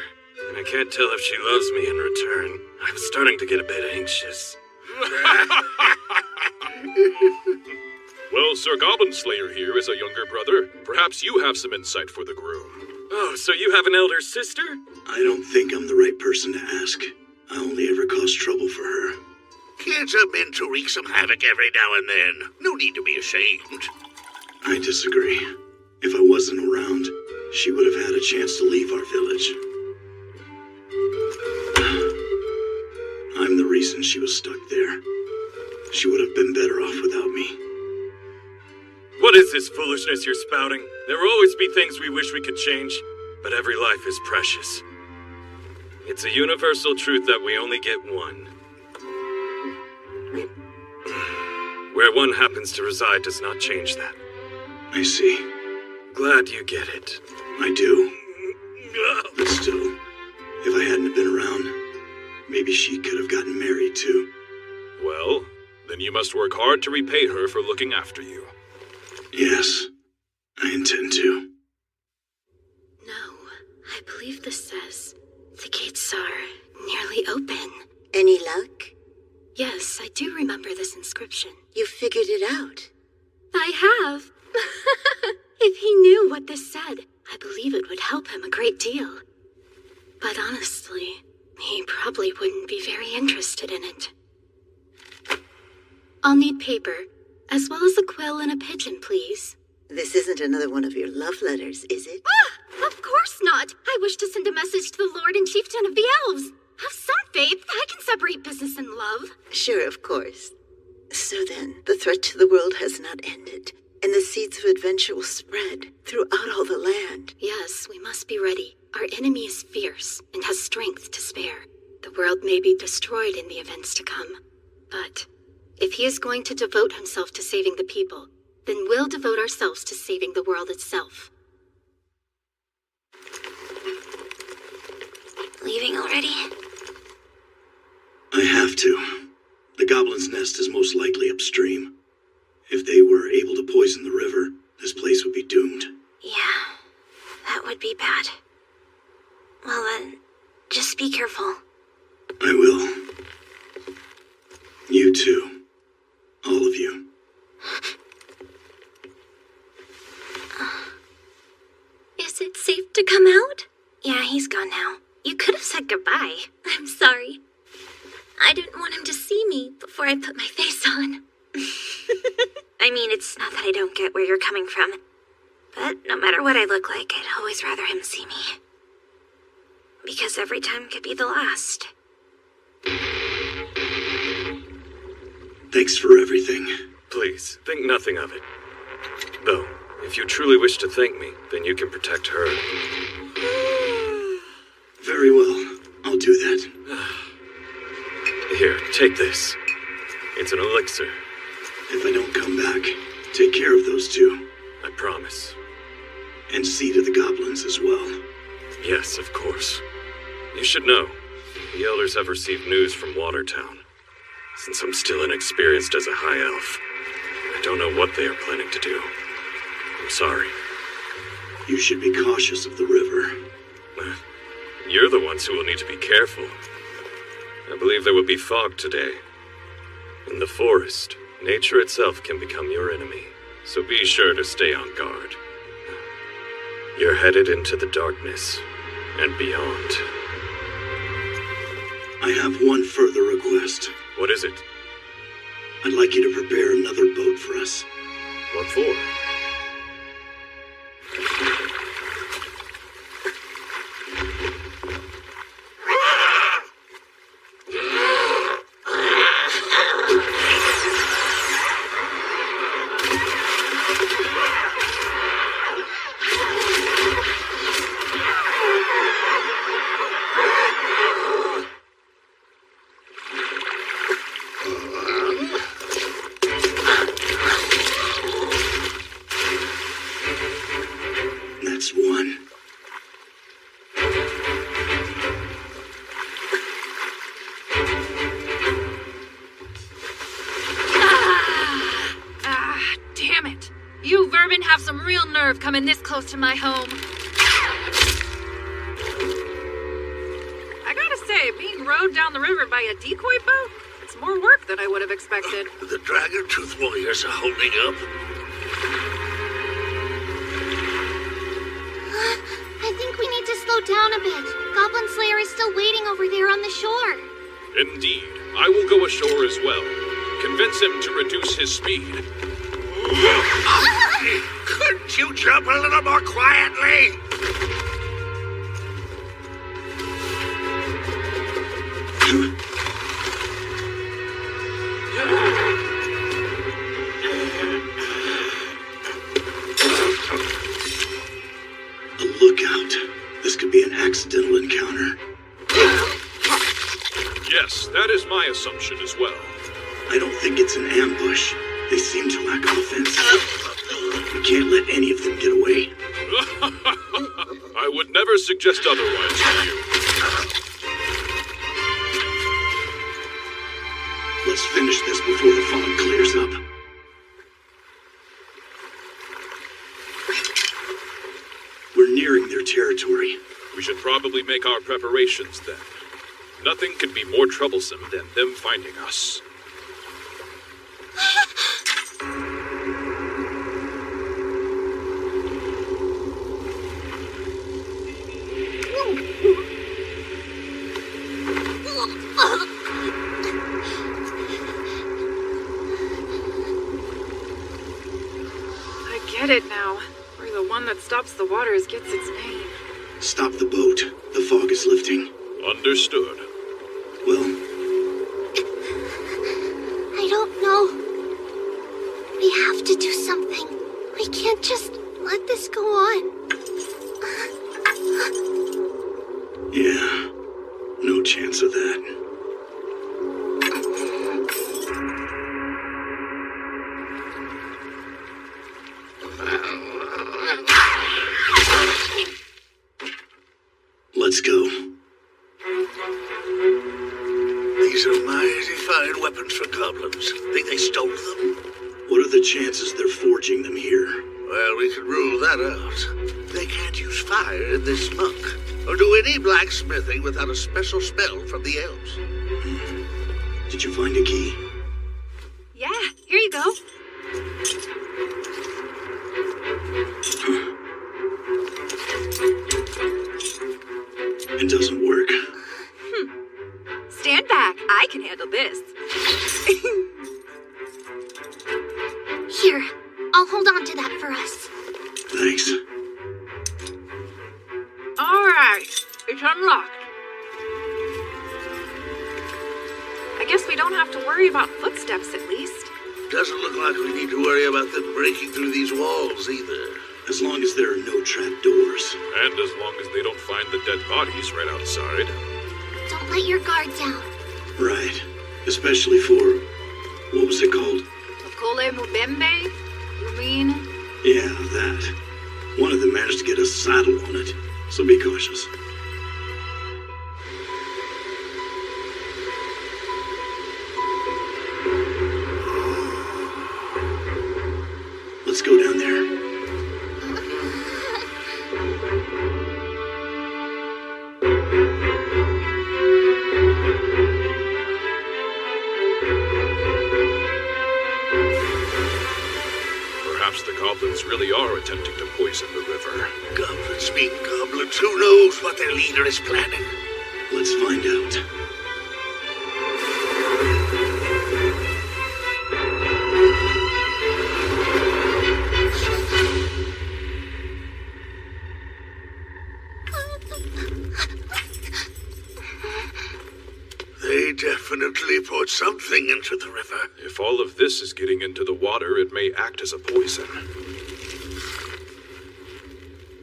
and I can't tell if she loves me in return. I'm starting to get a bit anxious. Well, Sir Goblin Slayer here is a younger brother. Perhaps you have some insight for the groom. Oh, so you have an elder sister? I don't think I'm the right person to ask. I only ever cause trouble for her. Kids are meant to wreak some havoc every now and then. No need to be ashamed. I disagree. If I wasn't around, she would have had a chance to leave our village. I'm the reason she was stuck there. She would have been better off without me. What is this foolishness you're spouting? There will always be things we wish we could change, but every life is precious. It's a universal truth that we only get one. Where one happens to reside does not change that. I see. Glad you get it. I do. But still, if I hadn't been around, maybe she could have gotten married too. Well, then you must work hard to repay her for looking after you. Yes, I intend to. No, I believe this says the gates are nearly open. Any luck? Yes, I do remember this inscription. You figured it out. I have. If he knew what this said, I believe it would help him a great deal. But honestly, he probably wouldn't be very interested in it. I'll need paper, as well as a quill and a pigeon, please. This isn't another one of your love letters, is it? Ah, of course not. I wish to send a message to the Lord and Chieftain of the Elves. Have some faith. I can separate business and love. Sure, of course. So then, the threat to the world has not ended, and the seeds of adventure will spread throughout all the land. Yes, we must be ready. Our enemy is fierce and has strength to spare. The world may be destroyed in the events to come, but If he is going to devote himself to saving the people, then we'll devote ourselves to saving the world itself. Leaving already? I have to. The Goblin's Nest is most likely upstream. If they were able to poison the river, this place would be doomed. Yeah, that would be bad. Well then, just be careful. I will. You too. All of you. Is it safe to come out? Yeah, he's gone now. You could have said goodbye. I'm sorry. I didn't want him to see me before I put my face on. I mean, it's not that I don't get where you're coming from. But no matter what I look like, I'd always rather him see me. Because every time could be the last. Thanks for everything. Please, think nothing of it. Though, if you truly wish to thank me, then you can protect her. Very well. I'll do that. Here, take this. It's an elixir. If I don't come back, take care of those two. I promise. And see to the goblins as well. Yes, of course. You should know, the elders have received news from Watertown. Since I'm still inexperienced as a high elf, I don't know what they are planning to do. I'm sorry. You should be cautious of the river. You're the ones who will need to be careful. I believe there will be fog today. In the forest, nature itself can become your enemy, so be sure to stay on guard. You're headed into the darkness and beyond. I have one further request. What is it? I'd like you to prepare another boat for us. What for? That's one. Damn it. You vermin have some real nerve coming this close to my home. I gotta say, being rowed down the river by a decoy boat, it's more work than I would have expected. The Dragon Tooth Warriors are holding up. I think we need to slow down a bit. Goblin Slayer is still waiting over there on the shore. Indeed. I will go ashore as well. Convince him to reduce his speed. Couldn't you jump a little more quietly? Look out. This could be an accidental encounter. Yes, that is my assumption as well. I don't think it's an ambush. They seem to lack offense. We can't let any of them get away. I would never suggest otherwise to you. Let's finish this before the fog clears up. We're nearing their territory. We should probably make our preparations then. Nothing could be more troublesome than them finding us. I get it now. Where the one that stops the waters gets its name. Stop the boat. The fog is lifting. Understood. Well, I don't know. We have to do something. We can't just let this go on. yeah. No chance of that. weapons for goblins. Think they stole them? What are the chances they're forging them here? Well, we can rule that out. They can't use fire in this muck, or do any blacksmithing without a special spell from the elves. Did you find a key? Yeah, here you go. It doesn't work. Stand back. I can handle this. Here, I'll hold on to that for us. Thanks. All right, it's unlocked. I guess we don't have to worry about footsteps, at least. Doesn't look like we need to worry about them breaking through these walls either. As long as there are no trapdoors. And as long as they don't find the dead bodies right outside. Don't let your guard down. Right. Especially for... what was it called? Okole Mubembe? You mean? Yeah, that. One of them managed to get a saddle on it, so be cautious. Let's go down there. Perhaps the goblins really are attempting to poison the river. Goblins being goblins, who knows what their leader is planning? Let's find out. They definitely put something into the river. If all of this is getting into the water, it may act as a poison.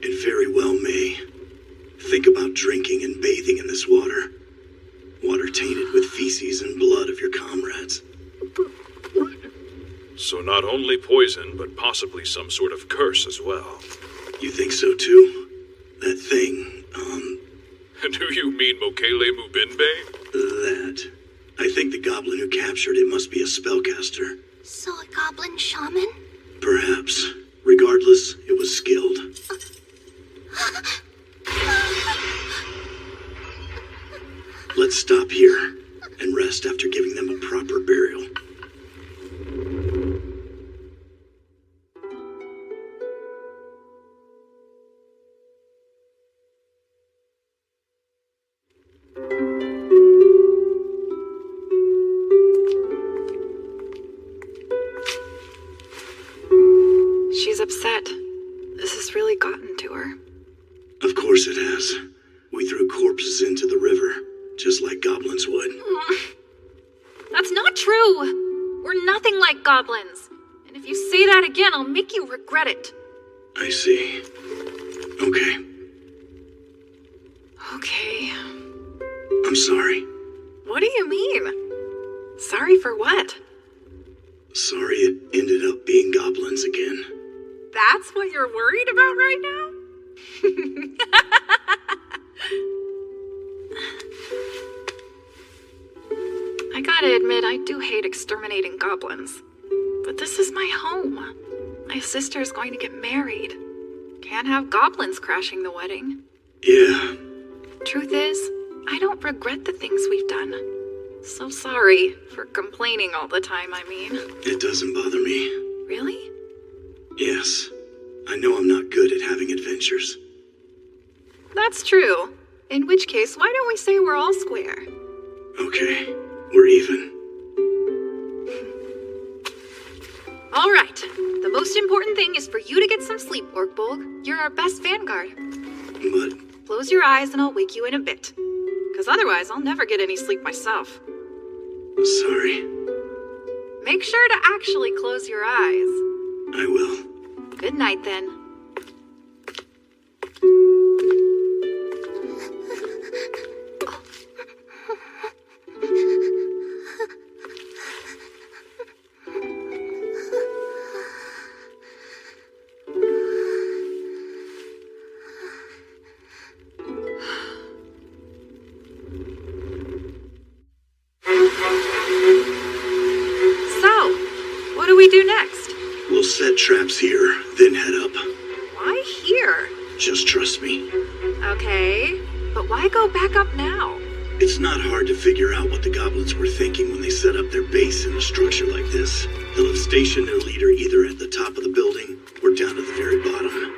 It very well may. Think about drinking and bathing in this water. Water tainted with feces and blood of your comrades. So not only poison, but possibly some sort of curse as well. You think so too? That thing, Do you mean Mokele Mubinbe? That. I think the goblin who captured it must be a spellcaster. So a goblin shaman? Perhaps. Regardless, it was skilled. Let's stop here and rest after giving them a proper burial. She's upset. This has really gotten to her. Of course it has. We threw corpses into the river, just like goblins would. That's not true. We're nothing like goblins. And if you say that again, I'll make you regret it. I see. Okay. Okay. I'm sorry. What do you mean? Sorry for what? Sorry it ended up being goblins again. That's what you're worried about right now? I gotta admit, I do hate exterminating goblins. But this is my home. My sister's going to get married. Can't have goblins crashing the wedding. Yeah. Truth is, I don't regret the things we've done. So sorry for complaining all the time, I mean. It doesn't bother me. Really? Yes. I know I'm not good at having adventures. That's true. In which case, why don't we say we're all square? Okay. We're even. All right. The most important thing is for you to get some sleep, Orkbolg. You're our best vanguard. But... Close your eyes and I'll wake you in a bit. Because otherwise, I'll never get any sleep myself. Sorry. Make sure to actually close your eyes. I will. Good night, then. traps here, then head up. Why here? Just trust me. Okay, but why go back up now? It's not hard to figure out what the goblins were thinking when they set up their base in a structure like this. They'll have stationed their leader either at the top of the building or down at the very bottom.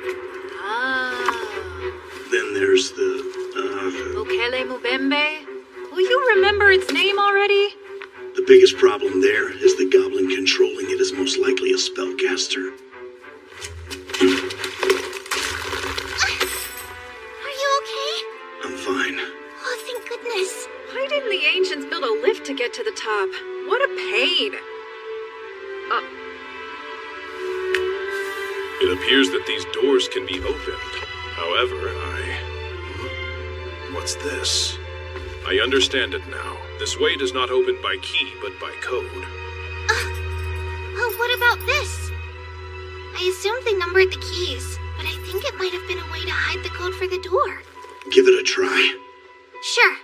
Then there's the, Okele Mubembe? Will you remember its name already? The biggest problem there is the goblin controlling it is most likely a spellcaster. Are you okay? I'm fine. Oh, thank goodness. Why didn't the ancients build a lift to get to the top? What a pain! It appears that these doors can be opened. However, What's this? I understand it now. This way does not open by key, but by code. Oh, what about this? I assumed they numbered the keys, but I think it might have been a way to hide the code for the door. Give it a try. Sure.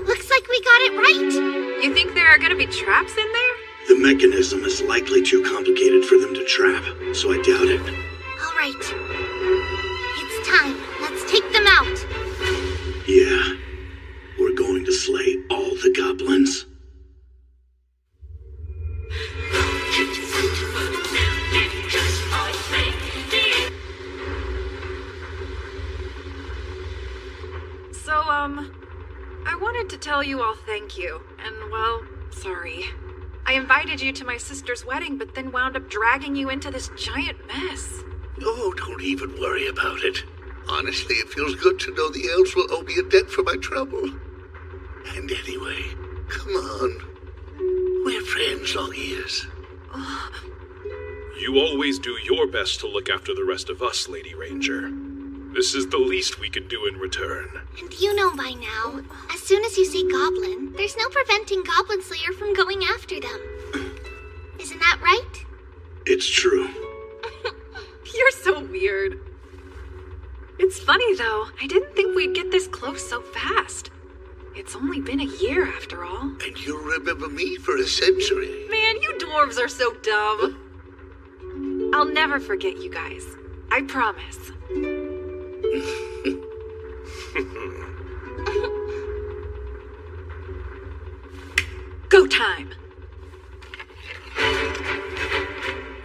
Looks like we got it right. You think there are gonna be traps in there? The mechanism is likely too complicated for them to trap, so I doubt it. All right. It's time. Let's take them out. Yeah. We're going to slay all the goblins. So, I wanted to tell you all thank you, and well, sorry. I invited you to my sister's wedding, but then wound up dragging you into this giant mess. Oh, don't even worry about it. Honestly, it feels good to know the elves will owe me a debt for my trouble. And anyway, come on. We're friends, long ears. You always do your best to look after the rest of us, Lady Ranger. This is the least we can do in return. And you know by now, as soon as you say goblin, there's no preventing Goblin Slayer from going after them. Isn't that right? It's true. You're so weird. It's funny, though. I didn't think we'd get this close so fast. It's only been a year, after all. And you'll remember me for a century. Man, you dwarves are so dumb. I'll never forget you guys. I promise. Go time!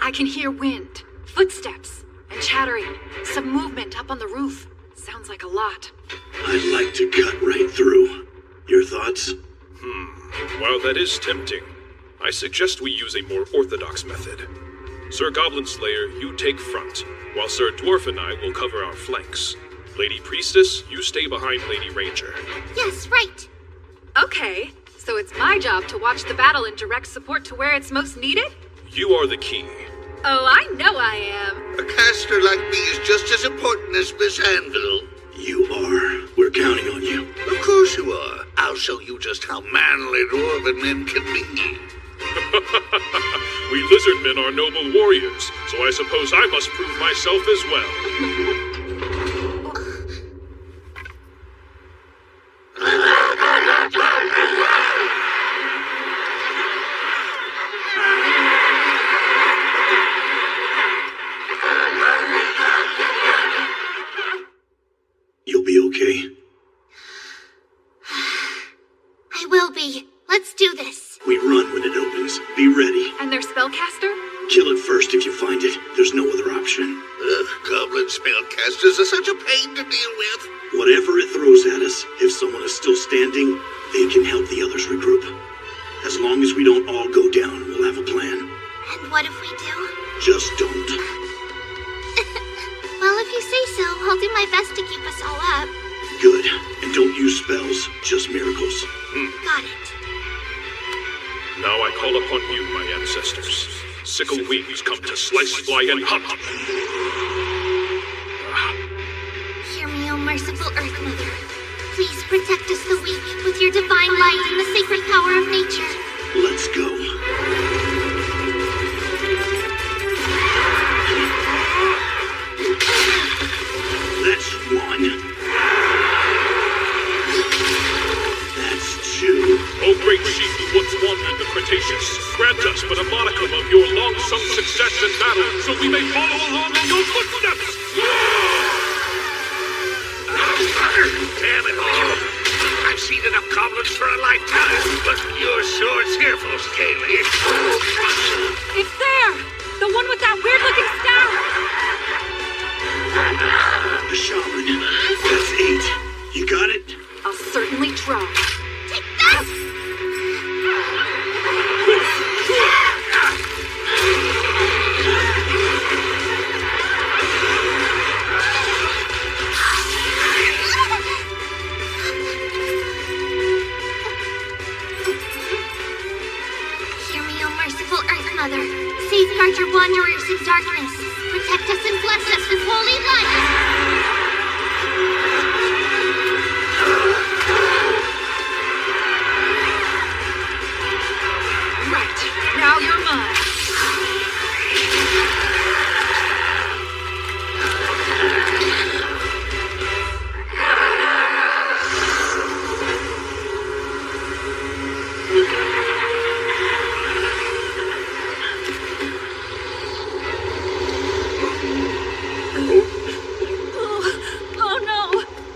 I can hear wind, footsteps, and chattering. Some movement up on the roof. Sounds like a lot. I'd like to cut right through. Your thoughts? While that is tempting, I suggest we use a more orthodox method. Sir Goblin Slayer, you take front, while Sir Dwarf and I will cover our flanks. Lady Priestess, you stay behind Lady Ranger. Yes, right. Okay, so it's my job to watch the battle and direct support to where it's most needed? You are the key. Oh, I know I am. A caster like me is just as important as Miss Anvil. You are. We're counting on you. Of course you are. I'll show you just how manly dwarven men can be. We lizard men are noble warriors, so I suppose I must prove myself as well. You'll be okay. I will be. Let's do this. We run when it opens. Be ready. And their spellcaster? Kill it first if you find it. There's no other option. Goblin spellcasters are such a pain to deal with. Whatever it throws at us, if someone is still standing, they can help the others regroup. As long as we don't all go down, we'll have a plan. And what if we do? Just don't. Well, if you say so, I'll do my best to keep us all up. Good. And don't use spells, just miracles. Got it. Now I call upon you, my ancestors. Sickle wings come to slice, fly, and hunt. Hear me, O merciful Earth Mother. Please protect us, the weak, with your divine light and the sacred power of nature. Let's go. That's 1. That's 2. O great she who once won in the Cretaceous, grant us but a modicum of your long-sung success in battle, so we may follow along in your footsteps! Damn it all! I've seen enough goblins for a lifetime, but you're sure cheerful, Scaly. It's there! The one with that weird-looking staff! The shaman. That's 8. You got it? I'll certainly try. Take that! Hear me, O merciful Earth Mother. Safeguard your wanderers in darkness. Protect us and bless us with holy light. Right, now you're mine.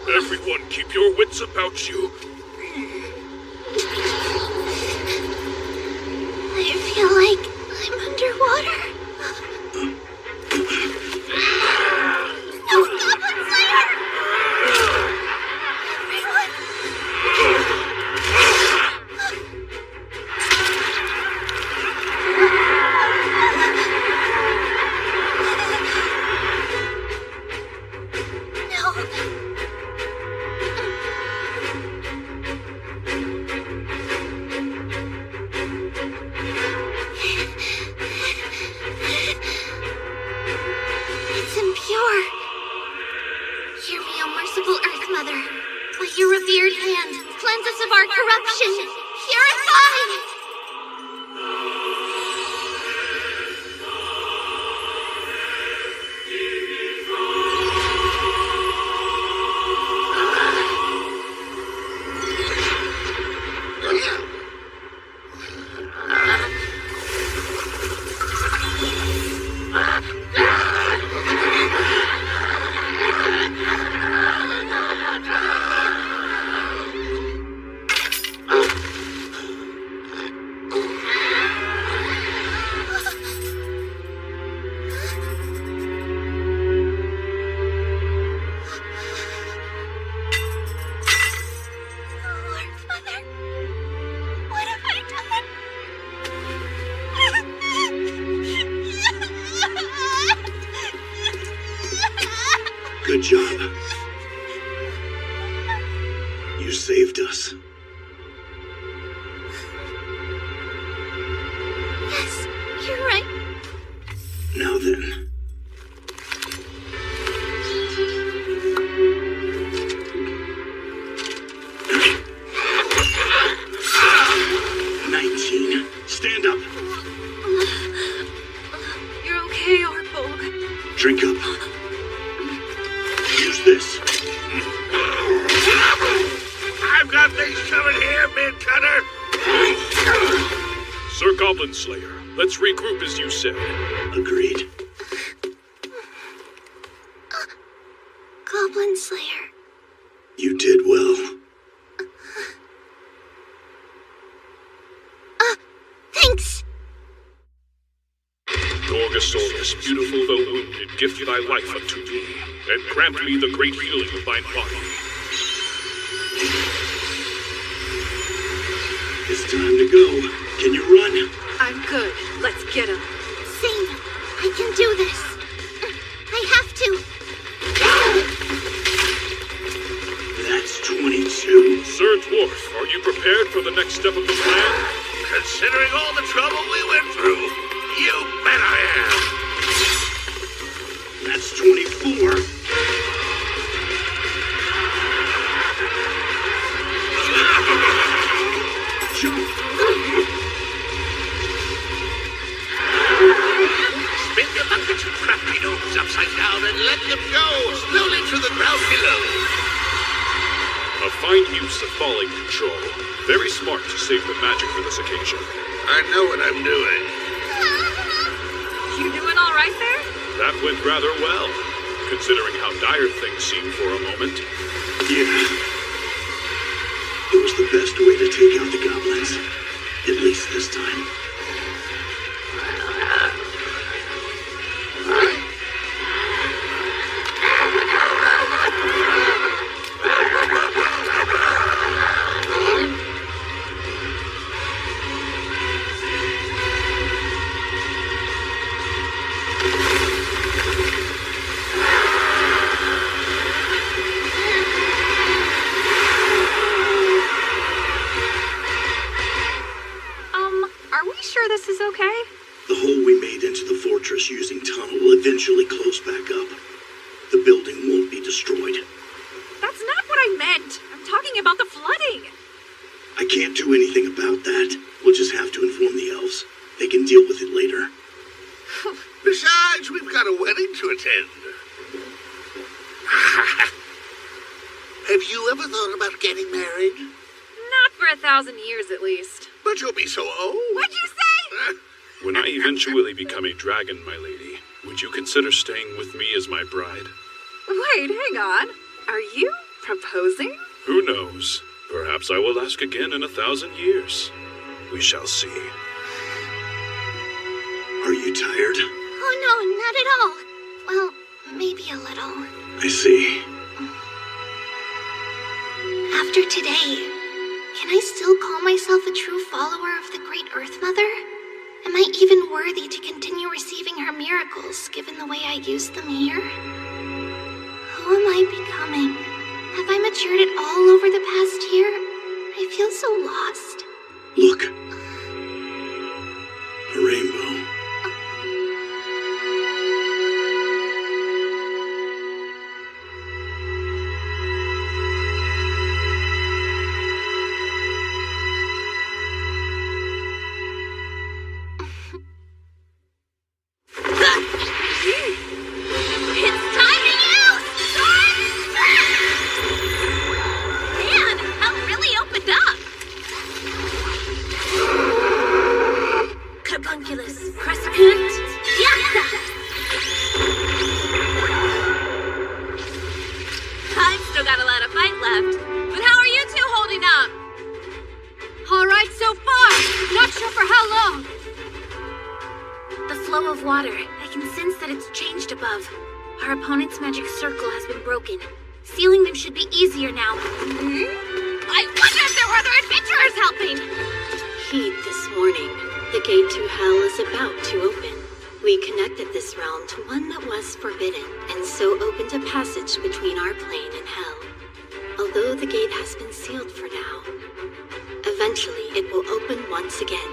Everyone, keep your wits about you. I feel like I'm underwater. No, Goblin Slayer! It's impure. Hear me, O merciful Earth Mother. By your revered hand, cleanse us of our corruption. Purify! Good job. You saved us. Yes, you're right. Now then. Stand up. You're okay, Artbolg. Drink up. Use this. I've got things coming here, mid-cutter. Sir Goblin Slayer, let's regroup as you said. Agreed. Goblin Slayer. You did well. Thanks! Gorgosaurus, beautiful though wounded, gift thy life unto me, and grant me the great healing of thine body. It's time to go. Can you run? I'm good. Let's get him. Same. I can do this. I have to. That's 22. Sir Dwarf, are you prepared for the next step of the plan? Considering all the trouble we went through, you bet I am. That's 24. Jump. Spin your buckets and crafty gnomes upside down and let them go slowly to the ground A fine use of falling control. Very smart to save the magic for this occasion. I know what I'm doing. You doing all right there? That went rather well, considering how dire things seemed for a moment. Yeah. It was the best way to take out the goblins. At least this time. Are we sure this is okay? The hole we made into the fortress using tunnel will eventually close back up. The building won't be destroyed. That's not what I meant. I'm talking about the flooding. I can't do anything about that. We'll just have to inform the elves. They can deal with it later. Besides, we've got a wedding to attend. Have you ever thought about getting married? Not for 1,000 years, at least. But you'll be so old. What'd you say? When I eventually become a dragon, my lady, would you consider staying with me as my bride? Wait, hang on. Are you proposing? Who knows? Perhaps I will ask again in 1,000 years. We shall see. Are you tired? Oh no, not at all. Well, maybe a little. I see. After today, can I still call myself a true follower of the Great Earth Mother? Am I even worthy to continue receiving her miracles, given the way I use them here? Who am I becoming? Have I matured at all over the past year? I feel so lost. Look. A rainbow. Sealing them should be easier now. I wonder if there were other adventurers helping! Heed this warning. The gate to hell is about to open. We connected this realm to one that was forbidden, and so opened a passage between our plane and hell. Although the gate has been sealed for now, eventually it will open once again.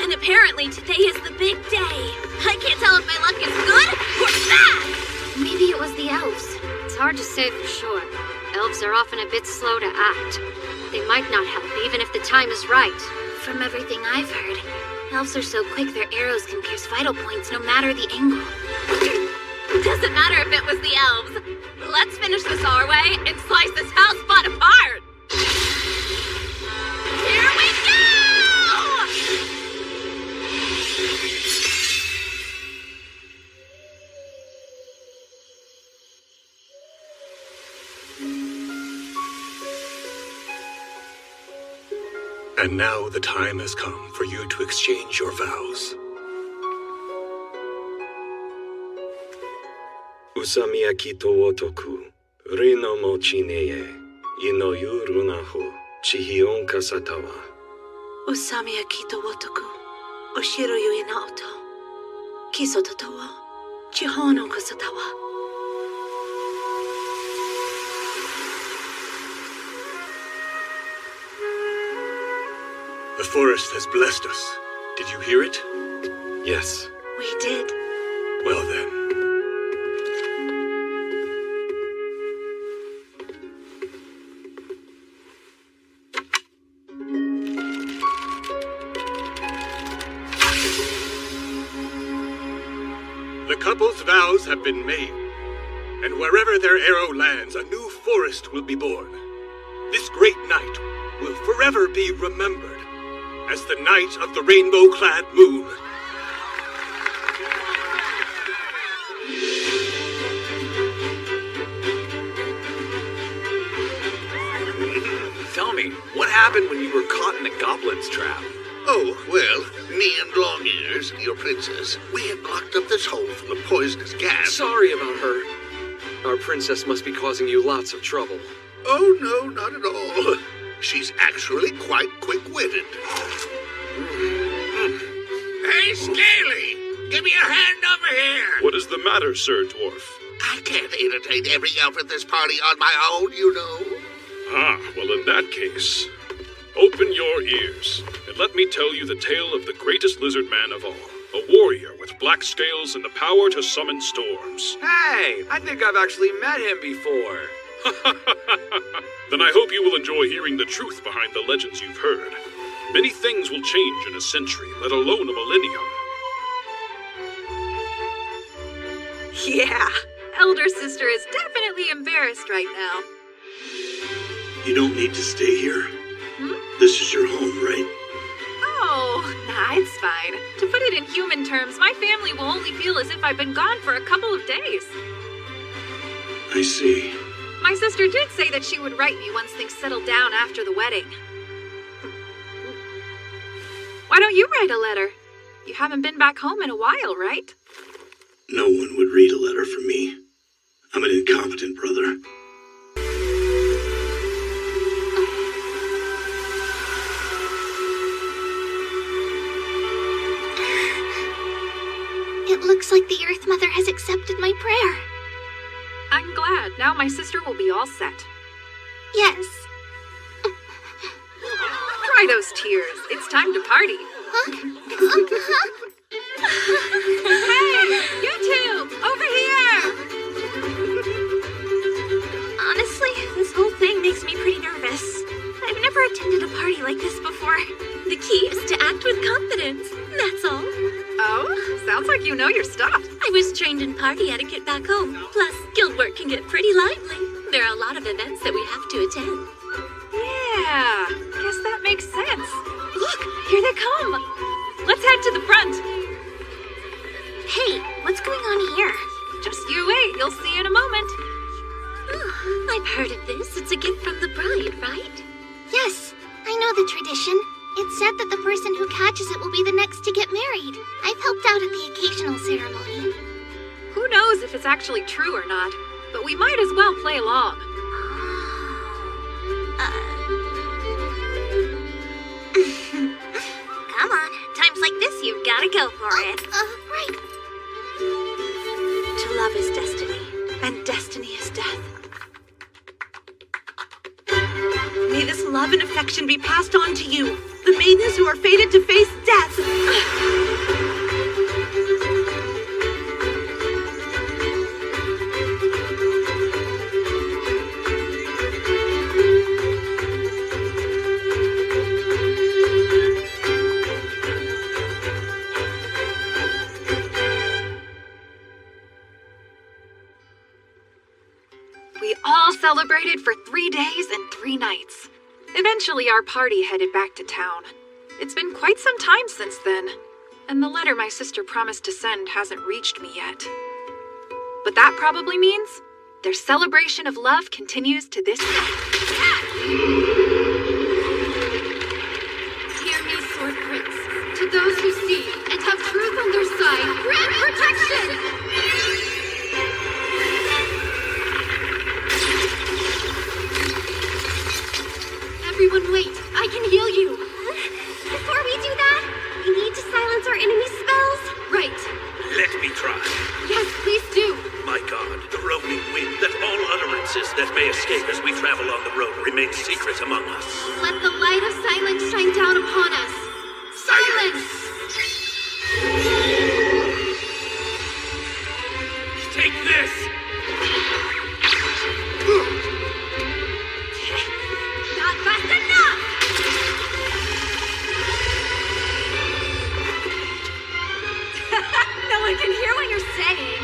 And apparently today is the big day. I can't tell if my luck is good or bad! Maybe it was the elves. It's hard to say for sure. Elves are often a bit slow to act. They might not help even if the time is right. From everything I've heard, elves are so quick their arrows can pierce vital points no matter the angle. Doesn't matter if it was the elves. Let's finish this our way and slice this house spot apart! Here we go! And now the time has come for you to exchange your vows. Usamiyaki to otoku, rino mochi neye, ino yuru naho, chihion kasatawa. Usamiyaki to otoku, oshiro yu inaoto, kiso totawa, chihono kasatawa. The forest has blessed us. Did you hear it? Yes. We did. Well then. The couple's vows have been made, and wherever their arrow lands, a new forest will be born. This great night will forever be remembered as the night of the rainbow-clad moon. Tell me, what happened when you were caught in the goblin's trap? Oh, well, me and Longears, your princess, we had blocked up this hole full of poisonous gas. Sorry about her. Our princess must be causing you lots of trouble. Oh, no, not at all. She's actually quite quick-witted. Hey, Scaly! Give me a hand over here! What is the matter, Sir Dwarf? I can't entertain every elf at this party on my own, you know. Ah, well in that case, open your ears, and let me tell you the tale of the greatest lizard man of all. A warrior with black scales and the power to summon storms. Hey, I think I've actually met him before. Then I hope you will enjoy hearing the truth behind the legends you've heard. Many things will change in a century, let alone a millennium. Yeah, elder sister is definitely embarrassed right now. You don't need to stay here. This is your home, right? Oh, nah, it's fine. To put it in human terms, my family will only feel as if I've been gone for a couple of days. I see. My sister did say that she would write me once things settled down after the wedding. Why don't you write a letter? You haven't been back home in a while, right? No one would read a letter from me. I'm an incompetent brother. It looks like the Earth Mother has accepted my prayer. I'm glad. Now my sister will be all set. Yes. Dry those tears. It's time to party. Hey, you two! Over here! Honestly, this whole thing makes me pretty nervous. I've never attended a party like this before. The key is to act with confidence. That's all. Oh, sounds like you know your stuff. I was trained in party etiquette back home. Plus, guild work can get pretty lively. There are a lot of events that we have to attend. Yeah, guess that makes sense. Look, here they come. Let's head to the front. Hey, what's going on here? Just you wait, you'll see in a moment. Oh, I've heard of this. It's a gift from the bride, right? Yes, I know the tradition. It's said that the person who catches it will be the next to get married. I've helped out at the occasional ceremony. Who knows if it's actually true or not, but we might as well play along. Come on, times like this, you've gotta go for it. Right. To love is destiny, and destiny is death. May this love and affection be passed on to you, the maidens who are fated to face death. We all celebrated for 3 days and 3 nights. Eventually, our party headed back to town. It's been quite some time since then, and the letter my sister promised to send hasn't reached me yet. But that probably means their celebration of love continues to this day. Hear me, Sword Prince. To those who see and have truth on their side, grant protection! Everyone wait, I can heal you. Before we do that, we need to silence our enemy spells. Right. Let me try. Yes, please do. My god, the roaming wind, let all utterances that may escape as we travel on the road remain secret among us. Let the light of silence shine down upon us. Silence! Take this! Not fast enough! No one can hear what you're saying.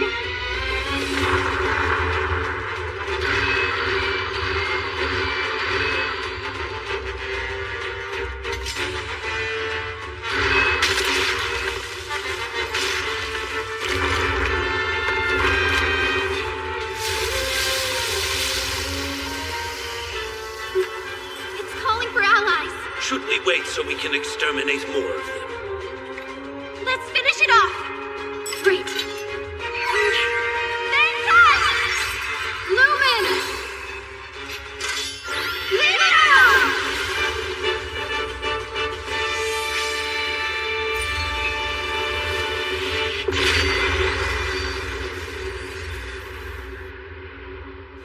should we wait so we can exterminate more of them? Let's finish it off! Great. Lumen! Leo!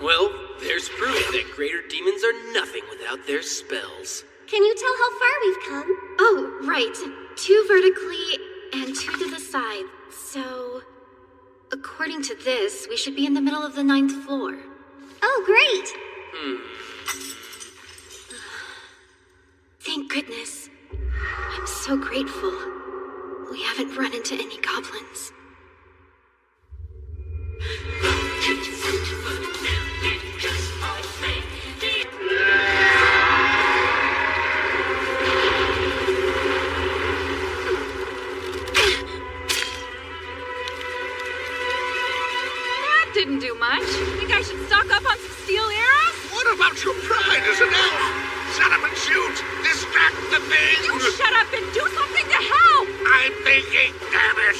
Well, there's proof that greater demons are nothing without their spells. Can you tell how far we've come? Oh, right. 2 vertically and 2 to the side. So, according to this, we should be in the middle of the 9th floor. Oh, great! Thank goodness. I'm so grateful. We haven't run into any goblins. That didn't do much. Think I should stock up on some steel arrows? What about your pride as an elf? Shut up and shoot! Distract the thing! You shut up and do something to help! I'm thinking, damn it!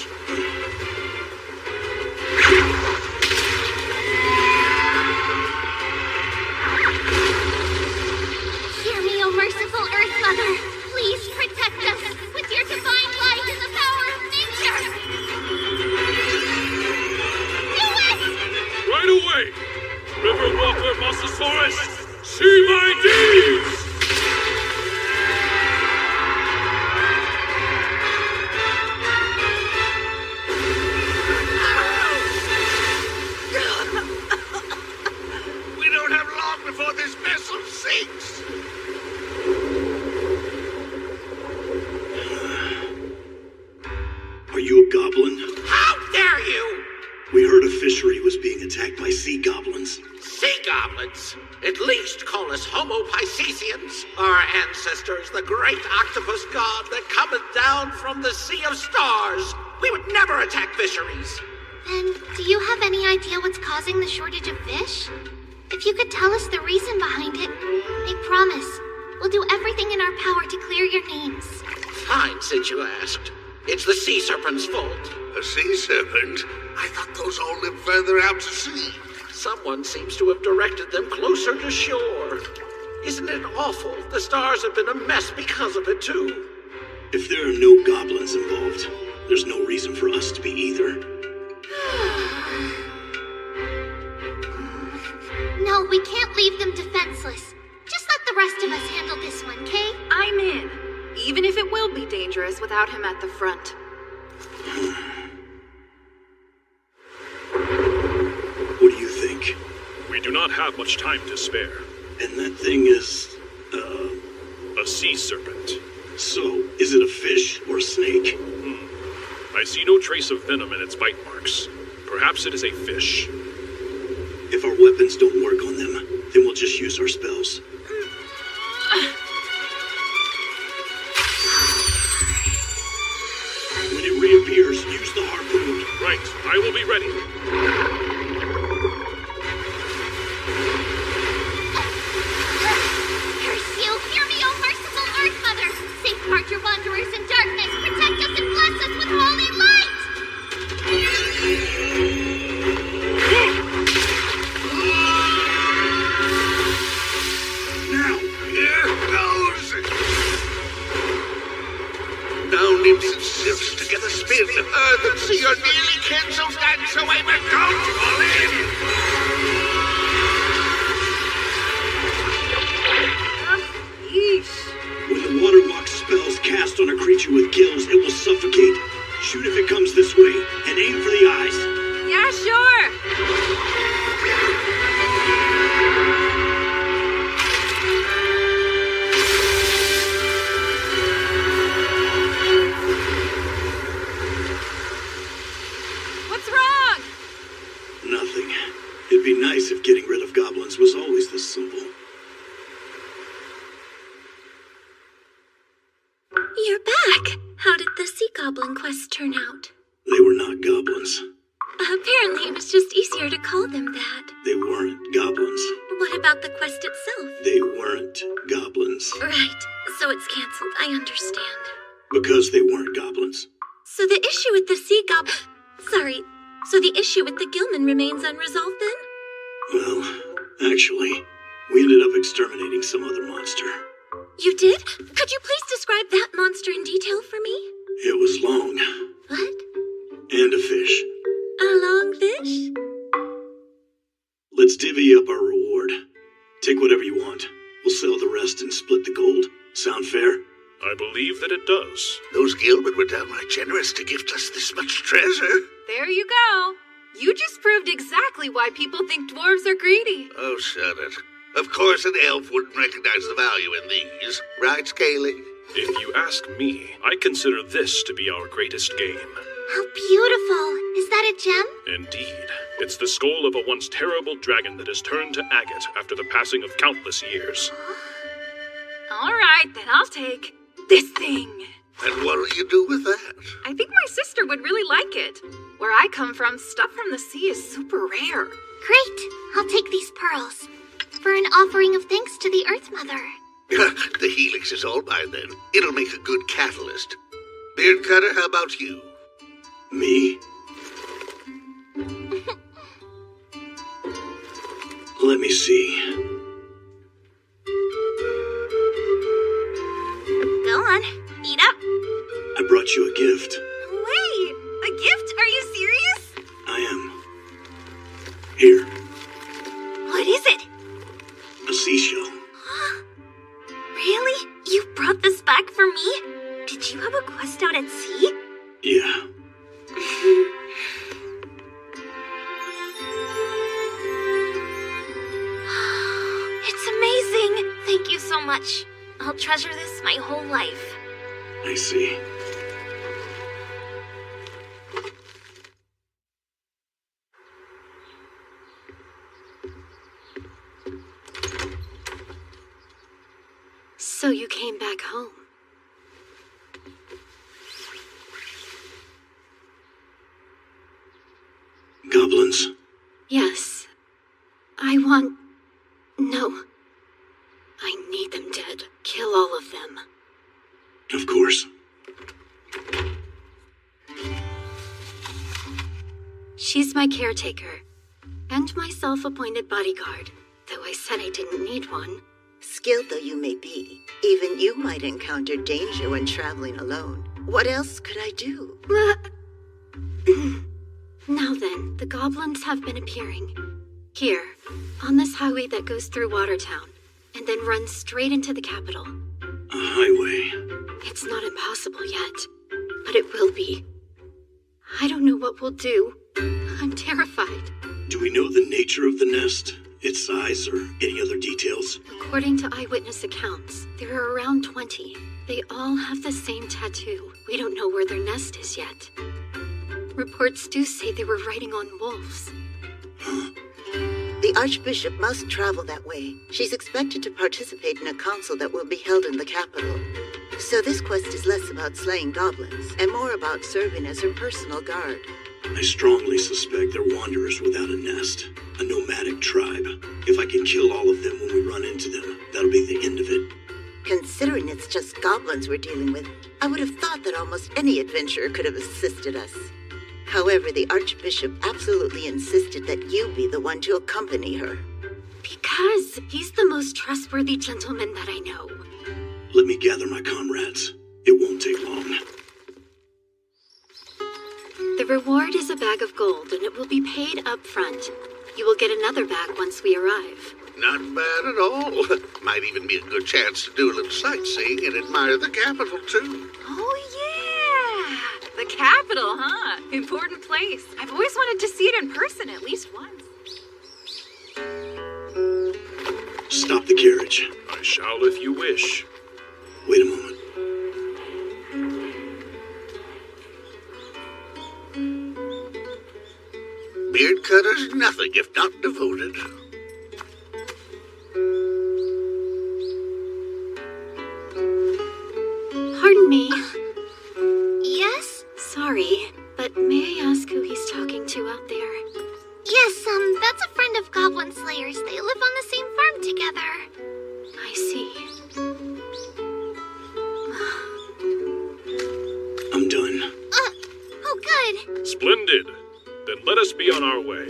Hear me, O merciful Earth Mother. Please protect us with your divine light and the power of nature. Do it! Right away! River Walker Mosasaurus, see my deeds! We don't have long before this vessel sinks! Are you a goblin? How dare you! We heard a fishery was being attacked by sea goblins. Sea goblins? At least call us Homo Piscesians, our ancestors, the great octopus god that cometh down from the sea of stars. We would never attack fisheries. Then, do you have any idea what's causing the shortage of fish? If you could tell us the reason behind it, I promise, we'll do everything in our power to clear your names. Fine, since you asked. It's the sea serpent's fault. A sea serpent? I thought those all lived further out to sea. Someone seems to have directed them closer to shore. Isn't it awful? The stars have been a mess because of it, too. If there are no goblins involved, there's no reason for us to be either. No, we can't leave them defenseless. Just let the rest of us handle this one, Kay? I'm in. Even if it will be dangerous without him at the front. What do you think? We do not have much time to spare. And that thing is, A sea serpent. So, is it a fish or a snake? I see no trace of venom in its bite marks. Perhaps it is a fish. If our weapons don't work on them, then we'll just use our spells. When it reappears, use the harpoon. Right, I will be ready. Curse you! Hear me, O merciful Earth Mother! Safeguard your wanderers in darkness! Protect us and bless us with holy light! Now, here goes! Now, nymphs and sylphs, together spin earth and sea your nearly cancels dance away, but don't fall in! When the water walk spells cast on a creature with gills, it will suffocate. Shoot if it comes this way, and aim for the eyes. Yeah, sure. What's wrong? Nothing. It'd be nice if getting rid of goblins was always this simple. You're back. How did the sea goblin quest turn out? They were not goblins. Apparently, it was just easier to call them that. They weren't goblins. What about the quest itself? They weren't goblins. Right, so it's canceled. I understand. Because they weren't goblins. So the issue with the so the issue with the Gilman remains unresolved then? Well, actually, we ended up exterminating some other monster. You did? Could you please describe that monster in detail for me? It was long. What? And a fish. A long fish? Let's divvy up our reward. Take whatever you want. We'll sell the rest and split the gold. Sound fair? I believe that it does. Those Gilman were downright generous to gift us this much treasure. There you go. You just proved exactly why people think dwarves are greedy. Oh, shut it. Of course an elf wouldn't recognize the value in these. Right, Scaly? If you ask me, I consider this to be our greatest game. How beautiful. Is that a gem? Indeed. It's the skull of a once terrible dragon that has turned to agate after the passing of countless years. All right, then I'll take this thing. And what'll you do with that? I think my sister would really like it. Where I come from, stuff from the sea is super rare. Great. I'll take these pearls. For an offering of thanks to the Earth Mother. The helix is all mine then. It'll make a good catalyst. Beard Cutter, how about you? Me? Let me see. Go on, eat up. I brought you a gift. Wait, a gift? Are you serious? I am. Here, What is it? a seashell. Really? You brought this back for me? Did you have a quest out at sea? Yeah. It's amazing. Thank you so much. I'll treasure this my whole life. I see. So you came back home. Goblins. Yes. I want... No. I need them dead. Kill all of them. Of course. She's my caretaker. And my self-appointed bodyguard. Though I said I didn't need one. Skilled though you may be, even you might encounter danger when traveling alone. What else could I do? Now then, the goblins have been appearing. Here, on this highway that goes through Watertown, and then runs straight into the capital. A highway. It's not impossible yet, but it will be. I don't know what we'll do. I'm terrified. Do we know the nature of the nest? Its size, or any other details? According to eyewitness accounts, there are around 20. They all have the same tattoo. We don't know where their nest is yet. Reports do say they were riding on wolves. The Archbishop must travel that way. She's expected to participate in a council that will be held in the capital. So this quest is less about slaying goblins, and more about serving as her personal guard. I strongly suspect they're wanderers without a nest. A nomadic tribe. If I can kill all of them when we run into them, that'll be the end of it. Considering it's just goblins we're dealing with, I would have thought that almost any adventurer could have assisted us. However, the Archbishop absolutely insisted that you be the one to accompany her. Because he's the most trustworthy gentleman that I know. Let me gather my comrades. It won't take long. The reward is a bag of gold, and it will be paid up front. You will get another bag once we arrive. Not bad at all. Might even be a good chance to do a little sightseeing and admire the capital, too. Oh, yeah! The capital, huh? Important place. I've always wanted to see it in person at least once. Stop the carriage. I shall if you wish. Wait a moment. Beard Cutter's nothing if not devoted. Pardon me. Yes? Sorry, but may I ask who he's talking to out there? Yes, that's a friend of Goblin Slayer's. They live on the same farm together. I see. I'm done. Oh, good. Splendid. Then let us be on our way.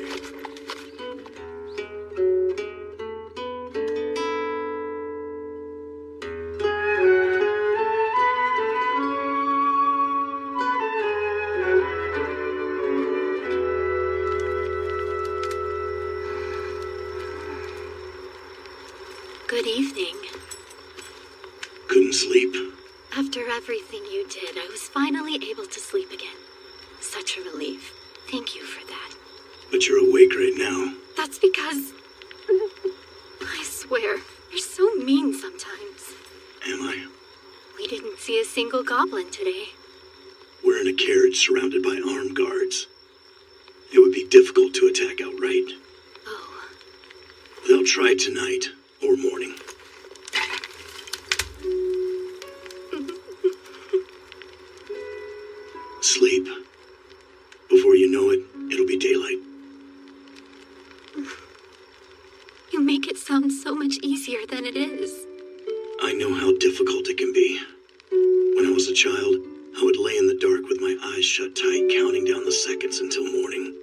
Good evening. Couldn't sleep. After everything you did, I was finally able to sleep again. Such a relief. Thank you for that. But you're awake right now. That's because... I swear, you're so mean sometimes. Am I? We didn't see a single goblin today. We're in a carriage surrounded by armed guards. It would be difficult to attack outright. Oh. They'll try tonight or morning. Sleep. Before you know it, it'll be daylight. You make it sound so much easier than it is. I know how difficult it can be. When I was a child, I would lay in the dark with my eyes shut tight, counting down the seconds until morning.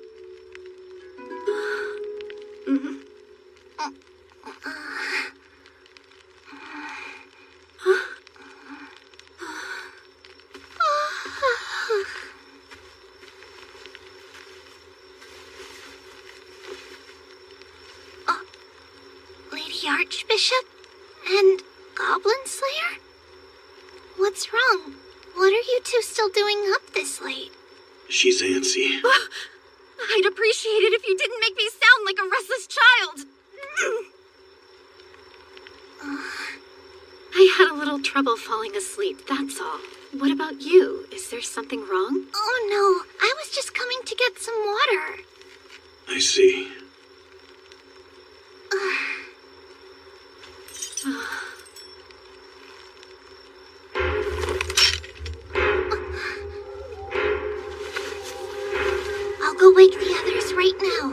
Lady Archbishop and Goblin Slayer? What's wrong? What are you two still doing up this late? She's antsy. I'd appreciate it if you didn't make me sound like a restless child. I had a little trouble falling asleep, that's all. What about you? Is there something wrong? Oh no, I was just coming to get some water. I see. I'll go wake the others right now.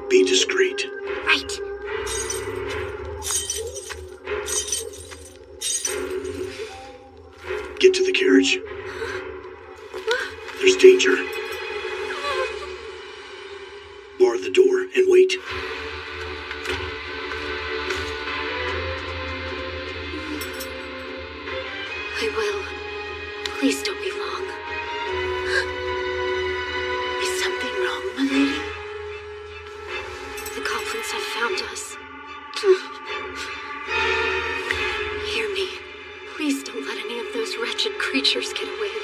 Be discreet. Right. Get to the carriage. There's danger. Bar the door and wait. I will. Please don't be long. Is something wrong, my lady? The goblins have found us. Hear me. Please don't let any of those wretched creatures get away.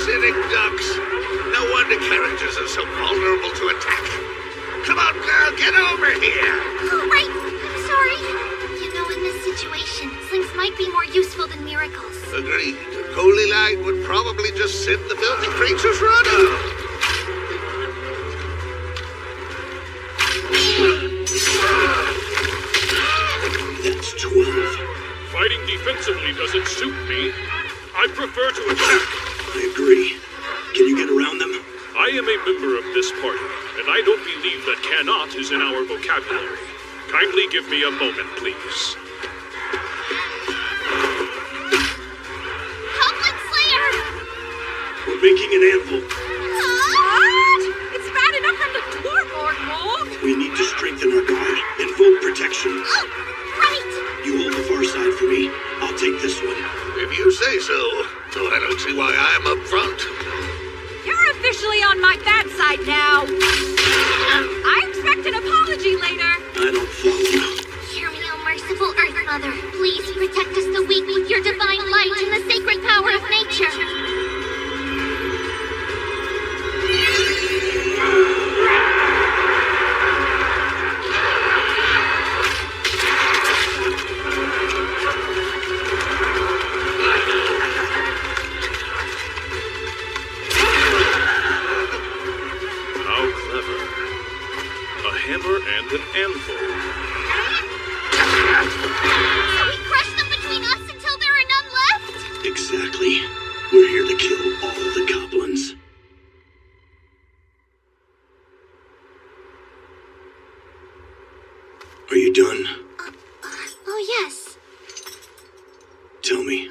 Cynic ducks. No wonder carriages are so vulnerable to attack. Come on, girl, get over here. Oh, right. I'm sorry. You know, in this situation, slings might be more useful than miracles. Agreed. Holy light would probably just send the filthy creatures running. That's 12. Fighting defensively doesn't suit me. I prefer to attack. I agree. Can you get around them? I am a member of this party, and I don't believe that cannot is in our vocabulary. Kindly give me a moment, please. Goblin Slayer! We're making an anvil. What? It's bad enough from the dwarf orc. We need to strengthen our guard. Invoke protection. Oh, right! You hold the far side for me. I'll take this one. If you say so, though I don't see why I'm up front. You're officially on my bad side now. I expect an apology later. I don't follow. Hear me, oh merciful Earth. Mother, please protect us the weak with your divine light and the sacred power of nature. How clever. A hammer and an anvil. So we crush them between us until there are none left? Exactly. We're here to kill all the goblins. Are you done? Oh, yes. Tell me.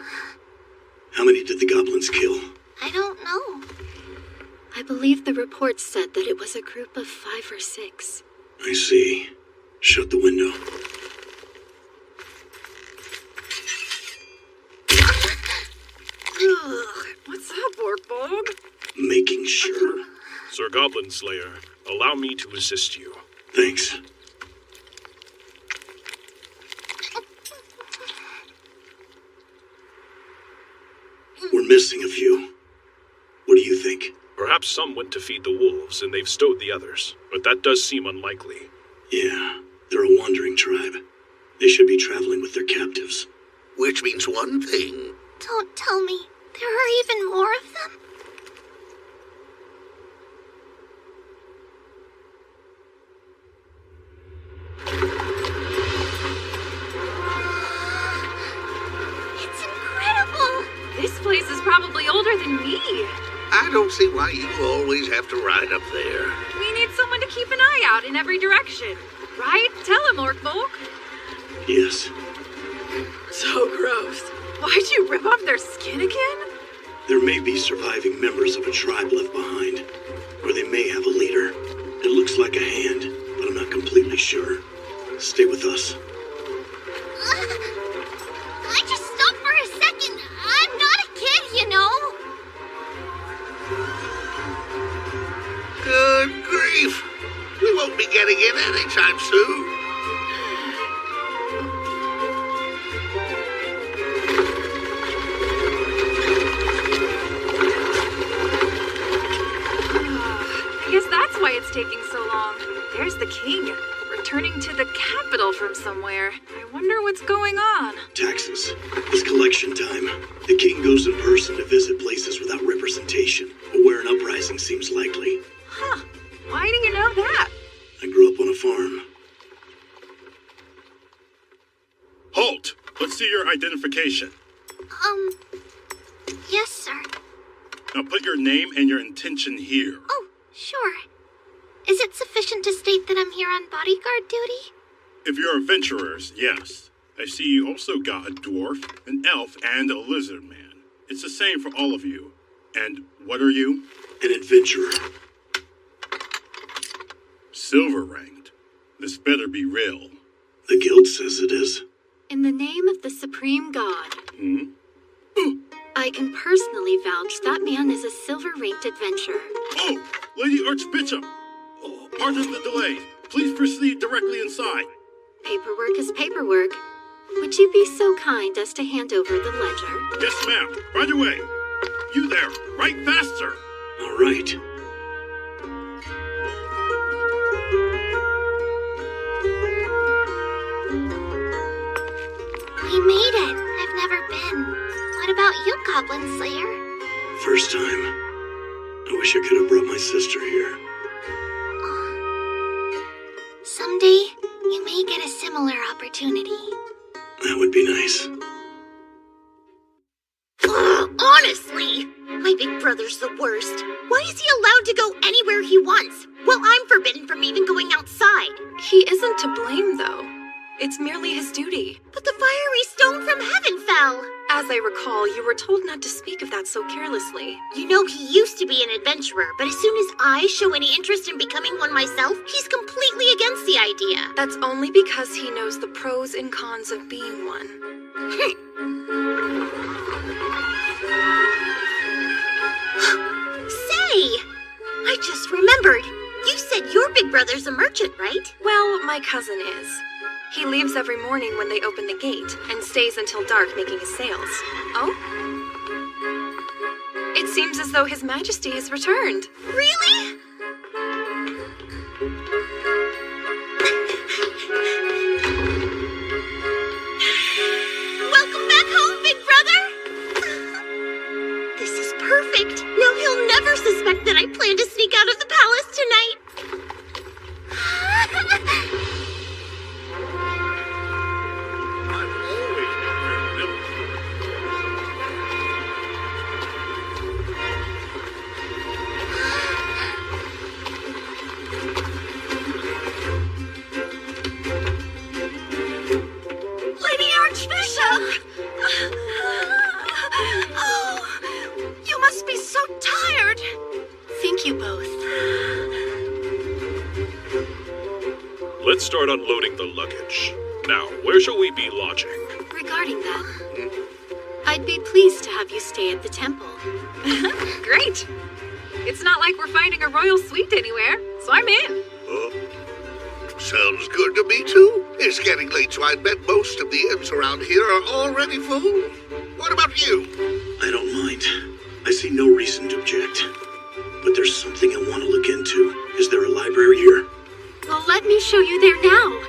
How many did the goblins kill? I don't know. I believe the report said that it was a group of 5 or 6. I see. Shut the window. What's up, Orkbog? Making sure. Sir Goblin Slayer, allow me to assist you. Thanks. We're missing a few. What do you think? Perhaps some went to feed the wolves and they've stowed the others, but that does seem unlikely. Yeah, they're a wandering tribe. They should be traveling with their captives. Which means one thing. Don't tell me. There are even more of them? It's incredible! This place is probably older than me. I don't see why you always have to ride up there. We need someone to keep an eye out in every direction. Right? Tell him, Orkbog. Yes. So gross. Why'd you rip off their skin again? There may be surviving members of a tribe left behind, or they may have a leader. It looks like a hand, but I'm not completely sure. Stay with us. I just stopped for a second. I'm not a kid, you know. Good grief! We won't be getting in anytime soon. I guess that's why it's taking so long. There's the king, returning to the capital from somewhere. I wonder what's going on. Taxes. It's collection time. The king goes in person to visit places without representation, or where an uprising seems likely. Huh. Why do you know that? I grew up on a farm. Halt! Let's see your identification. Yes, sir. Now put your name and your intention here. Oh, sure. Is it sufficient to state that I'm here on bodyguard duty? If you're adventurers, yes. I see you also got a dwarf, an elf, and a lizard man. It's the same for all of you. And what are you? An adventurer. Silver ranked. This better be real. The guild says it is. In the name of the Supreme God, Hmm? I can personally vouch that man is a silver-ranked adventurer. Oh, Lady Archbishop! Oh, pardon the delay. Please proceed directly inside. Paperwork is paperwork. Would you be so kind as to hand over the ledger? Yes, ma'am. Right away. You there. Write faster. All right. We made it. I've never been. What about you, Goblin Slayer? First time. I wish I could have brought my sister here. Someday, you may get a similar opportunity. That would be nice. Honestly, my big brother's the worst. Why is he allowed to go anywhere he wants, while I'm forbidden from even going outside? He isn't to blame, though. It's merely his duty. But the fiery stone from heaven fell. As I recall, you were told not to speak of that so carelessly. You know, he used to be an adventurer, but as soon as I show any interest in becoming one myself, he's completely against the idea. That's only because he knows the pros and cons of being one. Say, I just remembered. You said your big brother's a merchant, right? Well, my cousin is. He leaves every morning when they open the gate and stays until dark making his sales. Oh? It seems as though His Majesty has returned. Really? Welcome back home, big brother! This is perfect. Now he'll never suspect that I plan to sneak out of the palace tonight. Lady Archbishop! Oh, you must be so tired. Thank you both. Let's start unloading the luggage. Now, where shall we be lodging? Regarding that, I'd be pleased to have you stay at the temple. Great. It's not like we're finding a royal suite anywhere, so I'm in. Sounds good to me, too. It's getting late, so I bet most of the inns around here are already full. What about you? I don't mind. I see no reason to object. But there's something I want to look into. Is there a library here? Well, let me show you there now.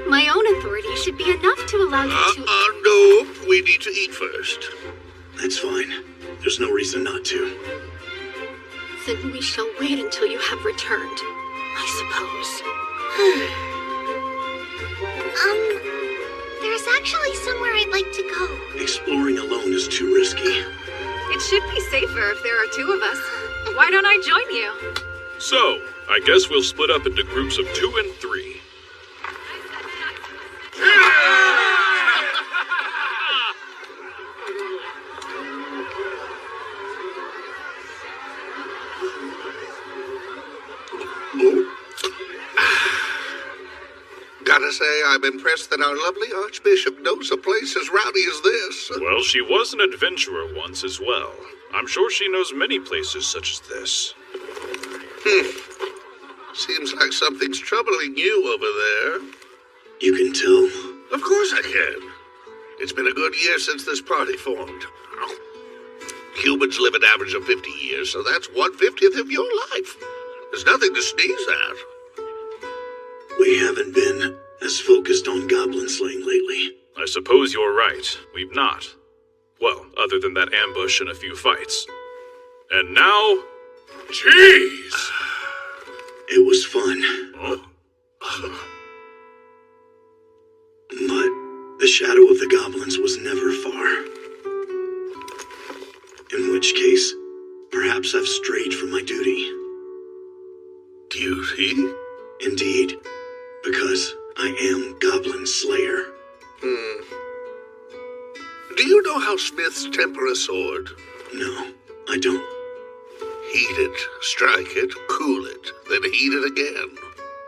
My own authority should be enough to allow you to... No. We need to eat first. That's fine. There's no reason not to. Then we shall wait until you have returned, I suppose. There's actually somewhere I'd like to go. Exploring alone is too risky. It should be safer if there are two of us. Why don't I join you? So, I guess we'll split up into groups of 2 and 3. Gotta say, I'm impressed that our lovely Archbishop knows a place as rowdy as this. Well, she was an adventurer once as well. I'm sure she knows many places such as this. Seems like something's troubling you over there. You can tell. Of course I can. It's been a good year since this party formed. Humans live an average of 50 years, so that's 1/50th of your life. There's nothing to sneeze at. We haven't been as focused on goblin slaying lately. I suppose you're right. We've not. Well, other than that ambush and a few fights. And now... Jeez! It was fun. Oh. But the shadow of the goblins was never far. In which case, perhaps I've strayed from my duty. Duty? Indeed. Because I am Goblin Slayer. Do you know how smiths temper a sword? No, I don't. Heat it, strike it, cool it, then heat it again.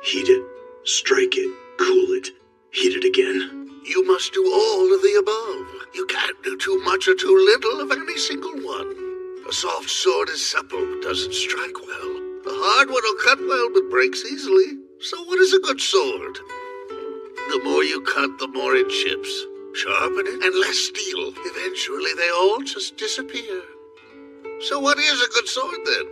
Heat it, strike it, cool it, heat it again. You must do all of the above. You can't do too much or too little of any single one. A soft sword is supple but doesn't strike well. A hard one will cut well but breaks easily. So what is a good sword? The more you cut, the more it chips. Sharpen it, and less steel. Eventually, they all just disappear. So what is a good sword, then?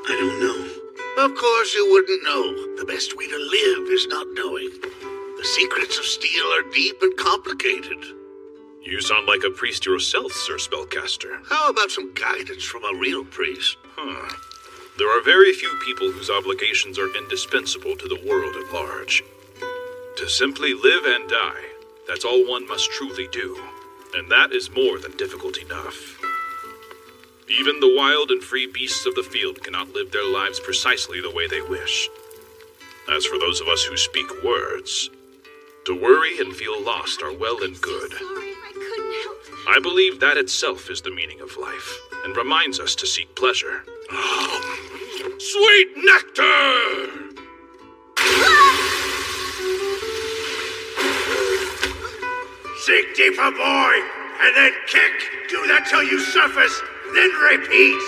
I don't know. Of course you wouldn't know. The best way to live is not knowing. The secrets of steel are deep and complicated. You sound like a priest yourself, Sir Spellcaster. How about some guidance from a real priest? There are very few people whose obligations are indispensable to the world at large. To simply live and die, that's all one must truly do. And that is more than difficult enough. Even the wild and free beasts of the field cannot live their lives precisely the way they wish. As for those of us who speak words, to worry and feel lost are well and good. I believe that itself is the meaning of life, and reminds us to seek pleasure. Sweet nectar! Sink deeper, boy, and then kick. Do that till you surface, then repeat.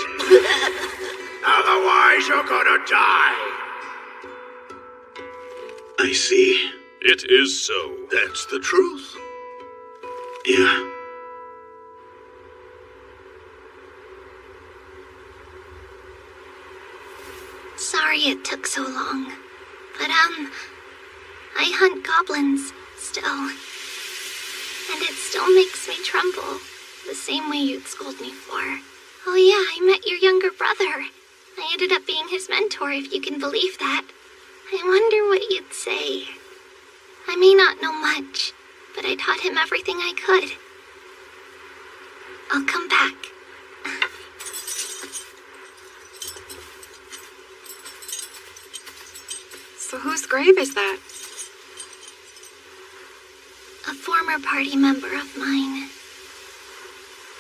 Otherwise, you're gonna die. I see. It is so. That's the truth. Yeah. Sorry it took so long. But, I hunt goblins, still. And it still makes me tremble, the same way you'd scold me for. Oh yeah, I met your younger brother. I ended up being his mentor, if you can believe that. I wonder what you'd say. I may not know much, but I taught him everything I could. I'll come back. So whose grave is that? A former party member of mine.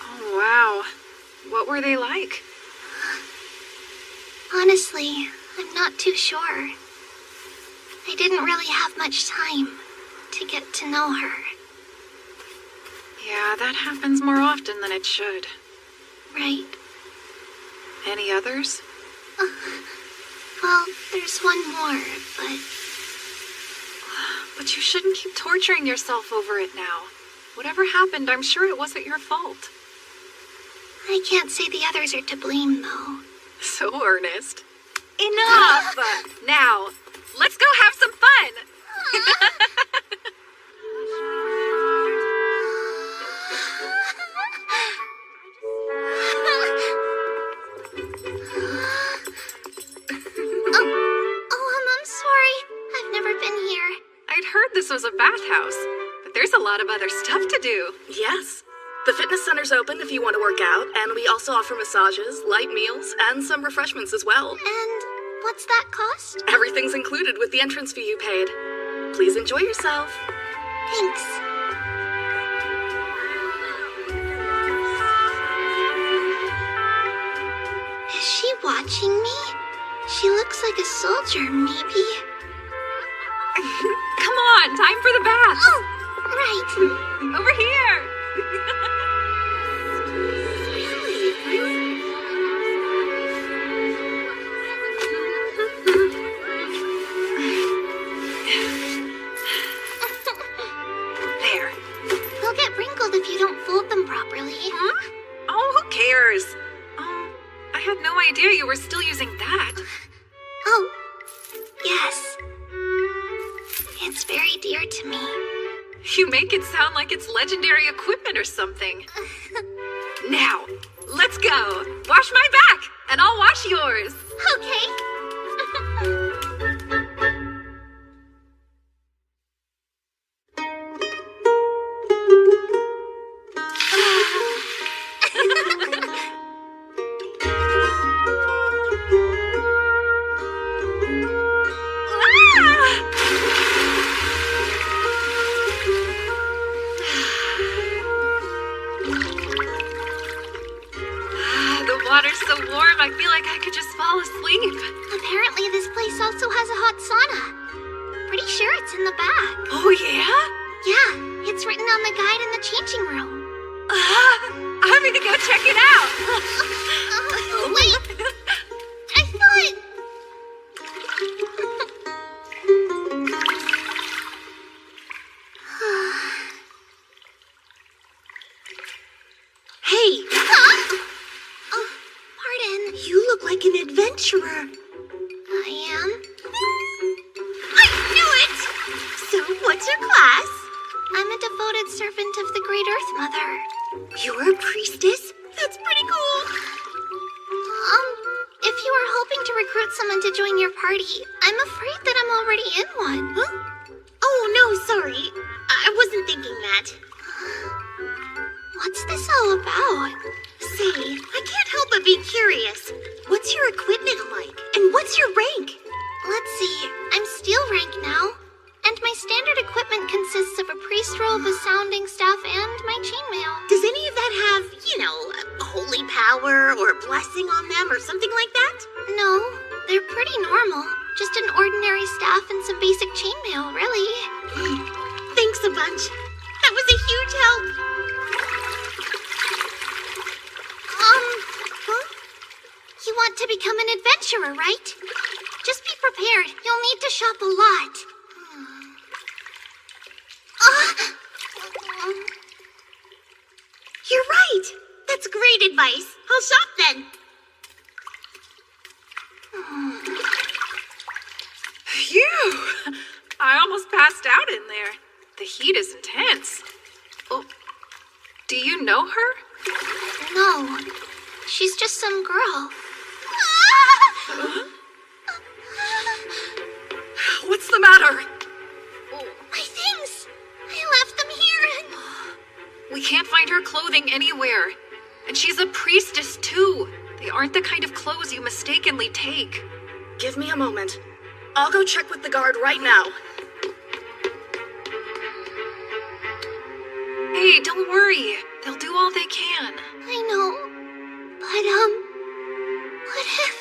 Oh, wow. What were they like? Honestly, I'm not too sure. I didn't really have much time to get to know her. Yeah, that happens more often than it should. Right. Any others? Well, there's one more, but... But you shouldn't keep torturing yourself over it now. Whatever happened, I'm sure it wasn't your fault. I can't say the others are to blame, though. So earnest. Enough! Now, let's go have some fun! I'm sorry. I've never been here. I'd heard this was a bathhouse, but there's a lot of other stuff to do. Yes. The fitness center's open if you want to work out, and we also offer massages, light meals, and some refreshments as well. And what's that cost? Everything's included with the entrance fee you paid. Please enjoy yourself. Thanks. Is she watching me? She looks like a soldier, maybe. Come on, time for the bath. Oh, right. Over here. There. They'll get wrinkled if you don't fold them properly. Huh? Oh, who cares? I had no idea you were still using that. Oh, yes. It's very dear to me. You make it sound like it's legendary equipment or something. Now, let's go. Wash my back, and I'll wash yours. Okay. Water's so warm, I feel like I could just fall asleep. Apparently this place also has a hot sauna. Pretty sure it's in the back. Oh, yeah? Yeah, it's written on the guide in the changing room. I'm gonna go check it out. Wait! I thought... Hey! Pardon? You look like an adventurer. I am? I knew it! So, what's your class? I'm a devoted servant of the Great Earth Mother. You're a priestess? That's pretty cool. If you are hoping to recruit someone to join your party, I'm afraid that I'm already in one. Huh? Oh, no, sorry. I wasn't thinking that. What's this all about? Say, I can't help but be curious. What's your equipment like? And what's your rank? Let's see. I'm steel rank now. And my standard equipment consists of a priest robe, a sounding staff, and my chainmail. Does any of that have, holy power or blessing on them or something like that? No, they're pretty normal. Just an ordinary staff and some basic chainmail, really. Thanks a bunch. That was a huge help. You want to become an adventurer, right? Just be prepared. You'll need to shop a lot. You're right. That's great advice. I'll shop then. Phew! I almost passed out in there. The heat is intense. Oh, do you know her? No, she's just some girl. What's the matter? My things! I left them here and... We can't find her clothing anywhere. And she's a priestess, too. They aren't the kind of clothes you mistakenly take. Give me a moment. I'll go check with the guard right now. Hey, don't worry. They'll do all they can. I know. But, what if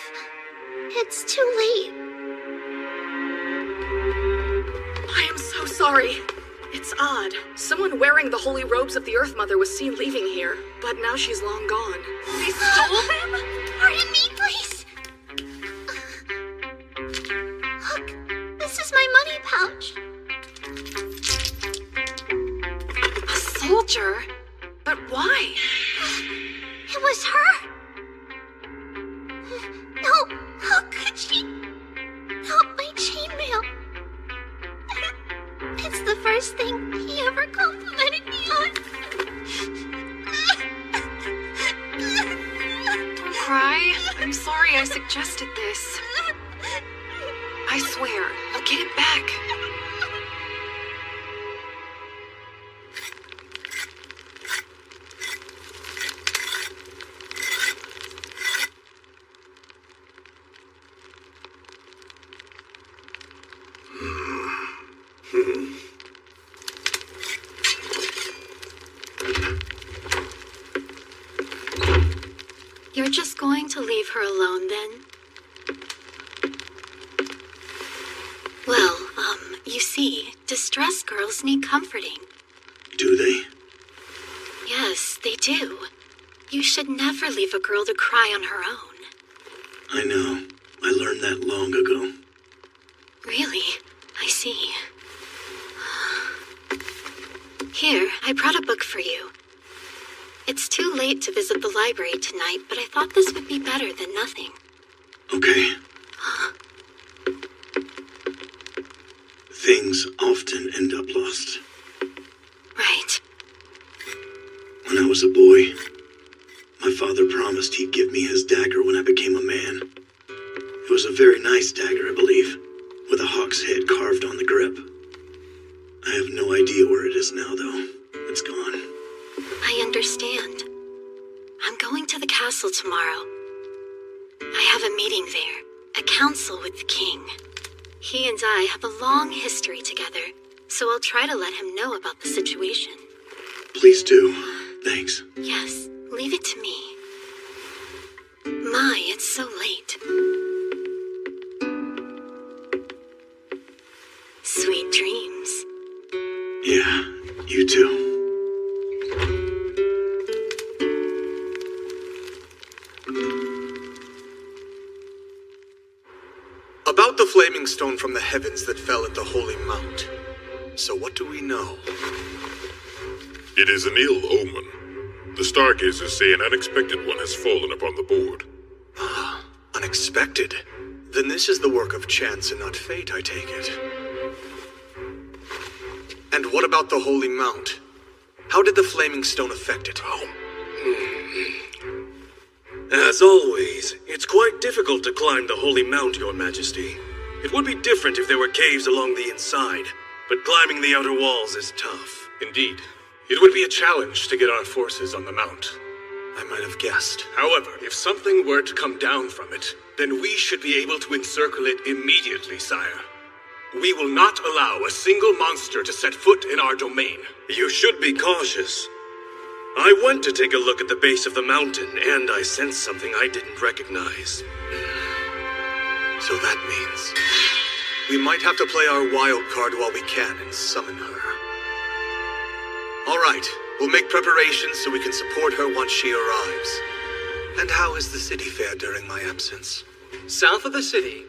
it's too late? I am so sorry. It's odd. Someone wearing the holy robes of the Earth Mother was seen leaving here, but now she's long gone. They stole them? Pardon me, please. Look, this is my money pouch. A soldier? But why? It was her. No, how could she? Not my chainmail. It's the first thing he ever complimented me on. Don't cry. I'm sorry I suggested this. I swear, I'll get it back. You're just going to leave her alone then? Well, you see, distressed girls need comforting. Do they? Yes, they do. You should never leave a girl to cry on her own. I know. I learned that long ago. Really? I see. Here, I brought a book for you. It's too late to visit the library tonight, but I thought this would be better than nothing. Okay. Things often end up lost. Right. When I was a boy, my father promised he'd give me his dagger when I became a man. It was a very nice dagger, I believe, with a hawk's head carved on the grip. I have no idea where it is now, though. It's gone. I understand. I'm going to the castle tomorrow. I have a meeting there, a council with the king. He and I have a long history together, so I'll try to let him know about the situation. Please do. Thanks. Yes, leave it to me. My, it's so late. Sweet dreams. Yeah, you too. About the flaming stone from the heavens that fell at the Holy Mount. So what do we know? It is an ill omen. The stargazers say an unexpected one has fallen upon the board. Ah, unexpected? Then this is the work of chance and not fate, I take it. And what about the Holy Mount? How did the flaming stone affect it? As always, it's quite difficult to climb the Holy Mount, Your Majesty. It would be different if there were caves along the inside, but climbing the outer walls is tough. Indeed. It would be a challenge to get our forces on the Mount. I might have guessed. However, if something were to come down from it, then we should be able to encircle it immediately, sire. We will not allow a single monster to set foot in our domain. You should be cautious. I went to take a look at the base of the mountain, and I sensed something I didn't recognize. So that means we might have to play our wild card while we can and summon her. All right, we'll make preparations so we can support her once she arrives. And how has the city fared during my absence? South of the city,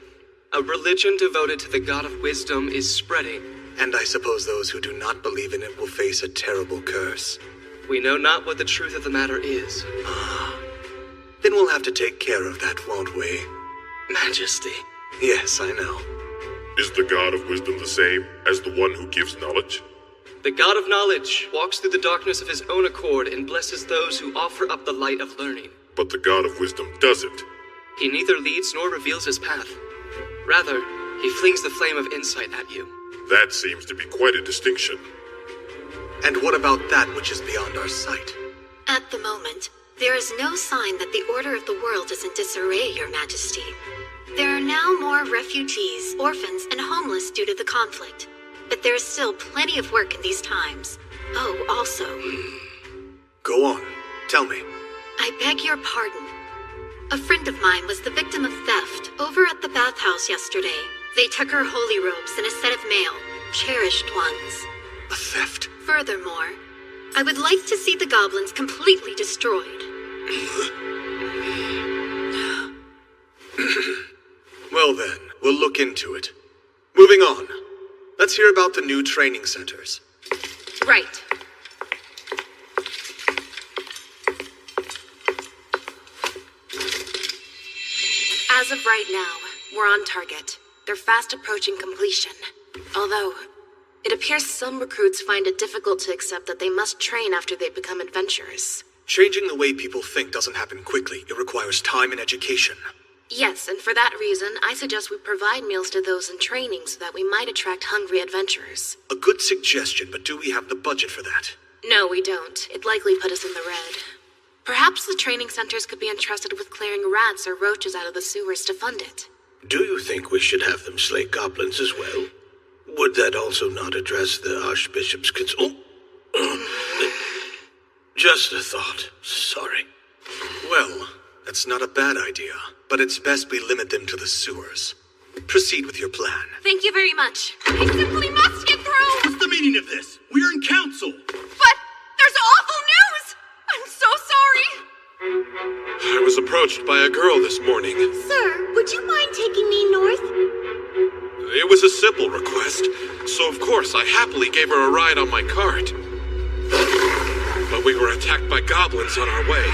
a religion devoted to the god of wisdom is spreading. And I suppose those who do not believe in it will face a terrible curse. we know not what the truth of the matter is. Then we'll have to take care of that, won't we? Majesty. Yes, I know. Is the God of Wisdom the same as the one who gives knowledge? The God of Knowledge walks through the darkness of his own accord and blesses those who offer up the light of learning. But the God of Wisdom doesn't. He neither leads nor reveals his path. Rather, he flings the flame of insight at you. That seems to be quite a distinction. And what about that which is beyond our sight? At the moment, there is no sign that the order of the world is in disarray, Your Majesty. There are now more refugees, orphans, and homeless due to the conflict. But there is still plenty of work in these times. Oh, also... Go on. Tell me. I beg your pardon. A friend of mine was the victim of theft over at the bathhouse yesterday. They took her holy robes and a set of mail, cherished ones. A theft? Furthermore, I would like to see the goblins completely destroyed. Well then, we'll look into it. Moving on. Let's hear about the new training centers. Right. As of right now, we're on target. They're fast approaching completion. Although, it appears some recruits find it difficult to accept that they must train after they become adventurers. Changing the way people think doesn't happen quickly. It requires time and education. Yes, and for that reason, I suggest we provide meals to those in training so that we might attract hungry adventurers. A good suggestion, but do we have the budget for that? No, we don't. It'd likely put us in the red. Perhaps the training centers could be entrusted with clearing rats or roaches out of the sewers to fund it. Do you think we should have them slay goblins as well? Would that also not address the Archbishop's concern? Just a thought. Sorry. Well, that's not a bad idea, but it's best we limit them to the sewers. Proceed with your plan. Thank you very much. I simply must get through! What's the meaning of this? We're in council! But there's awful news! I'm so sorry! I was approached by a girl this morning. Sir, would you mind taking me north? It was a simple request, so of course I happily gave her a ride on my cart. But we were attacked by goblins on our way,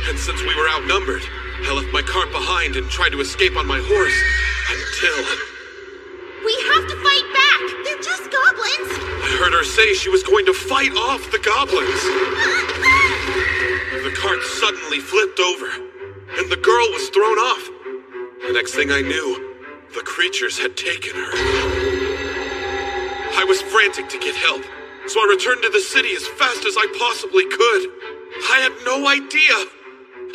and since we were outnumbered, I left my cart behind and tried to escape on my horse, until... We have to fight back! They're just goblins! I heard her say she was going to fight off the goblins. The cart suddenly flipped over, and the girl was thrown off. The next thing I knew, the creatures had taken her. I was frantic to get help, so I returned to the city as fast as I possibly could. I had no idea.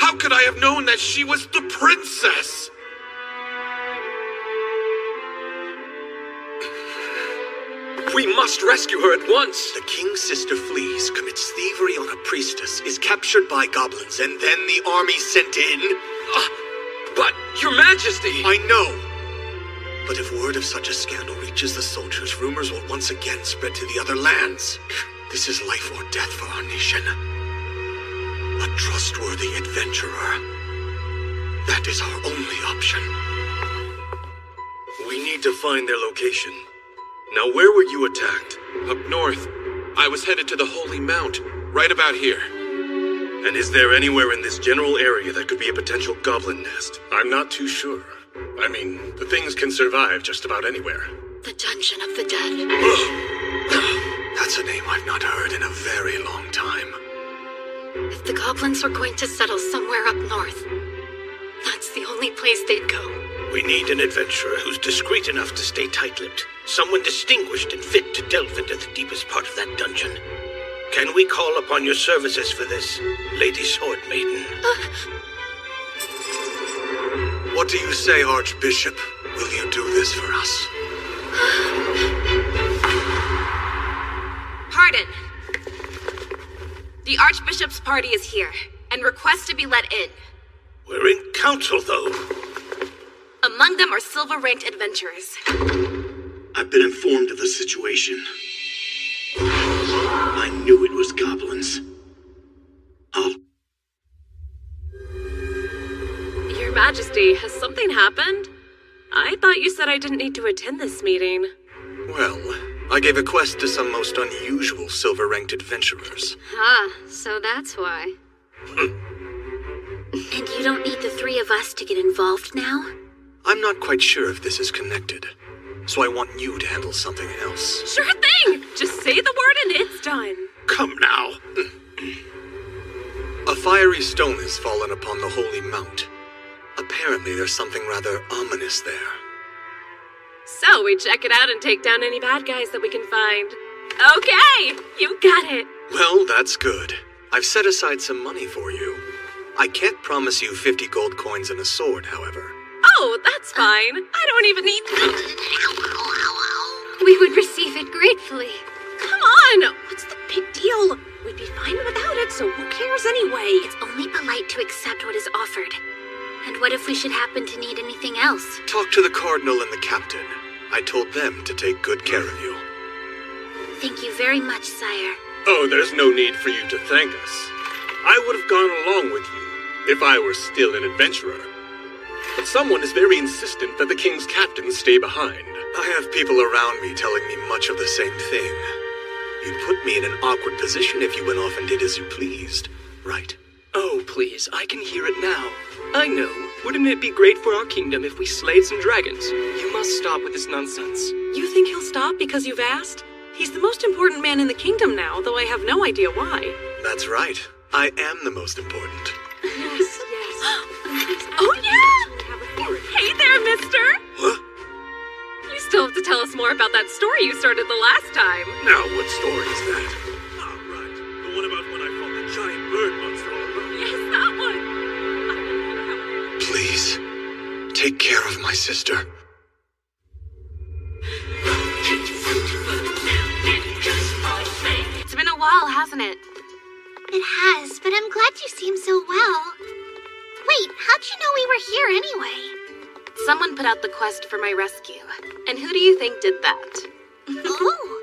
How could I have known that she was the princess? We must rescue her at once! The king's sister flees, commits thievery on a priestess, is captured by goblins, and then the army sent in. But, Your Majesty! I know. But if word of such a scandal reaches the soldiers, rumors will once again spread to the other lands. This is life or death for our nation. A trustworthy adventurer. That is our only option. We need to find their location. Now, where were you attacked? Up north. I was headed to the Holy Mount, right about here. And is there anywhere in this general area that could be a potential goblin nest? I'm not too sure. I mean, the things can survive just about anywhere. The Dungeon of the Dead. That's a name I've not heard in a very long time. If the goblins were going to settle somewhere up north, that's the only place they'd go. We need an adventurer who's discreet enough to stay tight-lipped. Someone distinguished and fit to delve into the deepest part of that dungeon. Can we call upon your services for this, Lady Sword Maiden? What do you say, Archbishop? Will you do this for us? Pardon. The Archbishop's party is here, and requests to be let in. We're in council, though. Among them are silver-ranked adventurers. I've been informed of the situation. I knew it was goblins. Your Majesty, has something happened? I thought you said I didn't need to attend this meeting. Well, I gave a quest to some most unusual silver-ranked adventurers. Ah, so that's why. And you don't need the three of us to get involved now? I'm not quite sure if this is connected, so I want you to handle something else. Sure thing! Just say the word and it's done. Come now. A fiery stone has fallen upon the Holy Mount. Apparently there's something rather ominous there. So we check it out and take down any bad guys that we can find. Okay, you got it. Well, that's good. I've set aside some money for you. I can't promise you 50 gold coins and a sword, however. Oh, that's fine. I don't even need... We would receive it gratefully. Come on! What's the big deal? We'd be fine without it, so who cares anyway? It's only polite to accept what is offered. And what if we should happen to need anything else? Talk to the Cardinal and the Captain. I told them to take good care of you. Thank you very much, sire. Oh, there's no need for you to thank us. I would have gone along with you if I were still an adventurer. But someone is very insistent that the King's captain stay behind. I have people around me telling me much of the same thing. You'd put me in an awkward position if you went off and did as you pleased, right? Oh, please, I can hear it now. I know. Wouldn't it be great for our kingdom if we slayed some dragons? You must stop with this nonsense. You think he'll stop because you've asked? He's the most important man in the kingdom now, though I have no idea why. That's right. I am the most important. Yes. Oh, yeah! Hey there, mister! What? You still have to tell us more about that story you started the last time. Now, what story is that? Ah, right. The one about when I fought the giant bird monster all alone. Yes, that one! Please, take care of my sister. It's been a while, hasn't it? It has, but I'm glad you seem so well. Wait, how'd you know we were here anyway? Someone put out the quest for my rescue. And who do you think did that? Oh.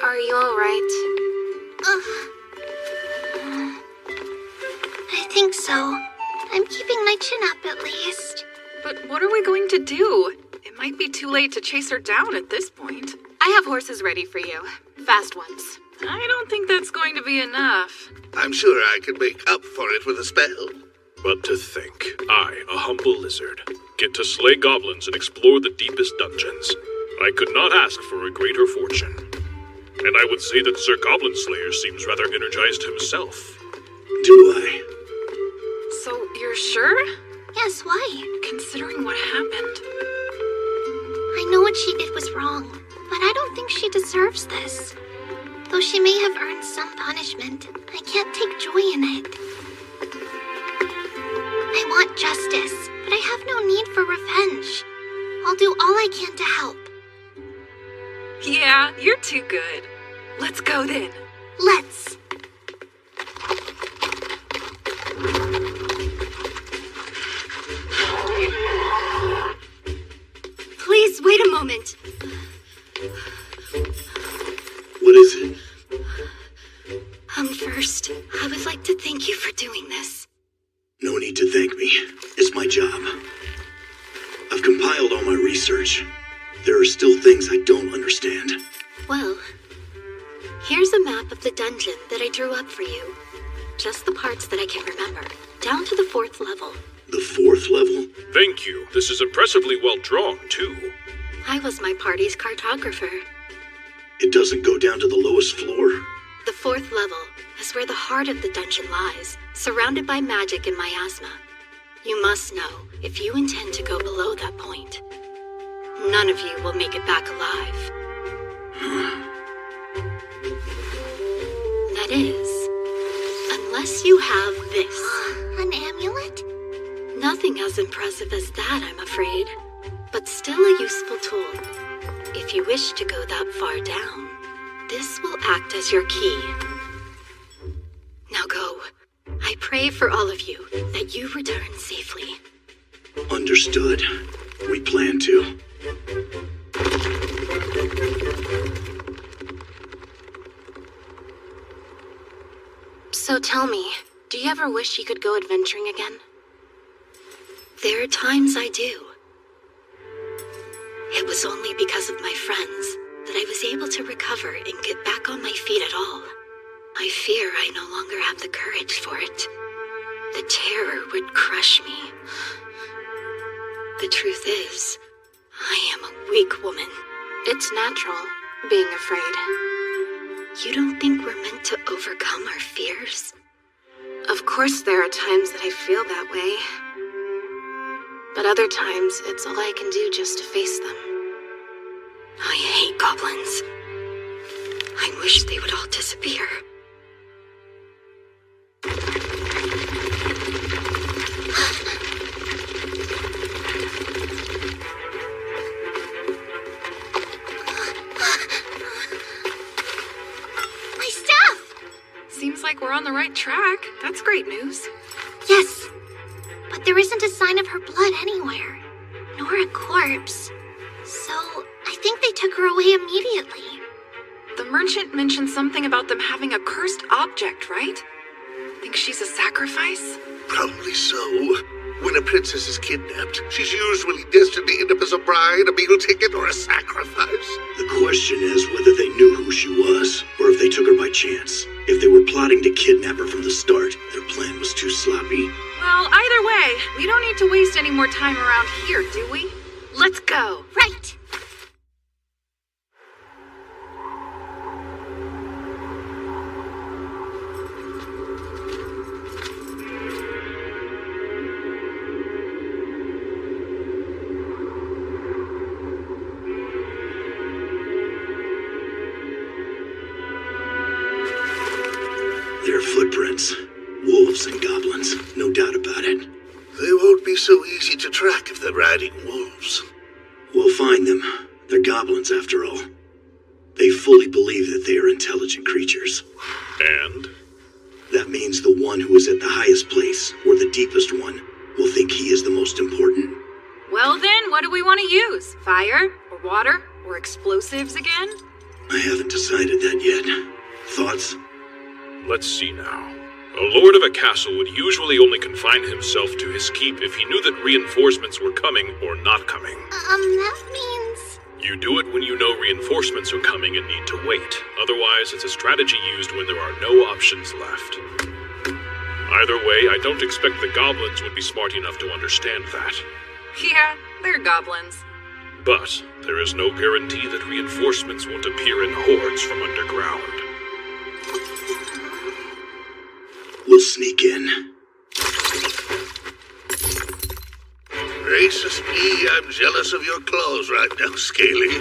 Are you alright? I think so. I'm keeping my chin up at least. But what are we going to do? It might be too late to chase her down at this point. I have horses ready for you. Fast ones. I don't think that's going to be enough. I'm sure I could make up for it with a spell. But to think, I, a humble lizard, get to slay goblins and explore the deepest dungeons. I could not ask for a greater fortune. And I would say that Sir Goblin Slayer seems rather energized himself. Do I? So, you're sure? Yes, why? Considering what happened. I know what she did was wrong, but I don't think she deserves this. Though she may have earned some punishment, I can't take joy in it. I want justice, but I have no need for revenge. I'll do all I can to help. Yeah, you're too good. Let's go then. Let's. Please, wait a moment. What is it? First, I would like to thank you for doing this. No need to thank me. It's my job. I've compiled all my research. There are still things I don't understand. Well, here's a map of the dungeon that I drew up for you. Just the parts that I can remember, down to the 4th level. The 4th level? Thank you. This is impressively well drawn, too. I was my party's cartographer. It doesn't go down to the lowest floor? The 4th level is where the heart of the dungeon lies, surrounded by magic and miasma. You must know, if you intend to go below that point, none of you will make it back alive. That is, unless you have this. An amulet? Nothing as impressive as that, I'm afraid, but still a useful tool. If you wish to go that far down, this will act as your key. Now go. I pray for all of you that you return safely. Understood. We plan to. So tell me, do you ever wish you could go adventuring again? There are times I do. It was only because of my friends that I was able to recover and get back on my feet at all. I fear I no longer have the courage for it. The terror would crush me. The truth is, I am a weak woman. It's natural, being afraid. You don't think we're meant to overcome our fears? Of course there are times that I feel that way. But other times, it's all I can do just to face them. I hate goblins. I wish they would all disappear. My staff! Seems like we're on the right track. That's great news. Yes, but there isn't a sign of her blood anywhere, nor a corpse. So, I think they took her away immediately. The merchant mentioned something about them having a cursed object, right? Think she's a sacrifice? Probably so. When a princess is kidnapped, she's usually destined to end up as a bride, a meal ticket, or a sacrifice. The question is whether they knew who she was, or if they took her by chance. If they were plotting to kidnap her from the start, their plan was too sloppy. Well, either way, we don't need to waste any more time around here, do we? Let's go. Right. Their footprints. Wolves and goblins, no doubt about it. They won't be so easy to track if they're riding wolves. We'll find them. They're goblins, after all. They fully believe that they are intelligent creatures. And? That means the one who is at the highest place, or the deepest one, will think he is the most important. Well then, what do we want to use? Fire? Or water? Or explosives again? I haven't decided that yet. Thoughts? Let's see now. A lord of a castle would usually only confine himself to his keep if he knew that reinforcements were coming or not coming. That means... You do it when you know reinforcements are coming and need to wait. Otherwise, it's a strategy used when there are no options left. Either way, I don't expect the goblins would be smart enough to understand that. Yeah, they're goblins. But there is no guarantee that reinforcements won't appear in hordes from underground. We'll sneak in. Gracious me, I'm jealous of your claws right now, Scaly.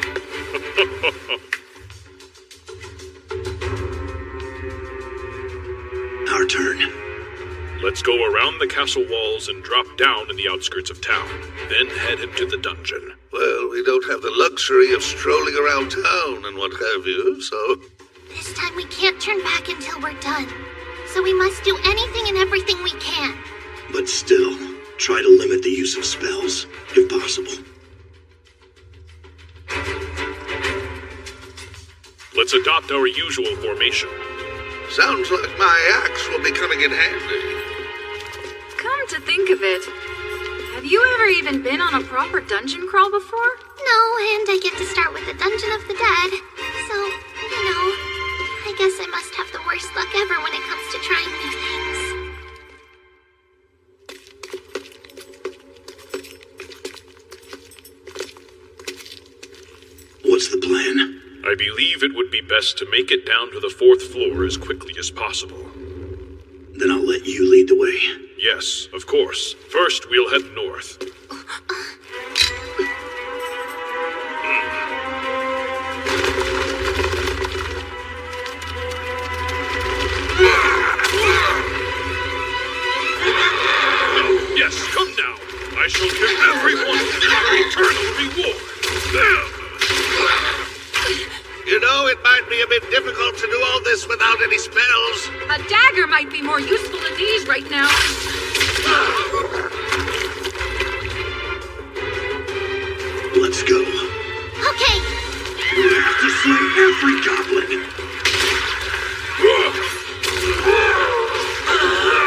Our turn. Let's go around the castle walls and drop down in the outskirts of town. Then head into the dungeon. Well, we don't have the luxury of strolling around town and what have you, so... This time we can't turn back until we're done. So we must do anything and everything we can. But still, try to limit the use of spells, if possible. Let's adopt our usual formation. Sounds like my axe will be coming in handy. Come to think of it, have you ever even been on a proper dungeon crawl before? No, and I get to start with the Dungeon of the Dead. So, you know, I guess I must have the worst luck ever when it comes to trying new things. What's the plan? I believe it would be best to make it down to the 4th floor as quickly as possible. Then I'll let you lead the way. Yes, of course. First, we'll head north. Yes, come now. I shall give everyone their eternal reward. You know, it might be a bit difficult to do all this without any spells. A dagger might be more useful than these right now. Let's go. Okay. We have to slay every goblin.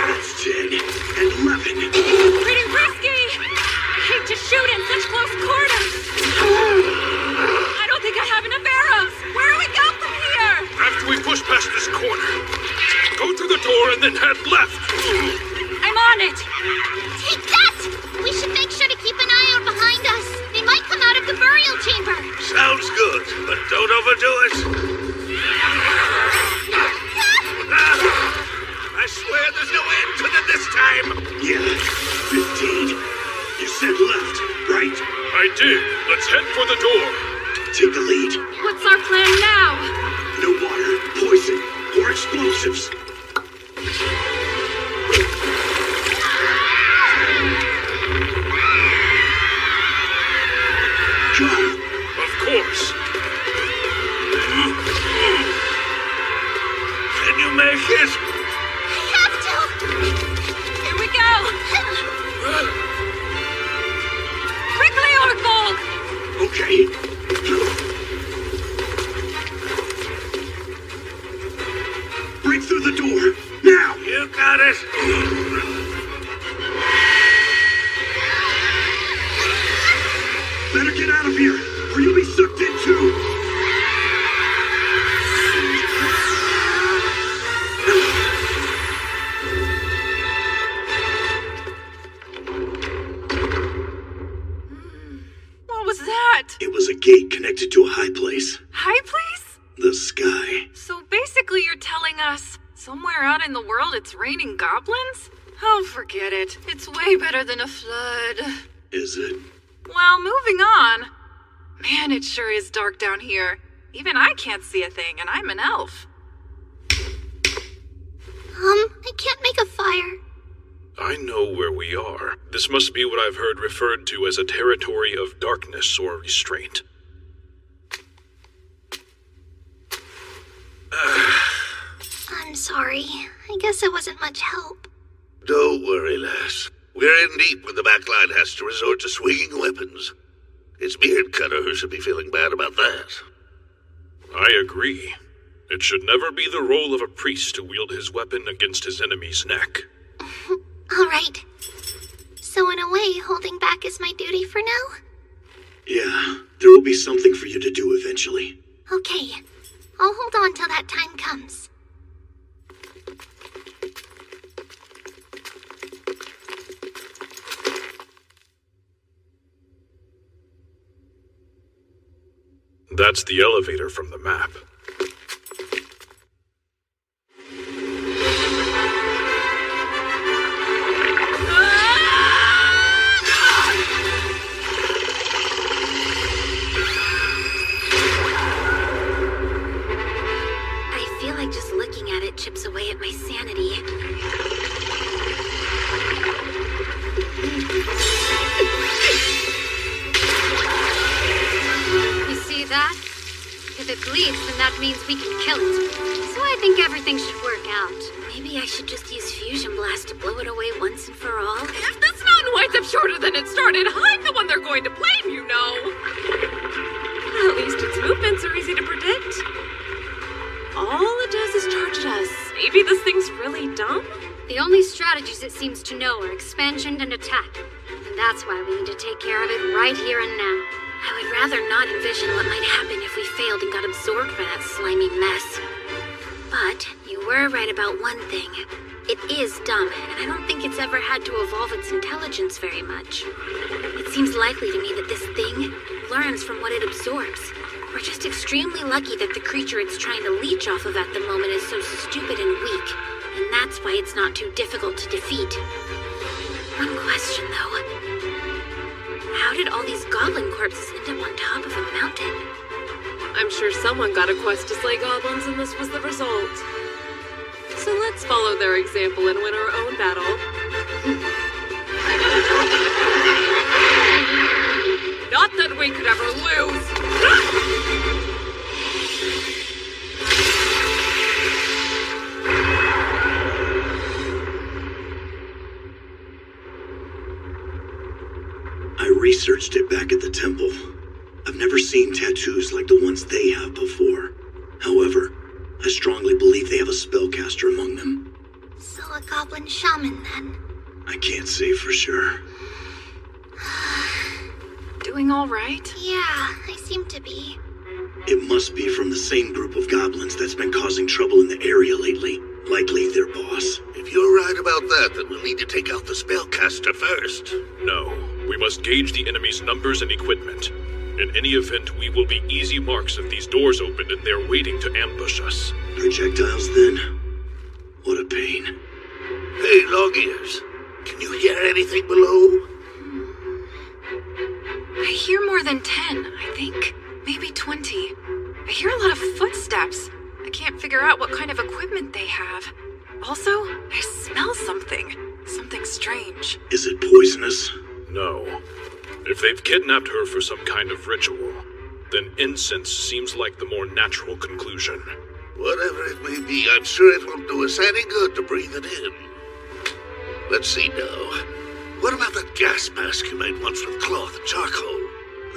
That's 10 and 11. Pretty risky. I hate to shoot in such close quarters. I don't think I have enough arrows. had left. I'm on it! Take that! We should make sure to keep an eye out behind us. They might come out of the burial chamber. Sounds good, but don't overdo it. I swear there's no end to them this time. Yeah, 15. You said left, right? I did. Let's head for the door. Take the lead. What's our plan now? No water, poison, or explosives. Go. Of course. Can you make it? I have to! Here we go! Quickly, Orkbold! Okay. Break through the door, now! You got it. Better get out of here, or you'll be sucked in too! What was that? It was a gate connected to a high place. High place? The sky. So basically you're telling us somewhere out in the world it's raining goblins? Oh, forget it. It's way better than a flood. Is it? Well, moving on. Man, it sure is dark down here. Even I can't see a thing, and I'm an elf. I can't make a fire. I know where we are. This must be what I've heard referred to as a territory of darkness or restraint. I'm sorry. I guess I wasn't much help. Don't worry, lass. We're in deep when the back line has to resort to swinging weapons. It's Beard Cutter who should be feeling bad about that. I agree. It should never be the role of a priest to wield his weapon against his enemy's neck. All right. So in a way, holding back is my duty for now? Yeah, there will be something for you to do eventually. Okay. I'll hold on till that time comes. That's the elevator from the map. I feel like just looking at it chips away at my sanity. You see that? If it bleeds, then that means we can kill it. So I think everything should work out. Maybe I should just use Fusion Blast to blow it away once and for all. If this mountain winds up shorter than it started, I'm the one they're going to blame, you know. At least its movements are easy to predict. All it does is charge at us. Maybe this thing's really dumb? The only strategies it seems to know are expansion and attack. And that's why we need to take care of it right here and now. I would rather not envision what might happen if we failed and got absorbed by that slimy mess. But you were right about one thing. It is dumb, and I don't think it's ever had to evolve its intelligence very much. It seems likely to me that this thing learns from what it absorbs. We're just extremely lucky that the creature it's trying to leech off of at the moment is so stupid and weak, and that's why it's not too difficult to defeat. One question, though. How did all these goblin corpses end up on top of a mountain? I'm sure someone got a quest to slay goblins and this was the result. So let's follow their example and win our own battle. Not that we could ever lose! I researched it back at the temple. I've never seen tattoos like the ones they have before. However, I strongly believe they have a spellcaster among them. So a goblin shaman, then? I can't say for sure. Doing all right? Yeah, I seem to be. It must be from the same group of goblins that's been causing trouble in the area lately. Likely their boss. If you about that, then we'll need to take out the spellcaster first. No, we must gauge the enemy's numbers and equipment. In any event, we will be easy marks if these doors open and they're waiting to ambush us. Projectiles, then? What a pain. Hey, Long-Ears, can you hear anything below? I hear more than 10, I think. Maybe 20. I hear a lot of footsteps. I can't figure out what kind of equipment they have. Also, I smell something. Something strange. Is it poisonous? No. If they've kidnapped her for some kind of ritual, then incense seems like the more natural conclusion. Whatever it may be, I'm sure it won't do us any good to breathe it in. Let's see now. What about that gas mask you made once from cloth and charcoal?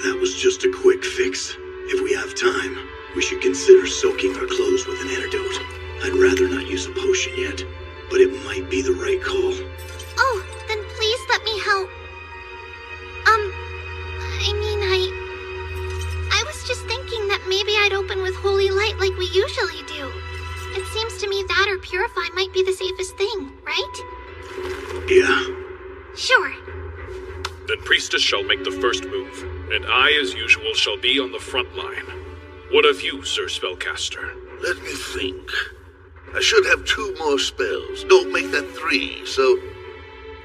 That was just a quick fix. If we have time, we should consider soaking our clothes with an antidote. I'd rather not use a potion yet, but it might be the right call. Oh, then please let me help. I was just thinking that maybe I'd open with holy light like we usually do. It seems to me that or purify might be the safest thing, right? Yeah. Sure. Then Priestess shall make the first move, and I, as usual, shall be on the front line. What of you, Sir Spellcaster? Let me think. I should have 2 more spells. Don't make that 3, so...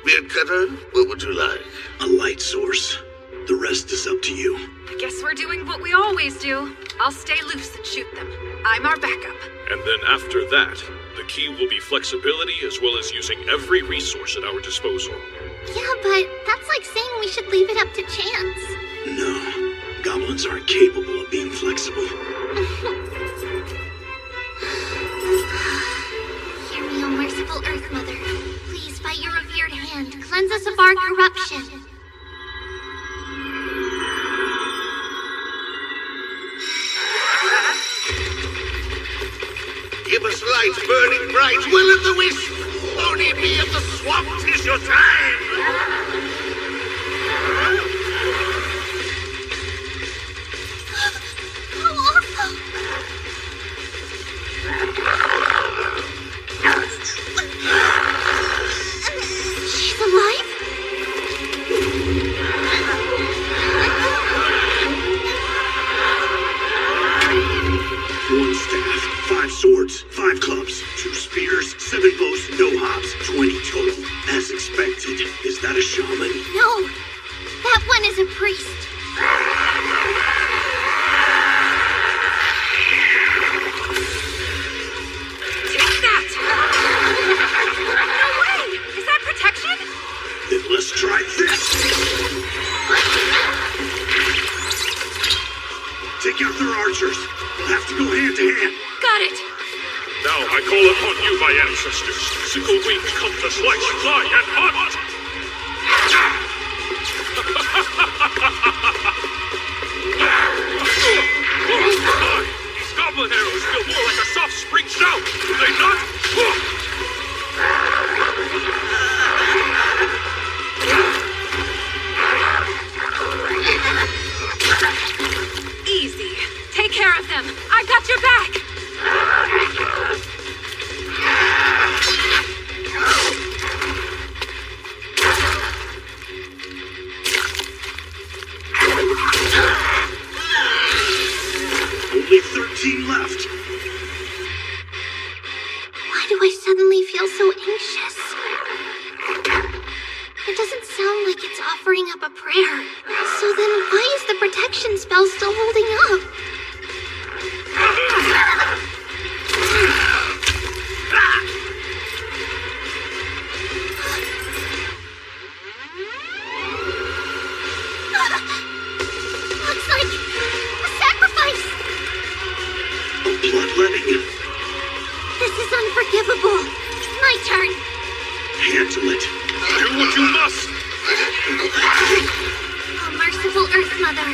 Beard Cutter, what would you like? A light source. The rest is up to you. I guess we're doing what we always do. I'll stay loose and shoot them. I'm our backup. And then after that, the key will be flexibility as well as using every resource at our disposal. Yeah, but that's like saying we should leave it up to chance. No. Goblins aren't capable of being flexible. Hear me, O merciful Earth Mother. Please, by your revered hand, cleanse us of our corruption. Give us lights burning bright, will-o'-the-wisp! Only me of the swamp, 'tis your time! How awful! She's alive? One staff, 5 swords, 5 clubs, 2 spears, 7 bows, no hops, 20 total. As expected. Is that a shaman? No, that one is a priest. Take that! No way! Is that protection? Then let's try this! Take out their archers. We'll have to go hand to hand. Got it! Now I call upon you, my ancestors. Sickle wings come to slice, fly, and hunt! These goblin arrows feel more like a soft spring shout, do they not? Easy. Take care of them. I got your back. Only 13 left. Why do I suddenly feel so anxious? It doesn't sound like it's offering up a prayer. So then why is the protection spell still holding up? Looks like a sacrifice! Bloodletting. This is unforgivable. My turn. Handle it. Do what you must! Oh, merciful Earth Mother.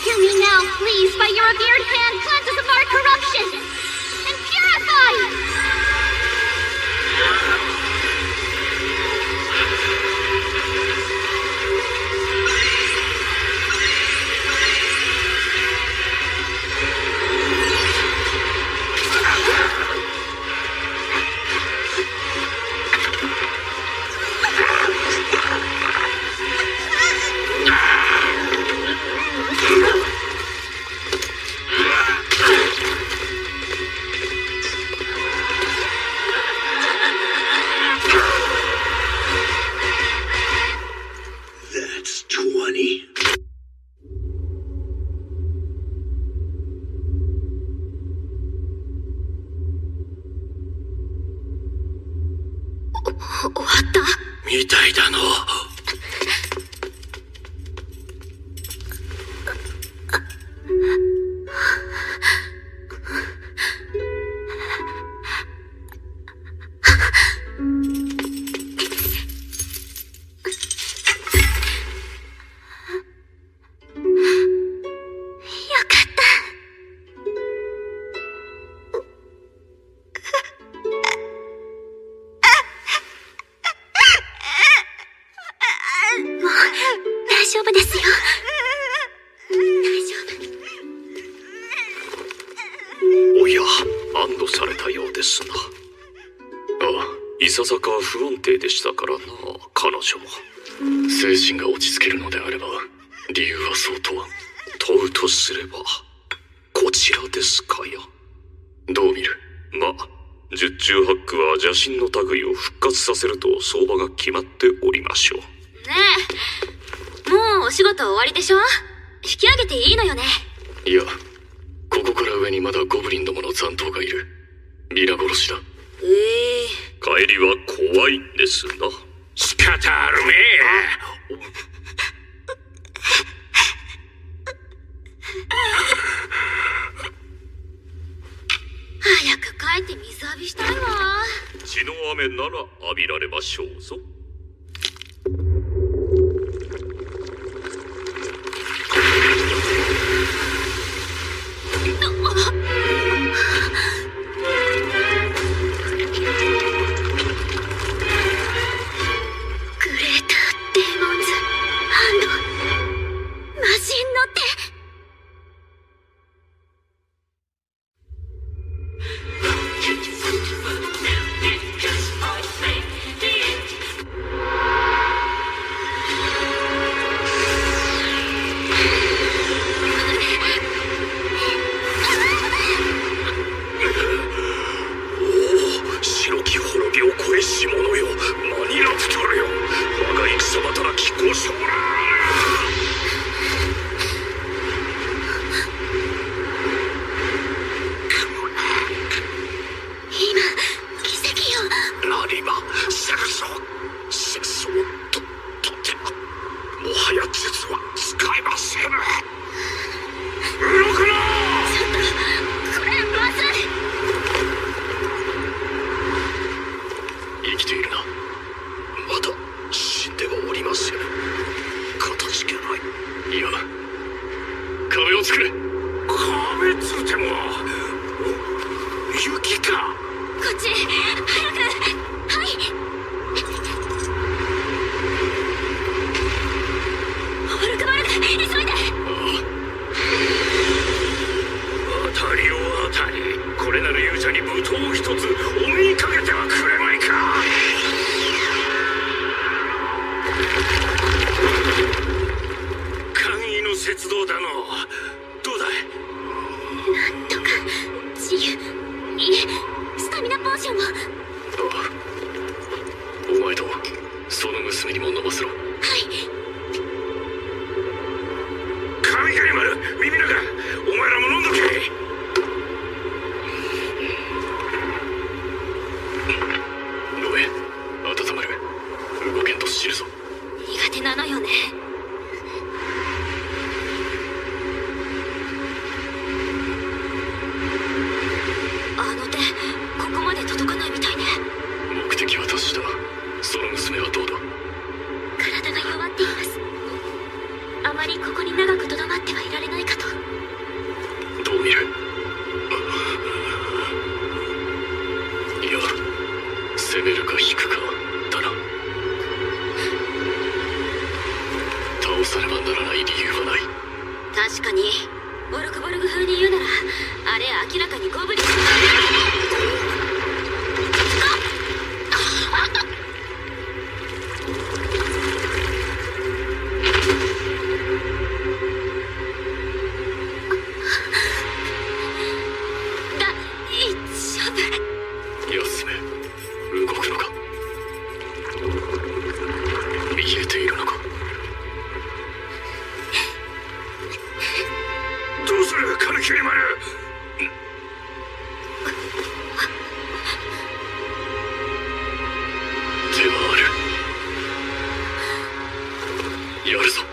Hear me now, please, by your revered hand, cleanse us of our corruption and purify! 終わったみたいだの。いささか不安定でしたからな、彼女も。精神が落ち着けるのであれば、理由は相当。問うとすれば、こちらですかや。どう見る？まあ、十中八九は邪神の類を復活させると相場が決まっておりましょう。ねえ、もうお仕事終わりでしょ？引き上げていいのよね。いや、ここから上にまだゴブリンどもの残党がいる。皆殺しだ。帰りは怖いですな。スカタールめ。早く帰って水浴びしたいわ。血の雨なら浴びられましょうぞ。手はある。やるぞ。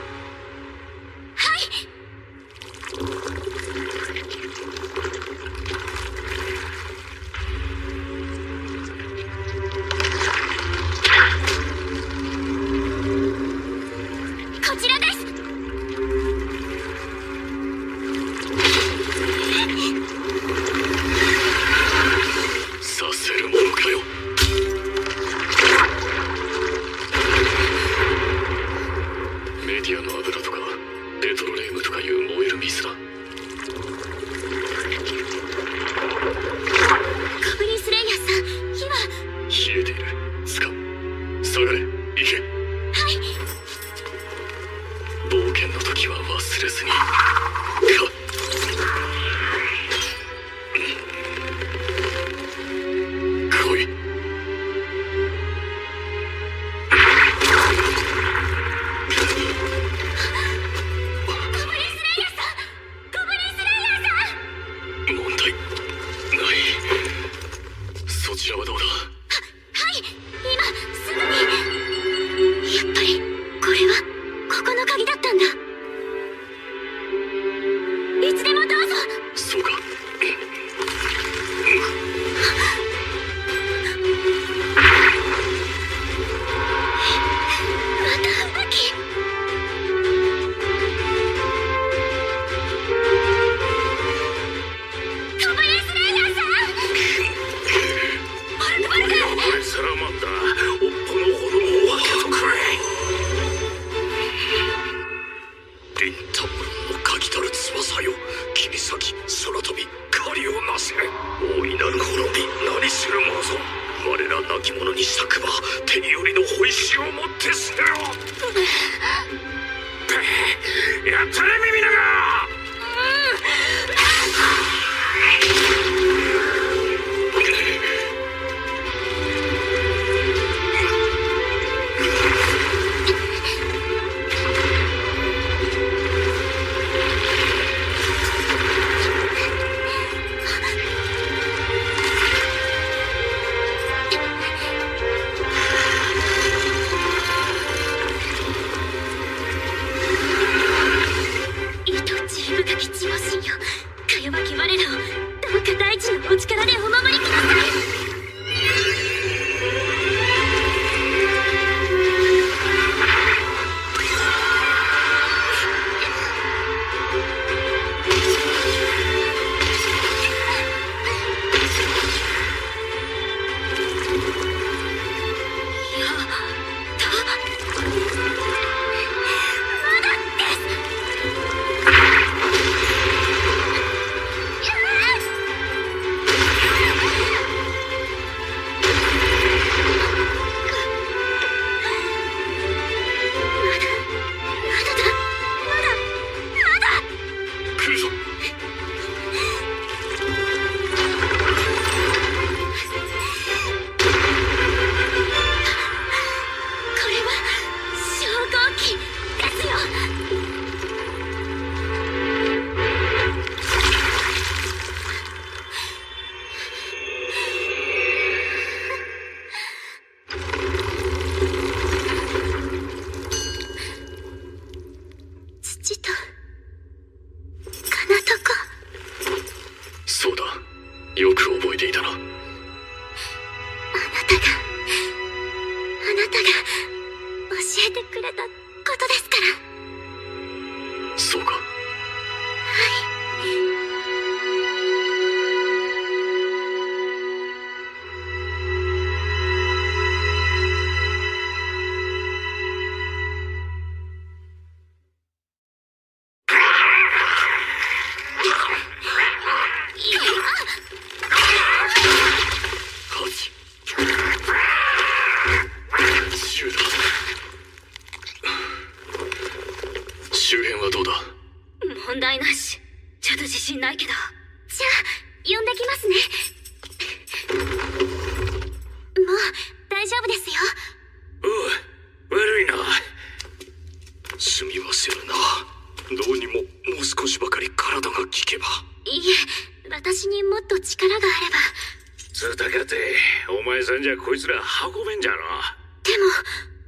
こいつら運べんじゃろ。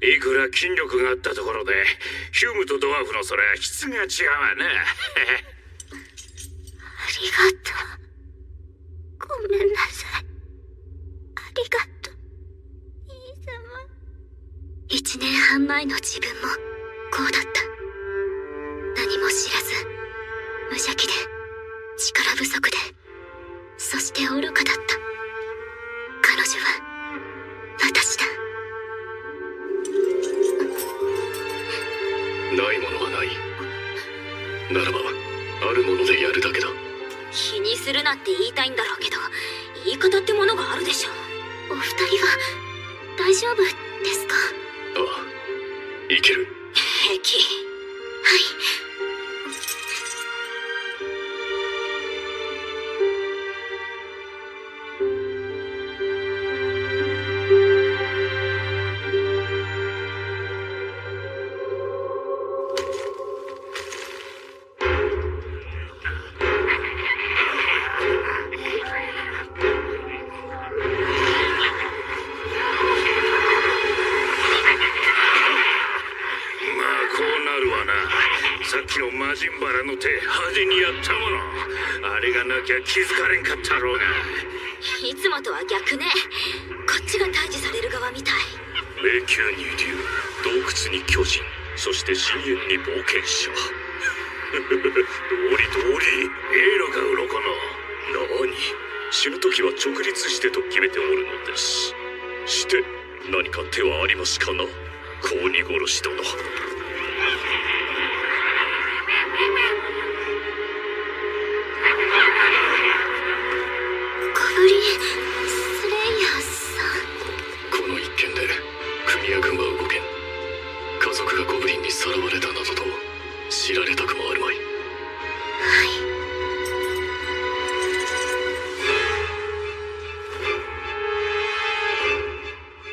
いくら筋力があったところで、ヒュームとドワーフのそれは質が違うわな。ありがとう。ごめんなさい。ありがとう。イ様。1年半前の自分もこうだった。何も知らず、無邪気で、力不足で、そして愚かだった。彼女は、私だ。ないものはない。ならば、あるものでやるだけだ。気にするなって言いたいんだろうけど、言い方ってものがあるでしょ。お二人は、大丈夫ですか？ああ、いける。平気。はい。さっきの魔人バラの手派手にやったもの、あれがなきゃ気づかれんかったろうが。いつもとは逆ね。こっちが退治される側みたい。迷宮に竜、洞窟に巨人、そして深淵に冒険者。道理映路が鱗の。何、死ぬ時は直立してと決めておるのです。して何か手はありますかな、子鬼殺し殿。ゴブリンスレイヤーさん。この一件で組屋軍は動けん。家族がゴブリンにさらわれたなどと知られたくもあるまい。はい。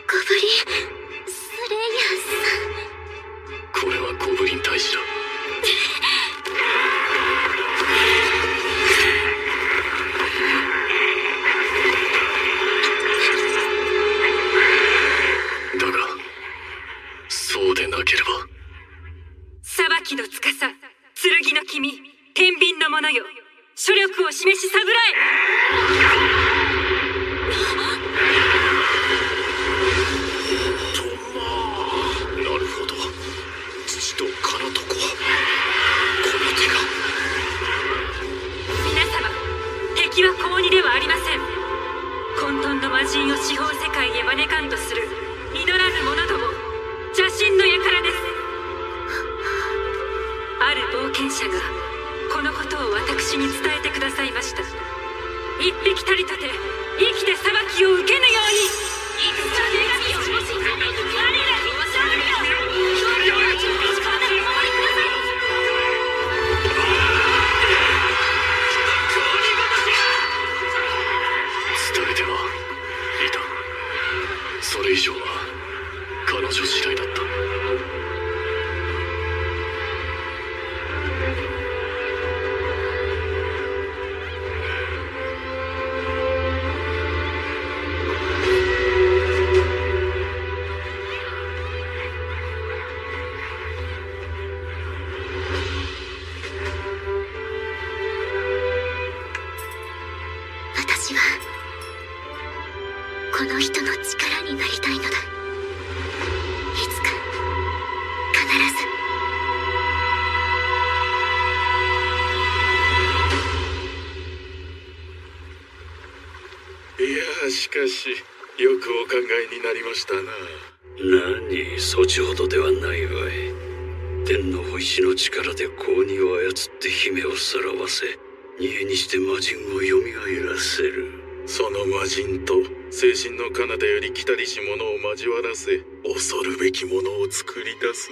ゴブリンスレイヤーさん。これはゴブリン大使だ。だがそうでなければ。裁きの司、剣の君、天秤の者よ、諸力を示しさぐらえ。なるほど、土と金と子、この手が。皆様、敵は高2ではありません。混沌の魔人を四方世界へ招かんとする祈らぬ者ども、邪神の輩です。ある冒険者がこのことを私に伝えてくださいました。一匹たりとて生きて裁きを受けぬように。伝えてはいた。それ以上は彼女次第だった。私はこの人の力になりたいのだ。いつか必ず。いや、しかしよくお考えになりましたな。何、そちほどではないわい。天の星の力で高2を操って姫をさらわせ、煮えにして魔人を蘇らせる。その魔人と精神の彼方より来たりし者を交わらせ、恐るべきものを作り出す。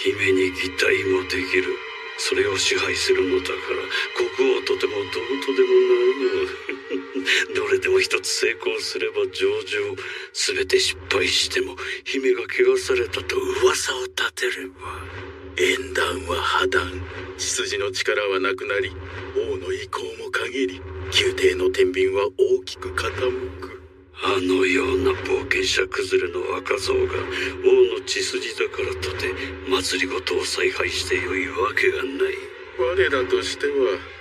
姫に擬態もできる。それを支配するのだから、国王とてもどうとでもなろう。どれでも一つ成功すれば上々、全て失敗しても姫が怪我されたと噂を立てれば、縁談は破談、血筋の力はなくなり、王の意向も限り、宮廷の天秤は大きく傾く。あのような冒険者崩れの若造が王の血筋だからとて祭りごとを采配してよいわけがない。我らとしては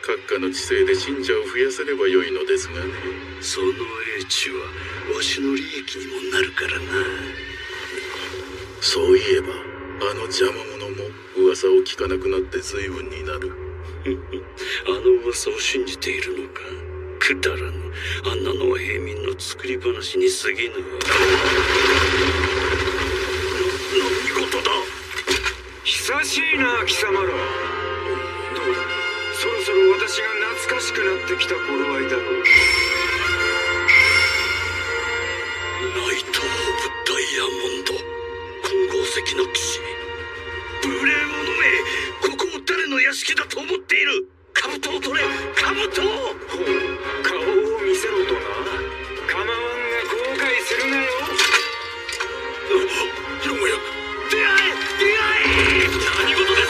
閣下の治世で信者を増やせればよいのですがね。その英知はわしの利益にもなるからな。そういえばあの邪魔者も噂を聞かなくなって随分になる。あの噂を信じているのか。くだらぬ。あんなのは平民の作り話に過ぎぬわ。何事だ。久しいな貴様ら。どうだ、そろそろ私が懐かしくなってきた頃合いだろう。ナイト・オブ・ダイヤモンド、金剛石の騎士。無礼者め、ここを誰の屋敷だと思っている。兜を取れ、兜を。ほう、顔を見せろとな。構わんが後悔するなよ。よもや出会え。何事です。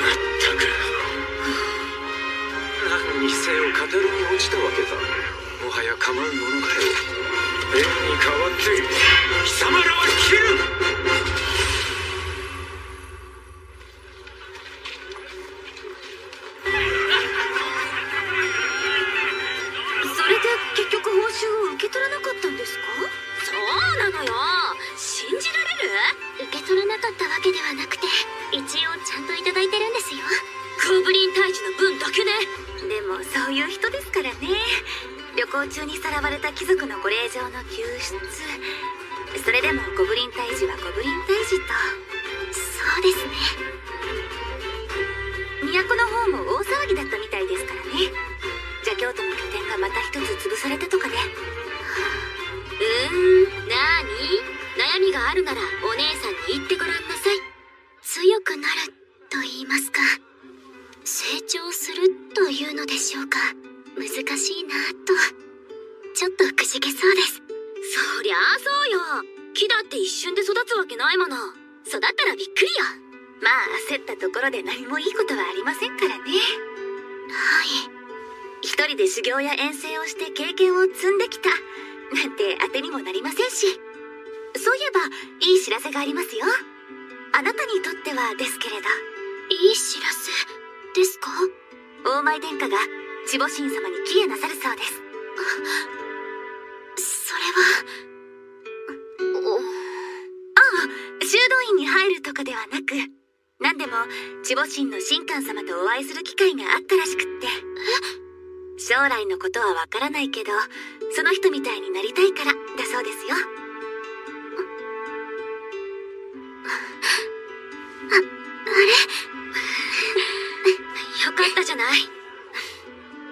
まったく。何にせよ語りに落ちたわけだ。もはや構うものかよ。縁に変わって貴様らは切る。それで結局報酬を受け取らなかったんですか？そうなのよ。信じられる？受け取らなかったわけではなくて、一応ちゃんといただいてるんですよ。ゴブリン退治の分だけね。でもそういう人ですからね。旅行中にさらわれた貴族のご令嬢の救出。それでもゴブリン退治はゴブリン退治と。そうですね。都の方も大騒ぎだったみたいですからね。邪教徒の拠点がまた一つ潰されたとかで。なーに？悩みがあるならお姉さんに言ってごらんなさい。強くなると言いますか、成長するというのでしょうか。難しいなと。ちょっとくじけそうです。そりゃあそうよ。木だって一瞬で育つわけないもの。育ったらびっくりよ。まあ焦ったところで何もいいことはありませんからね。はい。一人で修行や遠征をして経験を積んできたなんて当てにもなりませんし。そういえばいい知らせがありますよ。あなたにとってはですけれど。いい知らせですか？大前殿下が地母神様に帰依なさるそうです。それは修道院に入るとかではなく、何でも地母神の神官様とお会いする機会があったらしくって。将来のことはわからないけど、その人みたいになりたいからだそうですよ。あれよかったじゃない。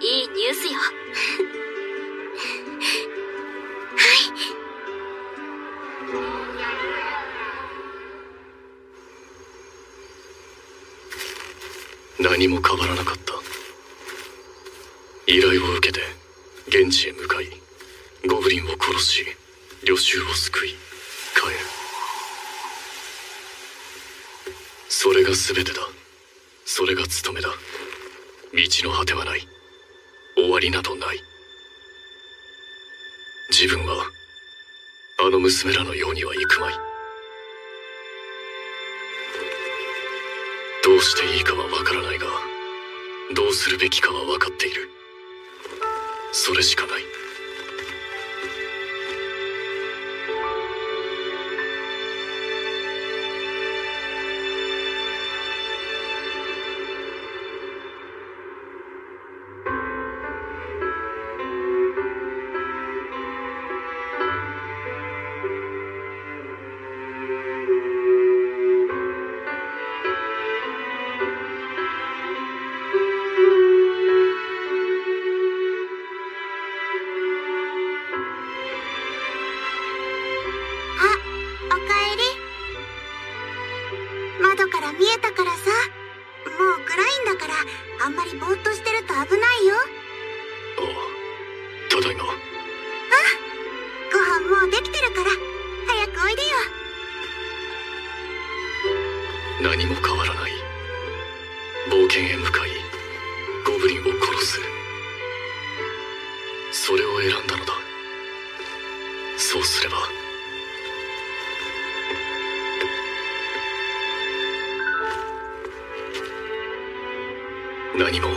いいニュースよ。何も変わらなかった。依頼を受けて現地へ向かい、ゴブリンを殺し、旅衆を救い帰る。それが全てだ。それが務めだ。道の果てはない。終わりなどない。自分はあの娘らのようにはいくまい。どうしていいかはわからないが、どうするべきかは分かっている。それしかない。それを選んだのだ。そうすれば何も